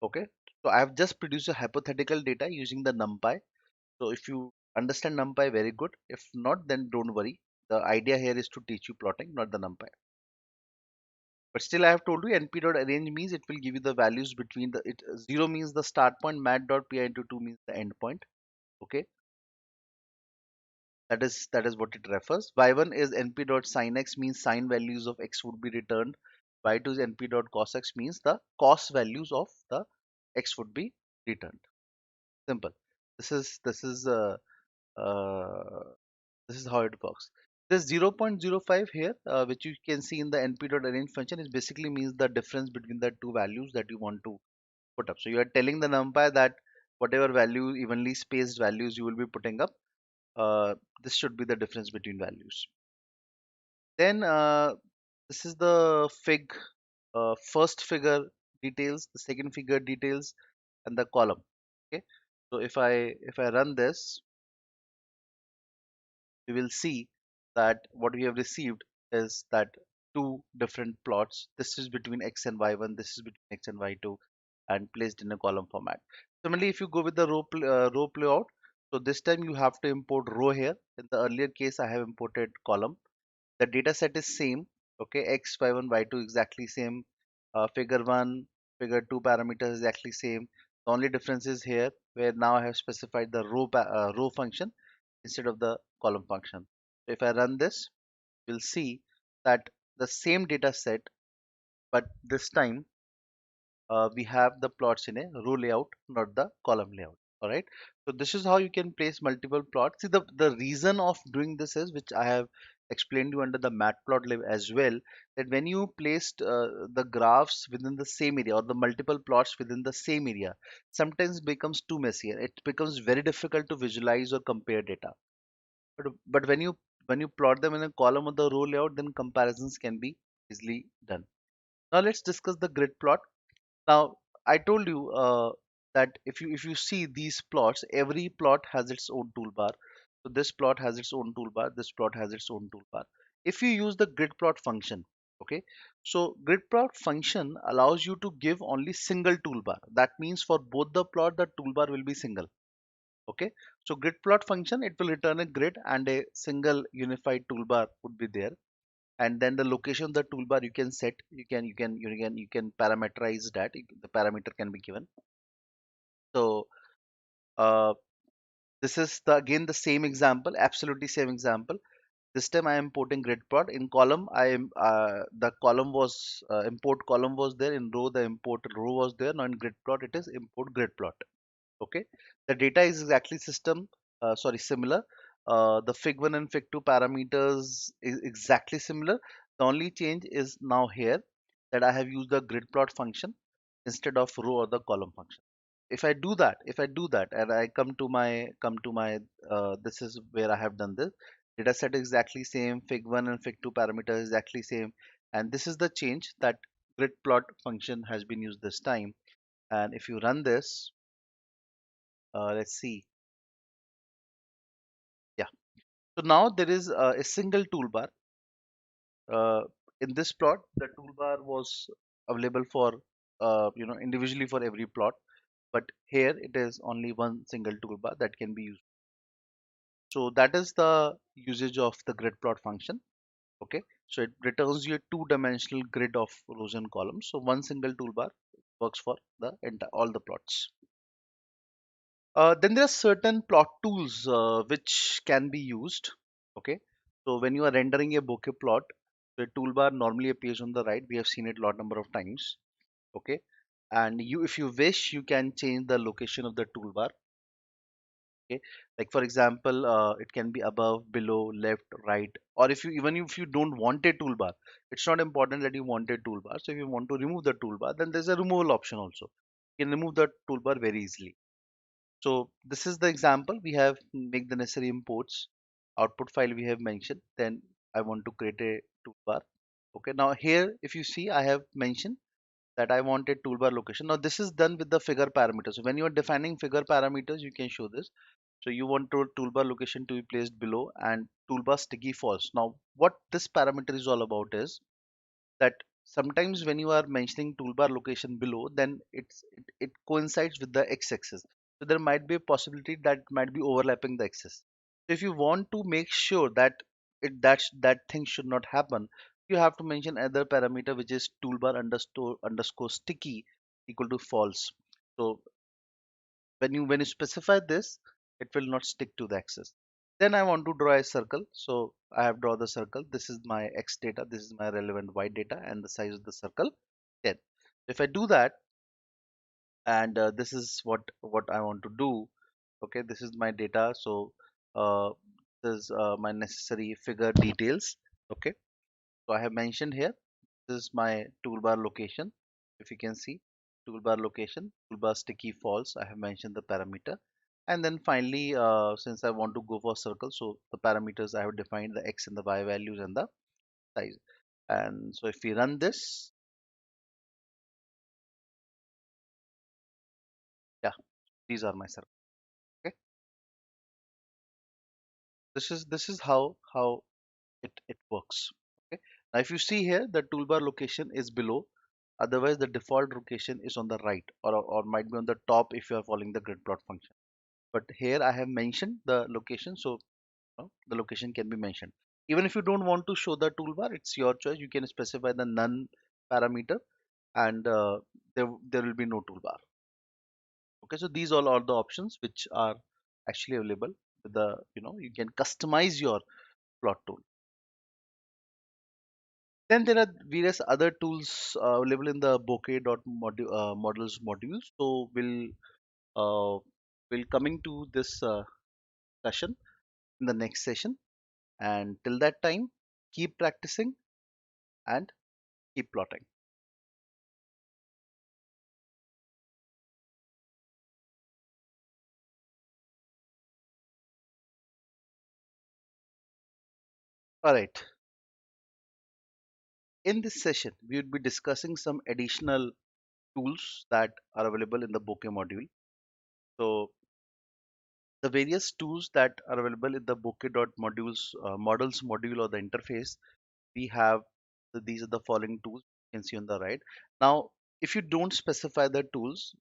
Okay. So I have just produced a hypothetical data using the NumPy. So if you understand NumPy, very good. If not, then don't worry. The idea here is to teach you plotting, not the NumPy. But still, I have told you np.arrange means it will give you the values between the 0 means the start point, mat.pi into 2 means the end point. Okay, that is what it refers. Y1 is np.sin x means sine values of x would be returned. Y2 is np.cos x means the cos values of the x would be returned. Simple. This is uh, this is how it works. This 0.05 here, which you can see in the np.arrange function, is basically means the difference between the two values that you want to put up. So you are telling the numpy that whatever value, evenly spaced values you will be putting up, this should be the difference between values. Then this is the fig first figure details, the second figure details, and the column. Okay, so if I run this, we will see that what we have received is that two different plots. This is between x and y1, this is between x and y2, and placed in a column format. Similarly, if you go with the row layout, so this time you have to import row here. In the earlier case, I have imported column. The data set is same. Okay, x, y1, y2 exactly same. Figure 1, figure 2 parameters exactly same. The only difference is here where now I have specified the row function instead of the column function. So if I run this, you'll see that the same data set, but this time we have the plots in a row layout, not the column layout. All right. So this is how you can place multiple plots. See, the reason of doing this is, which I have explained you under the matplotlib as well, that when you placed the graphs within the same area or the multiple plots within the same area, sometimes becomes too messy. It becomes very difficult to visualize or compare data. But when you plot them in a column or the row layout, then comparisons can be easily done. Now let's discuss the grid plot. Now I told you that if you see these plots, every plot has its own toolbar. So this plot has its own toolbar. This plot has its own toolbar. If you use the grid plot function, okay, so grid plot function allows you to give only single toolbar. That means for both the plot, the toolbar will be single. Okay, so grid plot function, it will return a grid and a single unified toolbar would be there. And then the location of the toolbar you can set, you can parameterize that. The parameter can be given. So uh, this is the again the same example, absolutely same example. This time I am importing grid plot. In column I am the column was import column was there. In row the import row was there. Now in grid plot it is import grid plot. Okay, the data is exactly similar. The fig1 and fig2 parameters is exactly similar. The only change is now here that I have used the grid plot function instead of row or the column function. If I do that and I come to my this is where I have done this. Data set is exactly same, fig1 and fig2 parameters exactly same, and this is the change that grid plot function has been used this time. And if you run this, let's see. Yeah. So now there is a single toolbar. Uh, in this plot, the toolbar was available for individually for every plot, but here it is only one single toolbar that can be used. So that is the usage of the grid plot function. Okay. So it returns you a two-dimensional grid of rows and columns. So one single toolbar works for the entire all the plots. Then there are certain plot tools which can be used. Okay, so when you are rendering a bokeh plot, the toolbar normally appears on the right. We have seen it a lot number of times. Okay, and if you wish, you can change the location of the toolbar. Okay, like for example, it can be above, below, left, right, or if you don't want a toolbar, it's not important that you want a toolbar. So if you want to remove the toolbar, then there's a removal option also. You can remove the toolbar very easily. So this is the example. We have make the necessary imports. Output file we have mentioned. Then I want to create a toolbar. Okay. Now here, if you see, I have mentioned that I want a toolbar location. Now this is done with the figure parameters. So when you are defining figure parameters, you can show this. So you want to toolbar location to be placed below and toolbar sticky false. Now what this parameter is all about is that sometimes when you are mentioning toolbar location below, then it coincides with the x-axis. So there might be a possibility that might be overlapping the axis. So if you want to make sure that that thing should not happen, you have to mention other parameter which is toolbar underscore sticky equal to false. So when you specify this, it will not stick to the axis. Then I want to draw a circle, so I have draw the circle. This is my x data, this is my relevant y data, and the size of the circle 10. If I do that, and this is what I want to do. Okay, this is my data. So this is my necessary figure details. Okay, so I have mentioned here, this is my toolbar location. If you can see, toolbar location, toolbar sticky false, I have mentioned the parameter. And then finally, since I want to go for circle, so the parameters I have defined the x and the y values and the size. And so if we run this, yeah, these are my circles. Okay, this is how it works. Okay, now if you see here, the toolbar location is below. Otherwise, the default location is on the right, or might be on the top if you are following the grid plot function. But here I have mentioned the location, so the location can be mentioned. Even if you don't want to show the toolbar, it's your choice. You can specify the none parameter, and there will be no toolbar. Okay, so these all are the options which are actually available with the you can customize your plot tool. Then there are various other tools available in the models module. So uh, we'll coming to this session in the next session. And till that time, keep practicing and keep plotting. All right. In this session, we would be discussing some additional tools that are available in the Bokeh module. So the various tools that are available in the Bokeh.modules models module or the interface, we have these are the following tools you can see on the right. Now, if you don't specify the tools,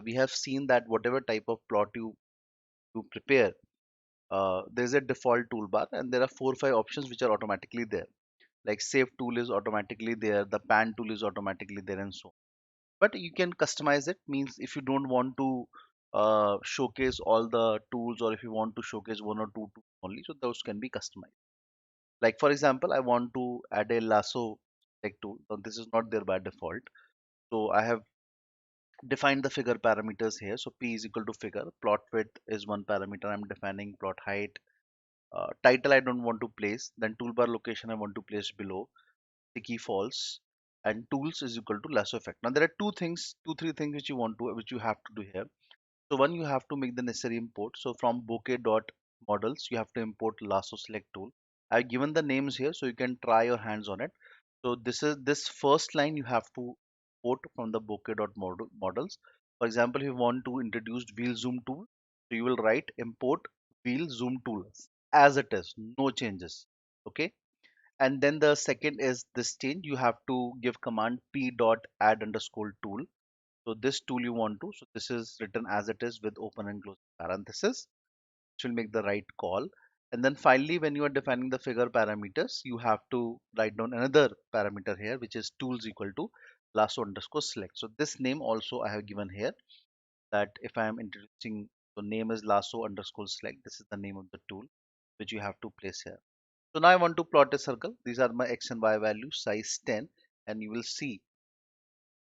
we have seen that whatever type of plot you prepare, there's a default toolbar and there are 4 or 5 options which are automatically there. Like save tool is automatically there, the pan tool is automatically there, and so on. But you can customize it, means if you don't want to showcase all the tools, or if you want to showcase one or two tools only, so those can be customized. Like for example, I want to add a lasso tech tool. Now this is not there by default. So I have defined the figure parameters here. So p is equal to figure. Plot width is one parameter. I'm defining plot height. Title I don't want to place. Then toolbar location I want to place below. The key false. And tools is equal to lasso effect. Now there are three things which you have to do here. So one, you have to make the necessary import. So from bokeh.models, you have to import lasso select tool. I've given the names here so you can try your hands on it. So this first line you have to import from the bokeh.models. For example, if you want to introduce wheel zoom tool, so you will write import wheel zoom tool as it is, no changes. Okay. And then the second is this change. You have to give command p dot add underscore tool. So this tool you want to, so this is written as it is with open and close parenthesis, which will make the right call. And then finally, when you are defining the figure parameters, you have to write down another parameter here, which is tools equal to lasso underscore select. So this name also I have given here, that if I am introducing, the name is lasso underscore select. This is the name of the tool which you have to place here. So now I want to plot a circle. These are my x and y values, size 10, and you will see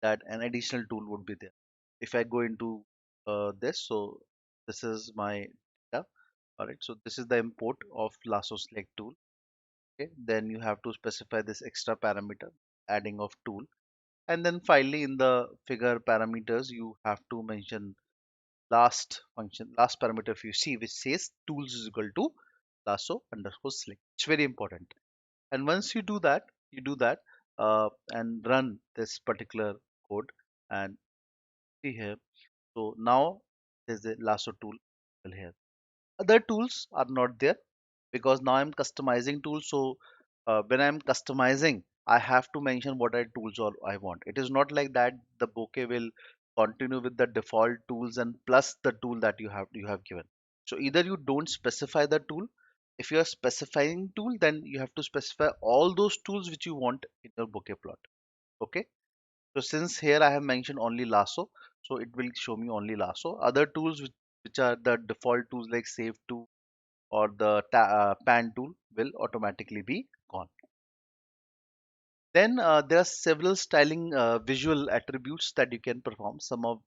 that an additional tool would be there. If I go into this, so this is my data. All right, so this is the import of lasso select tool. Okay, then you have to specify this extra parameter, adding of tool, and then finally in the figure parameters you have to mention last parameter if you see, which says tools is equal to lasso underscore select. It's very important. And once you do that and run this particular code and see here. So now there's a lasso tool here. Other tools are not there because now I'm customizing tools. So when I'm customizing, I have to mention what are tools or I want. It is not like that the bokeh will continue with the default tools and plus the tool that you have given. So either you don't specify the tool. If you are specifying tool, then you have to specify all those tools which you want in your bokeh plot. Okay. So since here I have mentioned only lasso, so it will show me only lasso. Other tools which are the default tools like save tool or the pan tool will automatically be gone. Then there are several styling visual attributes that you can perform. Some of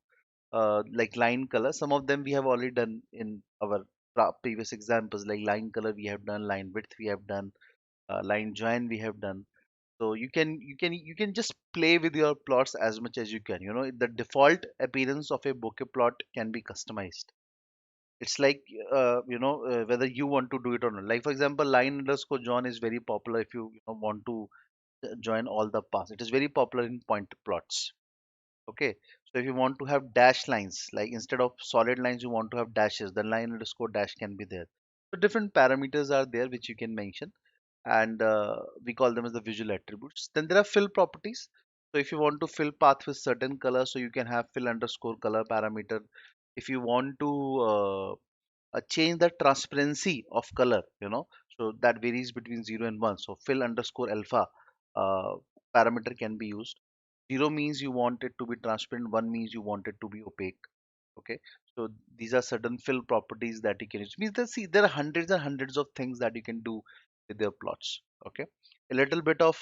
like line color, some of them we have already done in our previous examples. Like line color we have done, line width we have done, line join we have done. So you can just play with your plots as much as you can. You know, the default appearance of a bokeh plot can be customized. It's like whether you want to do it or not. Like for example, line underscore John is very popular if you want to join all the paths. It is very popular in point plots. Okay, so if you want to have dash lines, like instead of solid lines you want to have dashes, then line underscore dash can be there. So different parameters are there which you can mention, and we call them as the visual attributes. Then there are fill properties. So if you want to fill path with certain color, so you can have fill underscore color parameter. If you want to change the transparency of color, so that varies between 0 and 1. So fill underscore alpha uh, parameter can be used. 0 means you want it to be transparent, 1 means you want it to be opaque. Okay, so these are certain fill properties that you can use. Means that, see, there are hundreds and hundreds of things that you can do with your plots. Okay, a little bit of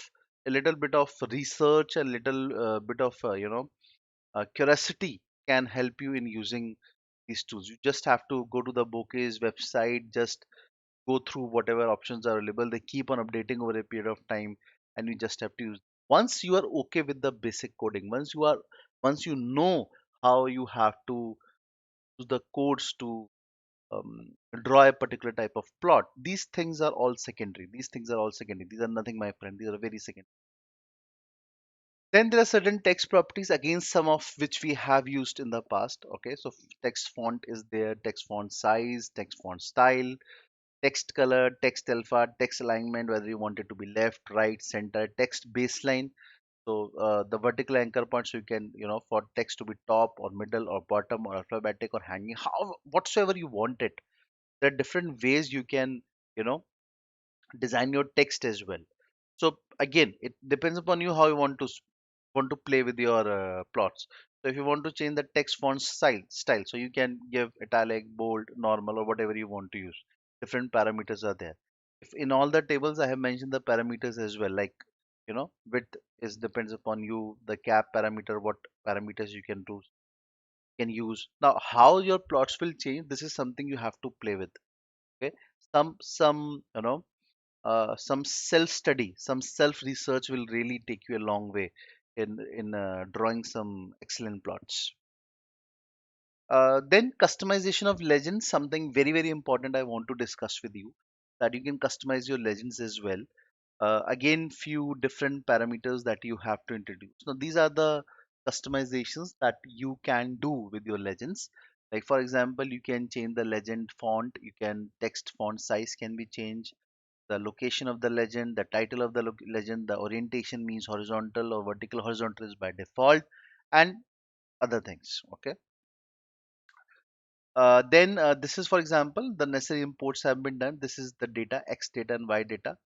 research, a little bit of curiosity can help you in using these tools. You just have to go to the Bokeh's website, just go through whatever options are available. They keep on updating over a period of time, and you just have to use. Once you are okay with the basic coding, once you know how you have to use the codes to draw a particular type of plot, these things are all secondary. These things are all secondary. These are nothing, my friend. These are very secondary. Then there are certain text properties, again, some of which we have used in the past. Okay, so text font is there, text font size, text font style, text color, text alpha, text alignment, whether you want it to be left, right, center, text baseline. So the vertical anchor point, so you can, for text to be top or middle or bottom or alphabetic or hanging, how whatsoever you want it. There are different ways you can, you know, design your text as well. So again, it depends upon you how you want to play with your plots. So if you want to change the text font style, so you can give italic, bold, normal, or whatever you want to use. Different parameters are there. If in all the tables I have mentioned the parameters as well, like width is depends upon you, the cap parameter, what parameters you can use. Now, how your plots will change, this is something you have to play with. Okay, some some self study, some self research will really take you a long way in drawing some excellent plots. Then customization of legends, something very very important I want to discuss with you, that you can customize your legends as well. Again, few different parameters that you have to introduce. Now these are the customizations that you can do with your legends. Like for example, you can change the legend font, you can text font size can be changed, the location of the legend, the title of the legend, the orientation means horizontal or vertical. Horizontal is by default, and other things. Okay. Then this is, for example, the necessary imports have been done. This is the data, X data and Y data.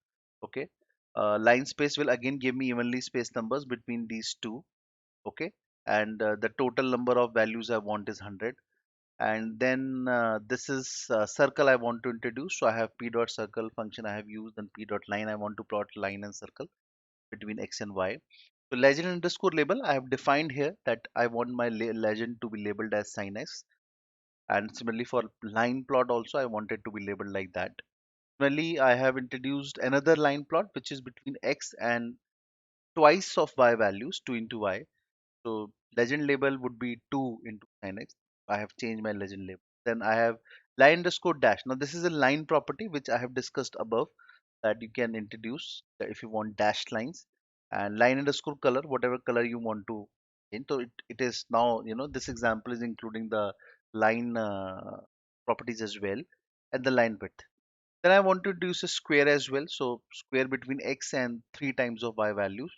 Okay. Line space will again give me evenly spaced numbers between these two. Okay. And the total number of values I want is 100. And then this is circle I want to introduce. So I have p dot circle function I have used, and p dot line I want to plot line and circle between X and Y. So legend underscore label I have defined here that I want my legend to be labeled as sin X, and similarly for line plot also I want it to be labeled like that. Similarly, I have introduced another line plot which is between X and twice of Y values, 2 into Y. So legend label would be 2 into sin X. I have changed my legend label. Then I have line underscore dash. Now this is a line property which I have discussed above, that you can introduce if you want dashed lines, and line underscore color, whatever color you want to change. So it is now, this example is including the line properties as well, and the line width. Then I want to introduce a square as well. So square between X and 3 times of Y values.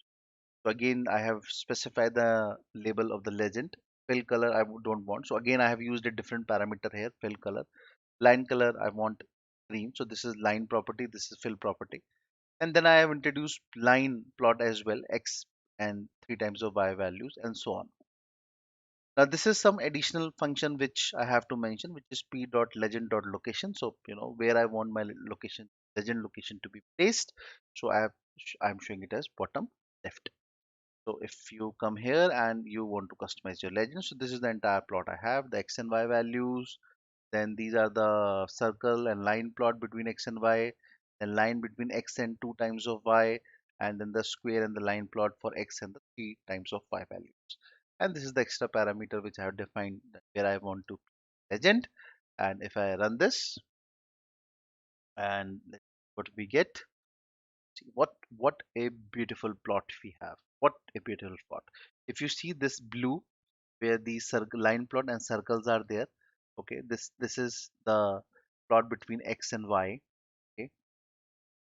So again, I have specified the label of the legend. Fill color don't want. So again, I have used a different parameter here, fill color. Line color, I want green. So this is line property, this is fill property. And then I have introduced line plot as well, X and 3 times of Y values, and so on. Now this is some additional function which I have to mention, which is p dot legend dot location. So where I want my legend location to be placed. So I'm showing it as bottom left. So if you come here and you want to customize your legend, so this is the entire plot I have, the X and Y values. Then these are the circle and line plot between X and Y, then line between X and 2 times of Y, and then the square and the line plot for X and the 3 times of Y values. And this is the extra parameter which I have defined where I want to legend. And if I run this, and let's see what we get. See what a beautiful plot we have. What a beautiful plot. If you see this blue where the circle line plot and circles are there, okay, this is the plot between X and Y. Okay.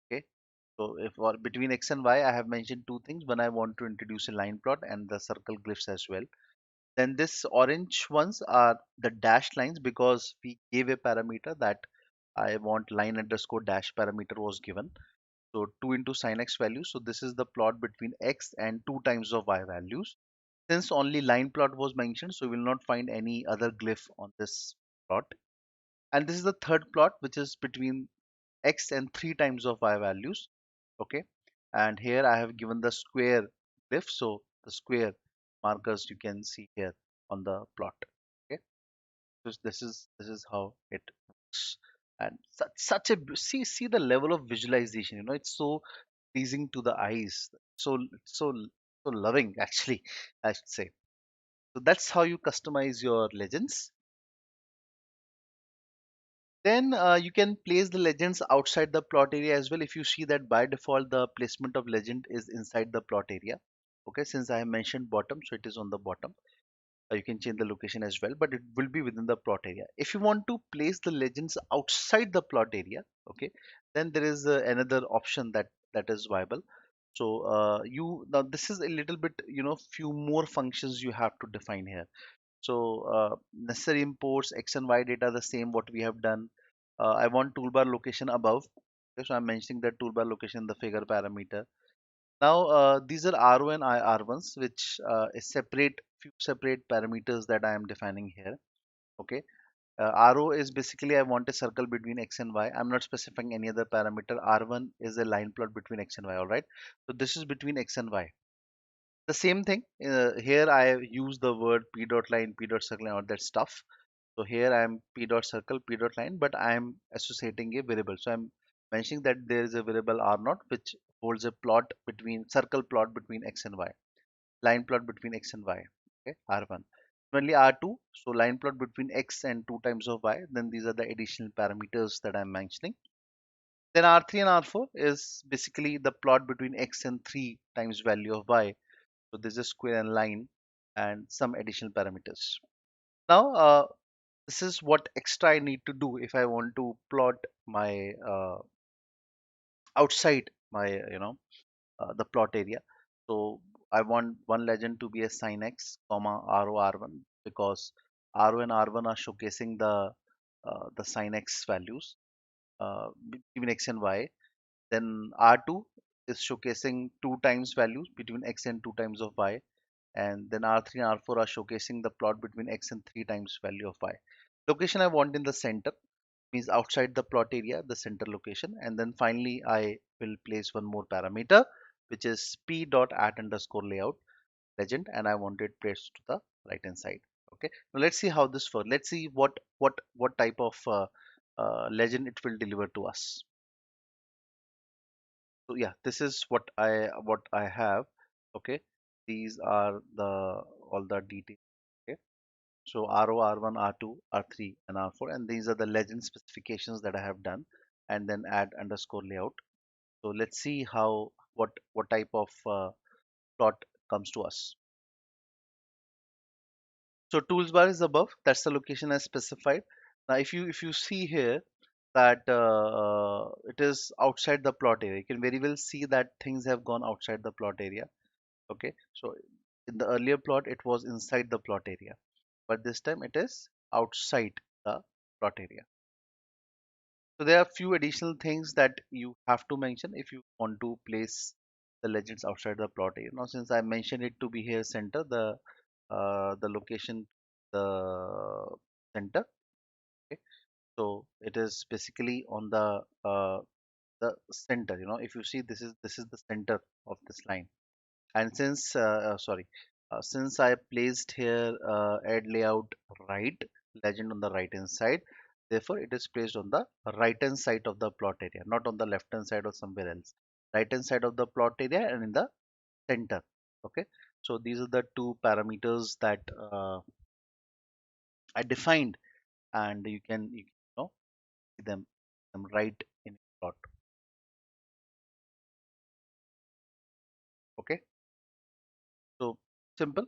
Okay. So if or between X and Y, I have mentioned two things. One, I want to introduce a line plot and the circle glyphs as well. Then this orange ones are the dashed lines, because we gave a parameter that I want line underscore dash parameter was given. So 2 into sin X value. So this is the plot between X and 2 times of Y values. Since only line plot was mentioned, so we will not find any other glyph on this plot. And this is the third plot, which is between X and 3 times of Y values. Okay. And here I have given the square glyph. So the square markers you can see here on the plot. Okay. So this is how it works. And such a see the level of visualization. It's so pleasing to the eyes, so loving actually, I should say. So that's how you customize your legends. Then you can place the legends outside the plot area as well. If you see that by default the placement of legend is inside the plot area. Okay, since I have mentioned bottom, so it is on the bottom. You can change the location as well, but it will be within the plot area. If you want to place the legends outside the plot area, okay, then there is another option that is viable. So you now this is a little bit, few more functions you have to define here. So necessary imports x and y data the same what we have done. I want toolbar location above. Okay, so I'm mentioning that toolbar location in the figure parameter. Now, these are R1 and R1s, which is separate, few separate parameters that I am defining here. Okay. RO is basically I want a circle between X and Y. I'm not specifying any other parameter. R1 is a line plot between X and Y. All right. So this is between X and Y. The same thing here. I use the word P dot line, P dot circle, and all that stuff. So here I am P dot circle, P dot line, but I am associating a variable. So I'm mentioning that there is a variable R naught which holds a plot between circle plot between X and Y, line plot between X and Y. Okay, R1. Similarly, R2, so line plot between X and 2 times of Y. Then these are the additional parameters that I'm mentioning. Then R3 and R4 is basically the plot between X and 3 times value of Y. So this is square and line and some additional parameters. Now, this is what extra I need to do if I want to plot my outside my the plot area. So I want one legend to be a sin x comma ro r1 because ro and r1 are showcasing the sin x values between x and y. Then r2 is showcasing 2 times values between x and 2 times of y, and then r3 and r4 are showcasing the plot between x and 3 times value of y. Location I want in the center, means outside the plot area, the center location. And then finally I will place one more parameter, which is p dot at underscore layout legend, and I want it placed to the right hand side. Okay, now let's see how this works. Let's see what type of legend it will deliver to us. So yeah, this is what I have. Okay, these are the all the details. Okay, so RO, R1, R2, R3, and R4, and these are the legend specifications that I have done, and then add underscore layout. So let's see how what type of plot comes to us. So tools bar is above. That's the location I specified. Now, if you see here that it is outside the plot area, you can very well see that things have gone outside the plot area. Okay, so in the earlier plot it was inside the plot area, but this time it is outside the plot area. So there are few additional things that you have to mention if you want to place the legends outside the plot area. Now, since I mentioned it to be here center, the location, the center. Okay, so it is basically on the center. If you see this is the center of this line. And since I placed here add layout right legend on the right hand side, therefore it is placed on the right hand side of the plot area, not on the left hand side or somewhere else. Right hand side of the plot area and in the center. Okay, so these are the two parameters that I defined, and you can see them right in the plot. Okay, so simple.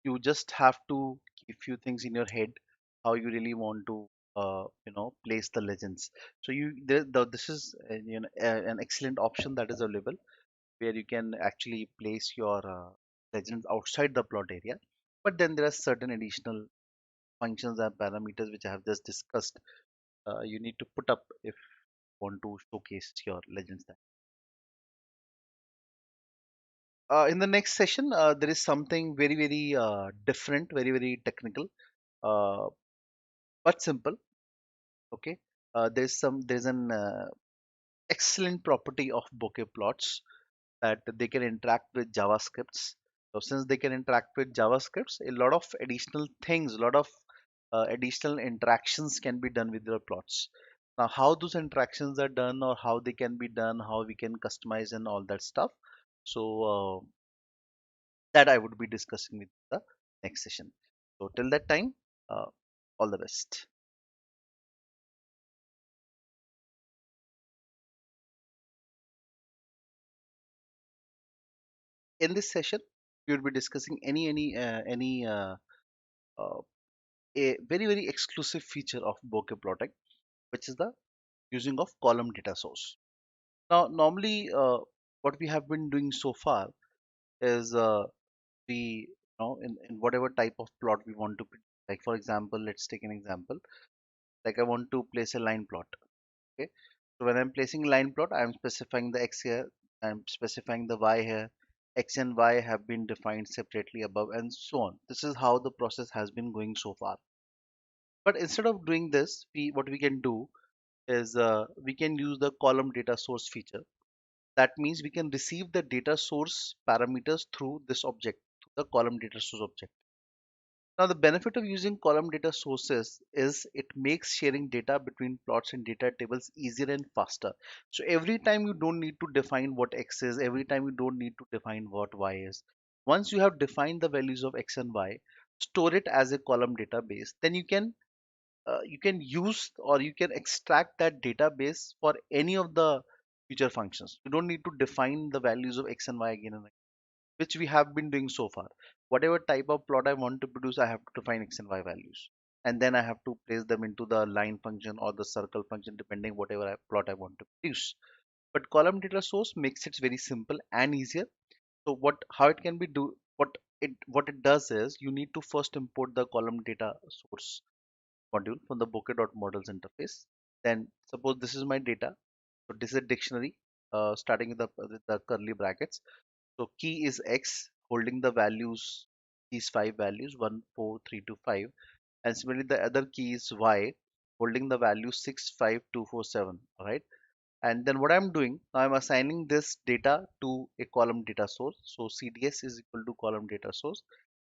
You just have to keep few things in your head how you really want to place the legends. So this is an excellent option that is available where you can actually place your legends outside the plot area, but then there are certain additional functions and parameters which I have just discussed, you need to put up if you want to showcase your legends there. In the next session there is something very different, very technical, uh, but simple. Okay, there's an excellent property of bokeh plots that they can interact with javascripts. So since they can interact with javascripts, a lot of additional things, a lot of additional interactions can be done with your plots. Now, how those interactions are done or how they can be done, how we can customize and all that stuff. So that I would be discussing with the next session. So till that time, uh, all the best. In this session, we will be discussing uh, a very exclusive feature of bokeh plotting, which is the using of column data source. Now, normally, what we have been doing so far is we, in whatever type of plot we want to, like for example, let's take an example. Like I want to place a line plot. Okay, so when I'm placing line plot, I'm specifying the x here, I'm specifying the y here. X and y have been defined separately above, and so on. This is how the process has been going so far. But instead of doing this, we what we can do is we can use the column data source feature. That means we can receive the data source parameters through this object, through the column data source object. Now, the benefit of using column data sources is it makes sharing data between plots and data tables easier and faster. So every time you don't need to define what x is, every time you don't need to define what y is. Once you have defined the values of x and y, store it as a column database, then you can use or you can extract that database for any of the future functions. You don't need to define the values of x and y again and again, which we have been doing so far. Whatever type of plot I want to produce, I have to define x and y values. And then I have to place them into the line function or the circle function, depending whatever plot I want to produce. But column data source makes it very simple and easier. So how it can be what it does is you need to first import the column data source module from the bokeh.models interface. Then suppose this is my data. So this is a dictionary starting with the curly brackets. So key is X holding the values, these five values 1, 4, 3 to 5. And similarly, the other key is Y holding the value 6, 5, 2, 4, 7. All right. And then what I'm doing, I'm assigning this data to a column data source. So CDS is equal to column data source.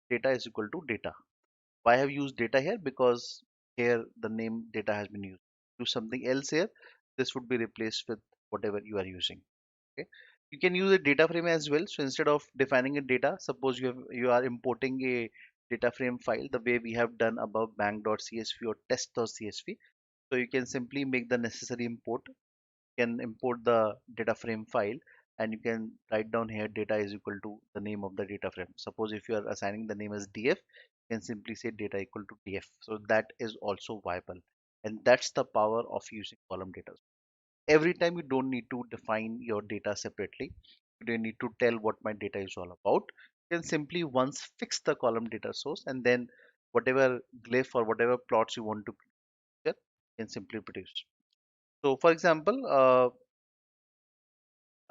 Data is equal to data. Why have used data here? Because here the name data has been used. Do something else here, this would be replaced with whatever you are using. Okay, you can use a data frame as well. So instead of defining a data, suppose you are importing a data frame file the way we have done above bank.csv or test.csv. So you can simply make the necessary import. You can import the data frame file and you can write down here data is equal to the name of the data frame. Suppose if you are assigning the name as df, you can simply say data equal to df. So that is also viable, and that's the power of using column data. Every time you don't need to define your data separately, you don't need to tell what my data is all about. You can simply once fix the column data source, and then whatever glyph or whatever plots you want to get, you can simply produce. So for example,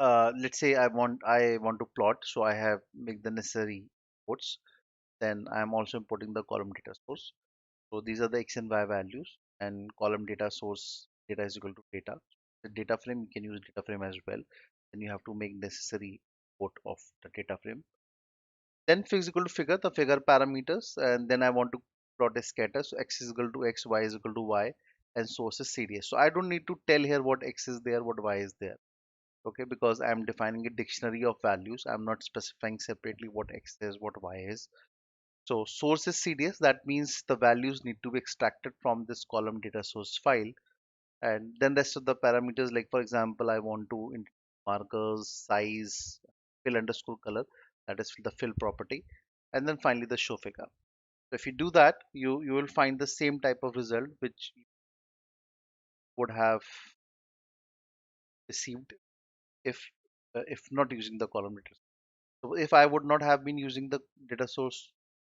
let's say I want to plot, so I have make the necessary imports. Then I am also importing the column data source. So these are the x and y values, and column data source data is equal to data. The data frame, you can use data frame as well. Then you have to make necessary import of the data frame. Then fig is equal to figure, the figure parameters, and then I want to plot a scatter. So x is equal to x, y is equal to y, and source is CDS. So I don't need to tell here what x is there, what y is there. Okay, because I'm defining a dictionary of values. I'm not specifying separately what x is, what y is. So source is CDS. That means the values need to be extracted from this column data source file. And then rest of the parameters, like for example, I want to markers, size, fill underscore color, that is the fill property. And then finally the show figure. So if you do that, you will find the same type of result which you would have received if not using the column data. So if I would not have been using the data source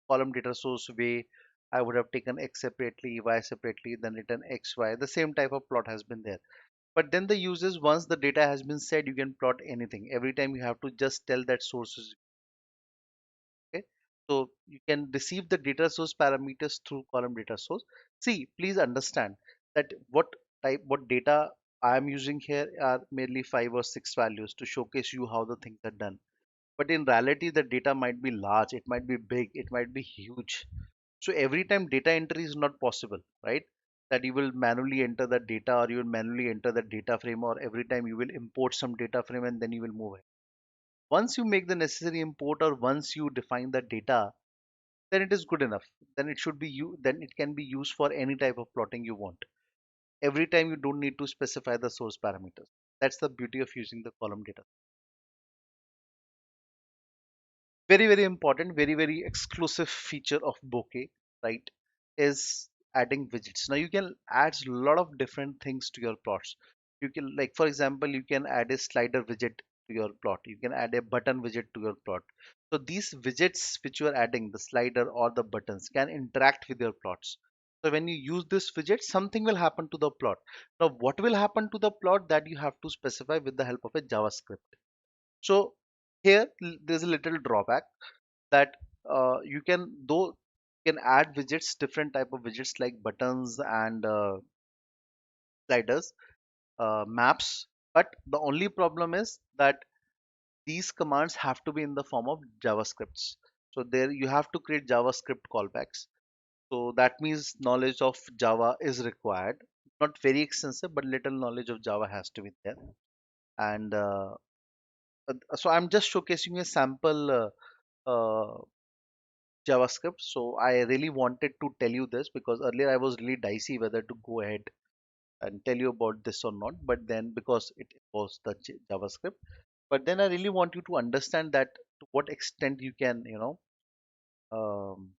column data source way, I would have taken x separately, y separately, then written x, y. The same type of plot has been there. But then the uses, once the data has been said, you can plot anything. Every time you have to just tell that sources. Okay. So you can receive the data source parameters through column data source. See, please understand that what data I am using here are merely 5 or 6 values to showcase you how the things are done. But in reality, the data might be large, it might be big, it might be huge. So every time data entry is not possible, right? That you will manually enter the data, or you will manually enter the data frame, or every time you will import some data frame and then you will move it. Once you make the necessary import, or once you define the data, then it is good enough. Then it should be you. Then it can be used for any type of plotting you want. Every time you don't need to specify the source parameters. That's the beauty of using the column data. Very, very important, very, very exclusive feature of Bokeh, right, is adding widgets. Now you can add a lot of different things to your plots. You can, like, for example, you can add a slider widget to your plot. You can add a button widget to your plot. So these widgets which you are adding, the slider or the buttons, can interact with your plots. So when you use this widget, something will happen to the plot. Now what will happen to the plot, that you have to specify with the help of a JavaScript. So here there's a little drawback, that you can, though you can add widgets, different type of widgets like buttons and sliders, maps, but the only problem is that these commands have to be in the form of JavaScripts. So there you have to create JavaScript callbacks. So that means knowledge of Java is required. Not very extensive, but little knowledge of Java has to be there. And so I'm just showcasing a sample JavaScript. So I really wanted to tell you this, because earlier I was really dicey whether to go ahead and tell you about this or not. But then, because it was the JavaScript, but then I really want you to understand that to what extent you can, um,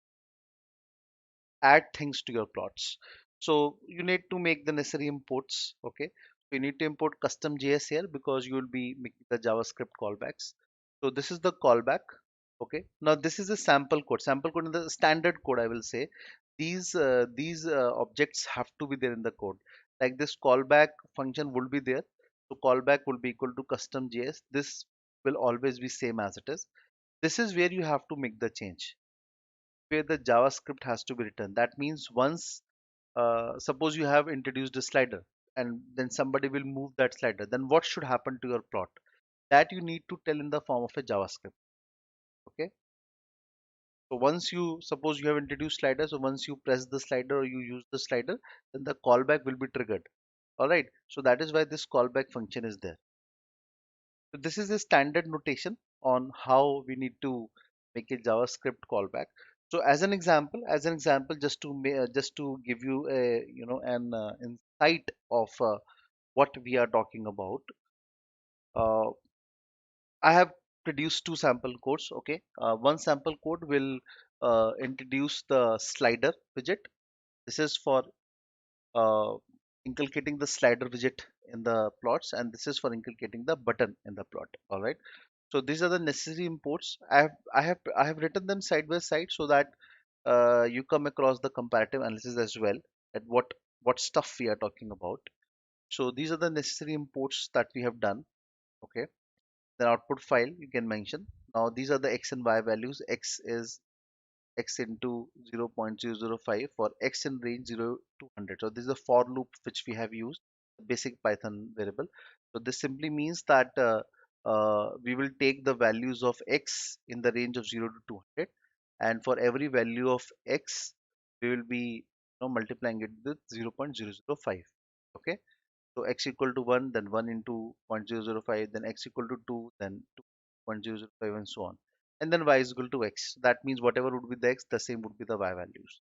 add things to your plots. So you need to make the necessary imports. Okay, so you need to import custom JS here, because you will be making the JavaScript callbacks. So this is the callback. Okay, now this is a sample code. Sample code in the standard code, I will say. These objects have to be there in the code. Like this callback function will be there. So callback will be equal to custom JS. This will always be same as it is. This is where you have to make the change, where the JavaScript has to be written. That means once, suppose you have introduced a slider, and then somebody will move that slider, then what should happen to your plot? That you need to tell in the form of a JavaScript. Okay. So once you, suppose you have introduced slider, so once you press the slider or you use the slider, then the callback will be triggered. All right. So that is why this callback function is there. So this is a standard notation on how we need to make a JavaScript callback. So as an example, just to give you a, an insight of what we are talking about, uh, I have produced two sample codes. Okay, one sample code will introduce the slider widget. This is for uh, inculcating the slider widget in the plots, and this is for inculcating the button in the plot. All right. So these are the necessary imports. I have written them side by side, so that you come across the comparative analysis as well, at what stuff we are talking about. So these are the necessary imports that we have done. Okay. Then output file you can mention. Now these are the x and y values. X is x into 0.005 for x in range 0 to 100. So this is a for loop which we have used, the basic Python variable. So this simply means that we will take the values of x in the range of 0 to 200, and for every value of x we will be, multiplying it with 0.005. Okay, so x equal to 1, then 1 into 0.005, then x equal to 2, then 2.005, and so on. And then y is equal to x. That means whatever would be the x, the same would be the y values.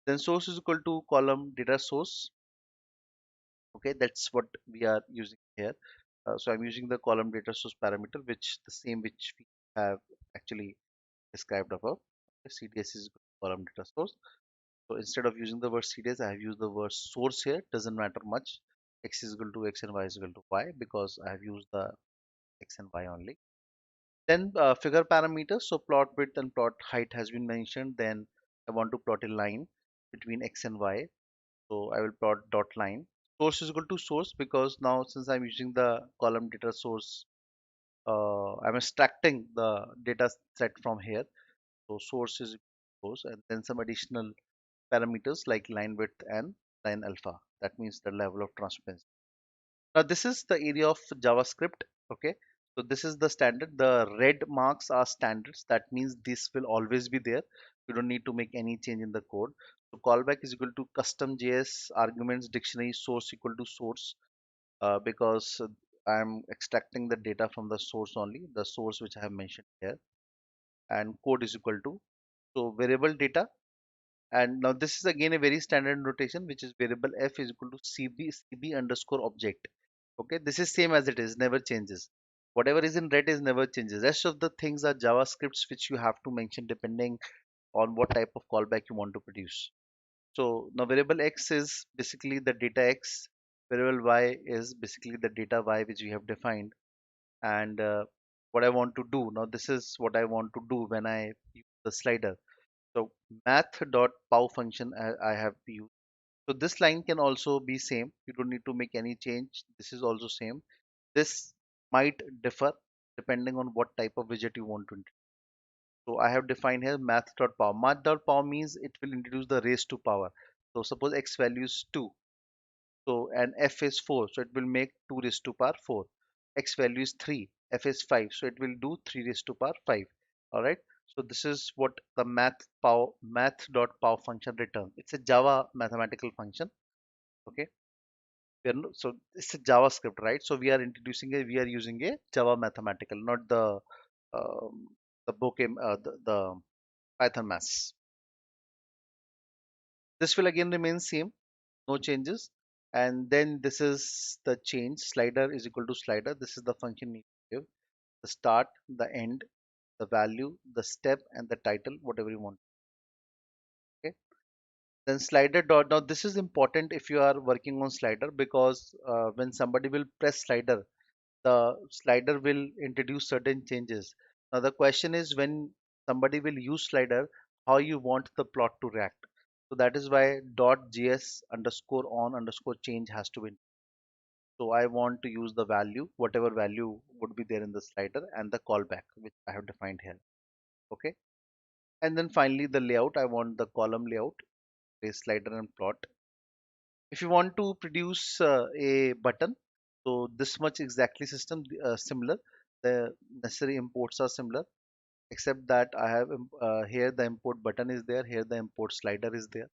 Then source is equal to column data source. Okay, that's what we are using here. So I'm using the column data source parameter, which the same which we have actually described above. Okay, CDS is equal to column data source. So instead of using the word CDS, I have used the word source here. Doesn't matter much. X is equal to x and y is equal to y, because I have used the x and y only. Then figure parameters. So plot width and plot height has been mentioned. Then I want to plot a line between x and y. So I will plot dot line. Source is equal to source, because now since I'm using the column data source, I'm extracting the data set from here. So source is source, and then some additional parameters like line width and line alpha. That means the level of transparency. Now this is the area of JavaScript. Okay, so this is the standard. The red marks are standards. That means this will always be there. You don't need to make any change in the code. So callback is equal to custom JS arguments dictionary source equal to source, because I'm extracting the data from the source only, the source which I have mentioned here, and code is equal to, so variable data. And now this is again a very standard notation, which is variable f is equal to cb underscore object. Okay, this is same as it is, never changes. Whatever is in red is never changes. Rest of the things are JavaScripts which you have to mention depending on what type of callback you want to produce. So now variable x is basically the data x, variable y is basically the data y which we have defined. And what I want to do now, this is what I want to do when I use the slider. So math.pow function I have used. So this line can also be same. You don't need to make any change. This is also same. This might differ depending on what type of widget you want to introduce. So I have defined here math.power. Math.power means it will introduce the raise to power. So suppose x value is 2. So and f is 4. So it will make 2 raised to power 4. X value is 3. F is 5. So it will do 3 raised to power 5. Alright. So this is what the math.power function returns. It's a Java mathematical function. Okay. So it's a JavaScript, right? So we are using a Java mathematical, not um, the Bokeh, the Python maths. This will again remain same, no changes. And then this is the change. Slider is equal to slider. This is the function you give. The start, the end, the value, the step, and the title, whatever you want. Okay. Then slider dot. Now this is important if you are working on slider, because when somebody will press slider, the slider will introduce certain changes. Now the question is, when somebody will use slider, how you want the plot to react. So that is why .js underscore on underscore change has to be. So I want to use the value, whatever value would be there in the slider, and the callback, which I have defined here. Okay. And then finally the layout, I want the column layout, place slider and plot. If you want to produce a button, so this much exactly system similar. The necessary imports are similar, except that I have here the import button is there, here the import slider is there.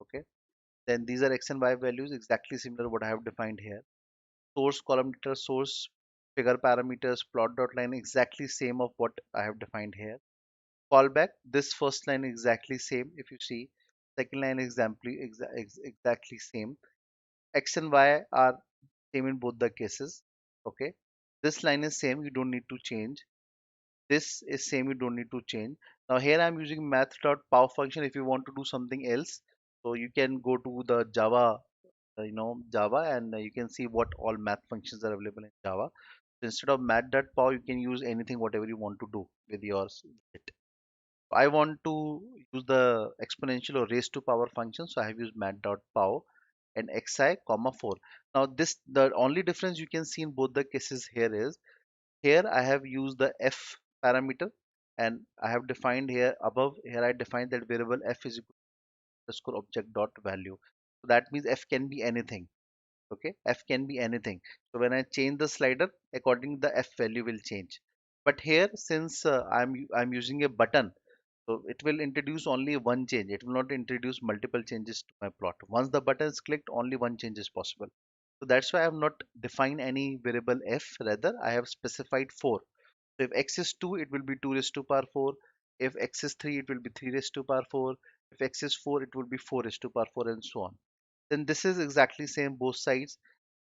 Okay. Then these are x and y values exactly similar what I have defined here. Source column data, source figure parameters, plot dot line exactly same of what I have defined here. Callback, this first line exactly same if you see. Second line exactly same. X and y are same in both the cases. Okay. This line is same, you don't need to change. This is same, you don't need to change. Now here I'm using math.pow function. If you want to do something else, so you can go to the Java, Java, and you can see what all math functions are available in Java. So instead of math.pow, you can use anything whatever you want to do with yours. I want to use the exponential or raised to power function, so I have used math.pow and xi comma 4. Now this, the only difference you can see in both the cases here is, here I have used the f parameter, and I have defined here above, here I defined that variable f is equal to underscore object dot value. So that means f can be anything. Okay, f can be anything. So when I change the slider, according the f value will change. But here, since I'm using a button, so it will introduce only one change. It will not introduce multiple changes to my plot. Once the button is clicked, only one change is possible. So that's why I have not defined any variable f. Rather, I have specified 4. So if x is 2, it will be 2 raised to power 4. If x is 3, it will be 3 raised to power 4. If x is 4, it will be 4 raised to power 4, and so on. Then this is exactly same both sides.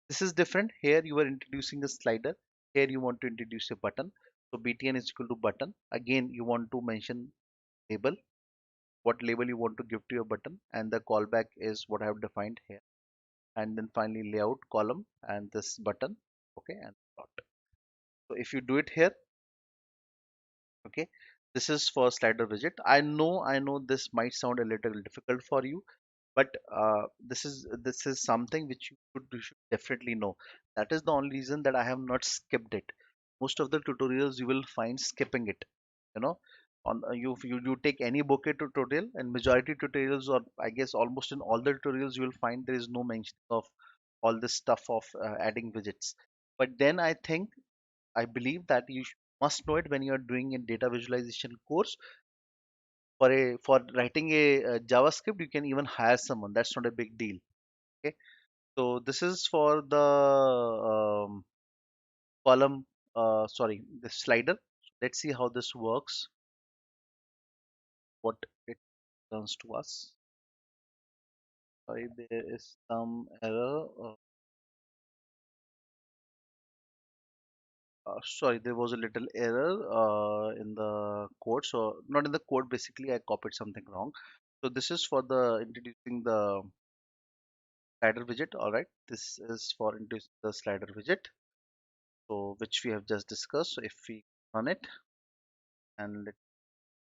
This is different. Here you are introducing a slider. Here you want to introduce a button. So btn is equal to button. Again, you want to mention label, what label you want to give to your button, and the callback is what I have defined here. And then finally layout column and this button. Okay, and plot. So if you do it here, okay, this is for slider widget. I know this might sound a little difficult for you, but this is something which you should definitely know. That is the only reason that I have not skipped it. Most of the tutorials you will find skipping it, you know. On you take any bokeh tutorial, and majority tutorials, or I guess almost in all the tutorials, you will find there is no mention of all this stuff of adding widgets. But then I believe that you must know it when you are doing a data visualization course. For writing a JavaScript, you can even hire someone. That's not a big deal. Okay. So this is for the column, sorry, the slider. Let's see how this works, what it turns to us. Sorry, there is some error. Sorry, there was a little error in the code. So not in the code, basically I copied something wrong. So this is for the introducing the slider widget. All right, this is for introducing the slider widget. So which we have just discussed. So if we run it and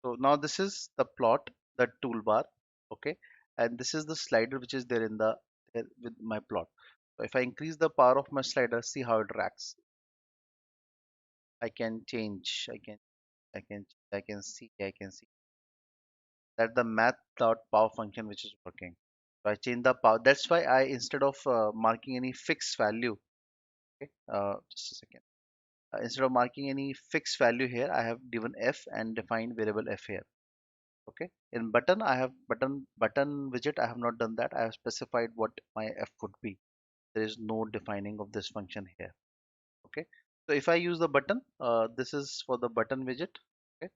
so now this is the plot, the toolbar, okay, and this is the slider which is there in the there with my plot. So if I increase the power of my slider, see how it tracks. I can change. I can see that the math dot power function which is working. So I change the power. That's why I instead of marking any fixed value, okay, just a second. Instead of marking any fixed value here, I have given f and defined variable f here. Okay. In button, I have button widget. I have not done that. I have specified what my f would be. There is no defining of this function here. Okay. So if I use the button, this is for the button widget. Okay.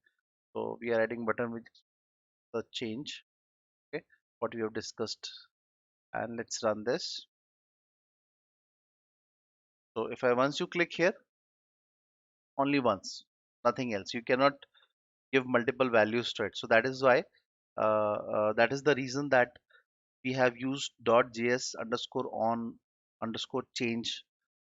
So we are adding button widget, the change. Okay. What we have discussed, and let's run this. So if I once you click here, only once, nothing else. You cannot give multiple values to it. So that is why that is the reason that we have used .js underscore on underscore change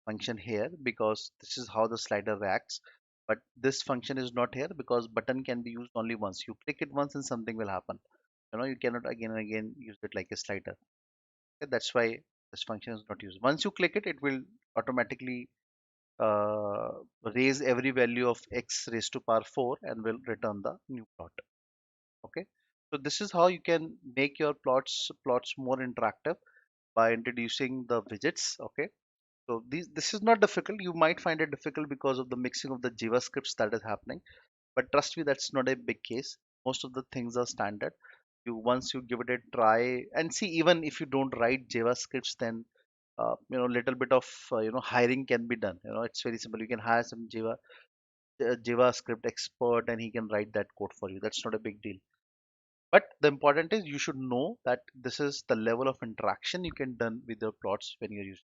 function here, because this is how the slider reacts. But this function is not here because button can be used only once. You click it once and something will happen. You cannot again and again use it like a slider. Okay, that's why this function is not used. Once you click it, it will automatically uh, raise every value of x raised to power 4 and will return the new plot. Okay, so this is how you can make your plots more interactive by introducing the widgets. Okay, so this is not difficult. You might find it difficult because of the mixing of the JavaScripts that is happening, but trust me, that's not a big case. Most of the things are standard. You once you give it a try and see, even if you don't write JavaScripts, then little bit of hiring can be done. It's very simple. You can hire some JavaScript expert and he can write that code for you. That's not a big deal. But the important is you should know that this is the level of interaction you can done with your plots when you're using.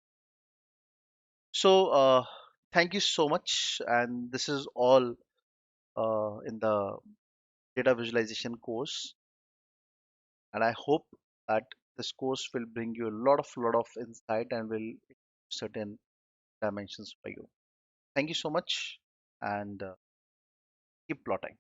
So thank you so much, and this is all in the data visualization course. And I hope that this course will bring you a lot of insight and will certain dimensions for you. Thank you so much, and keep plotting.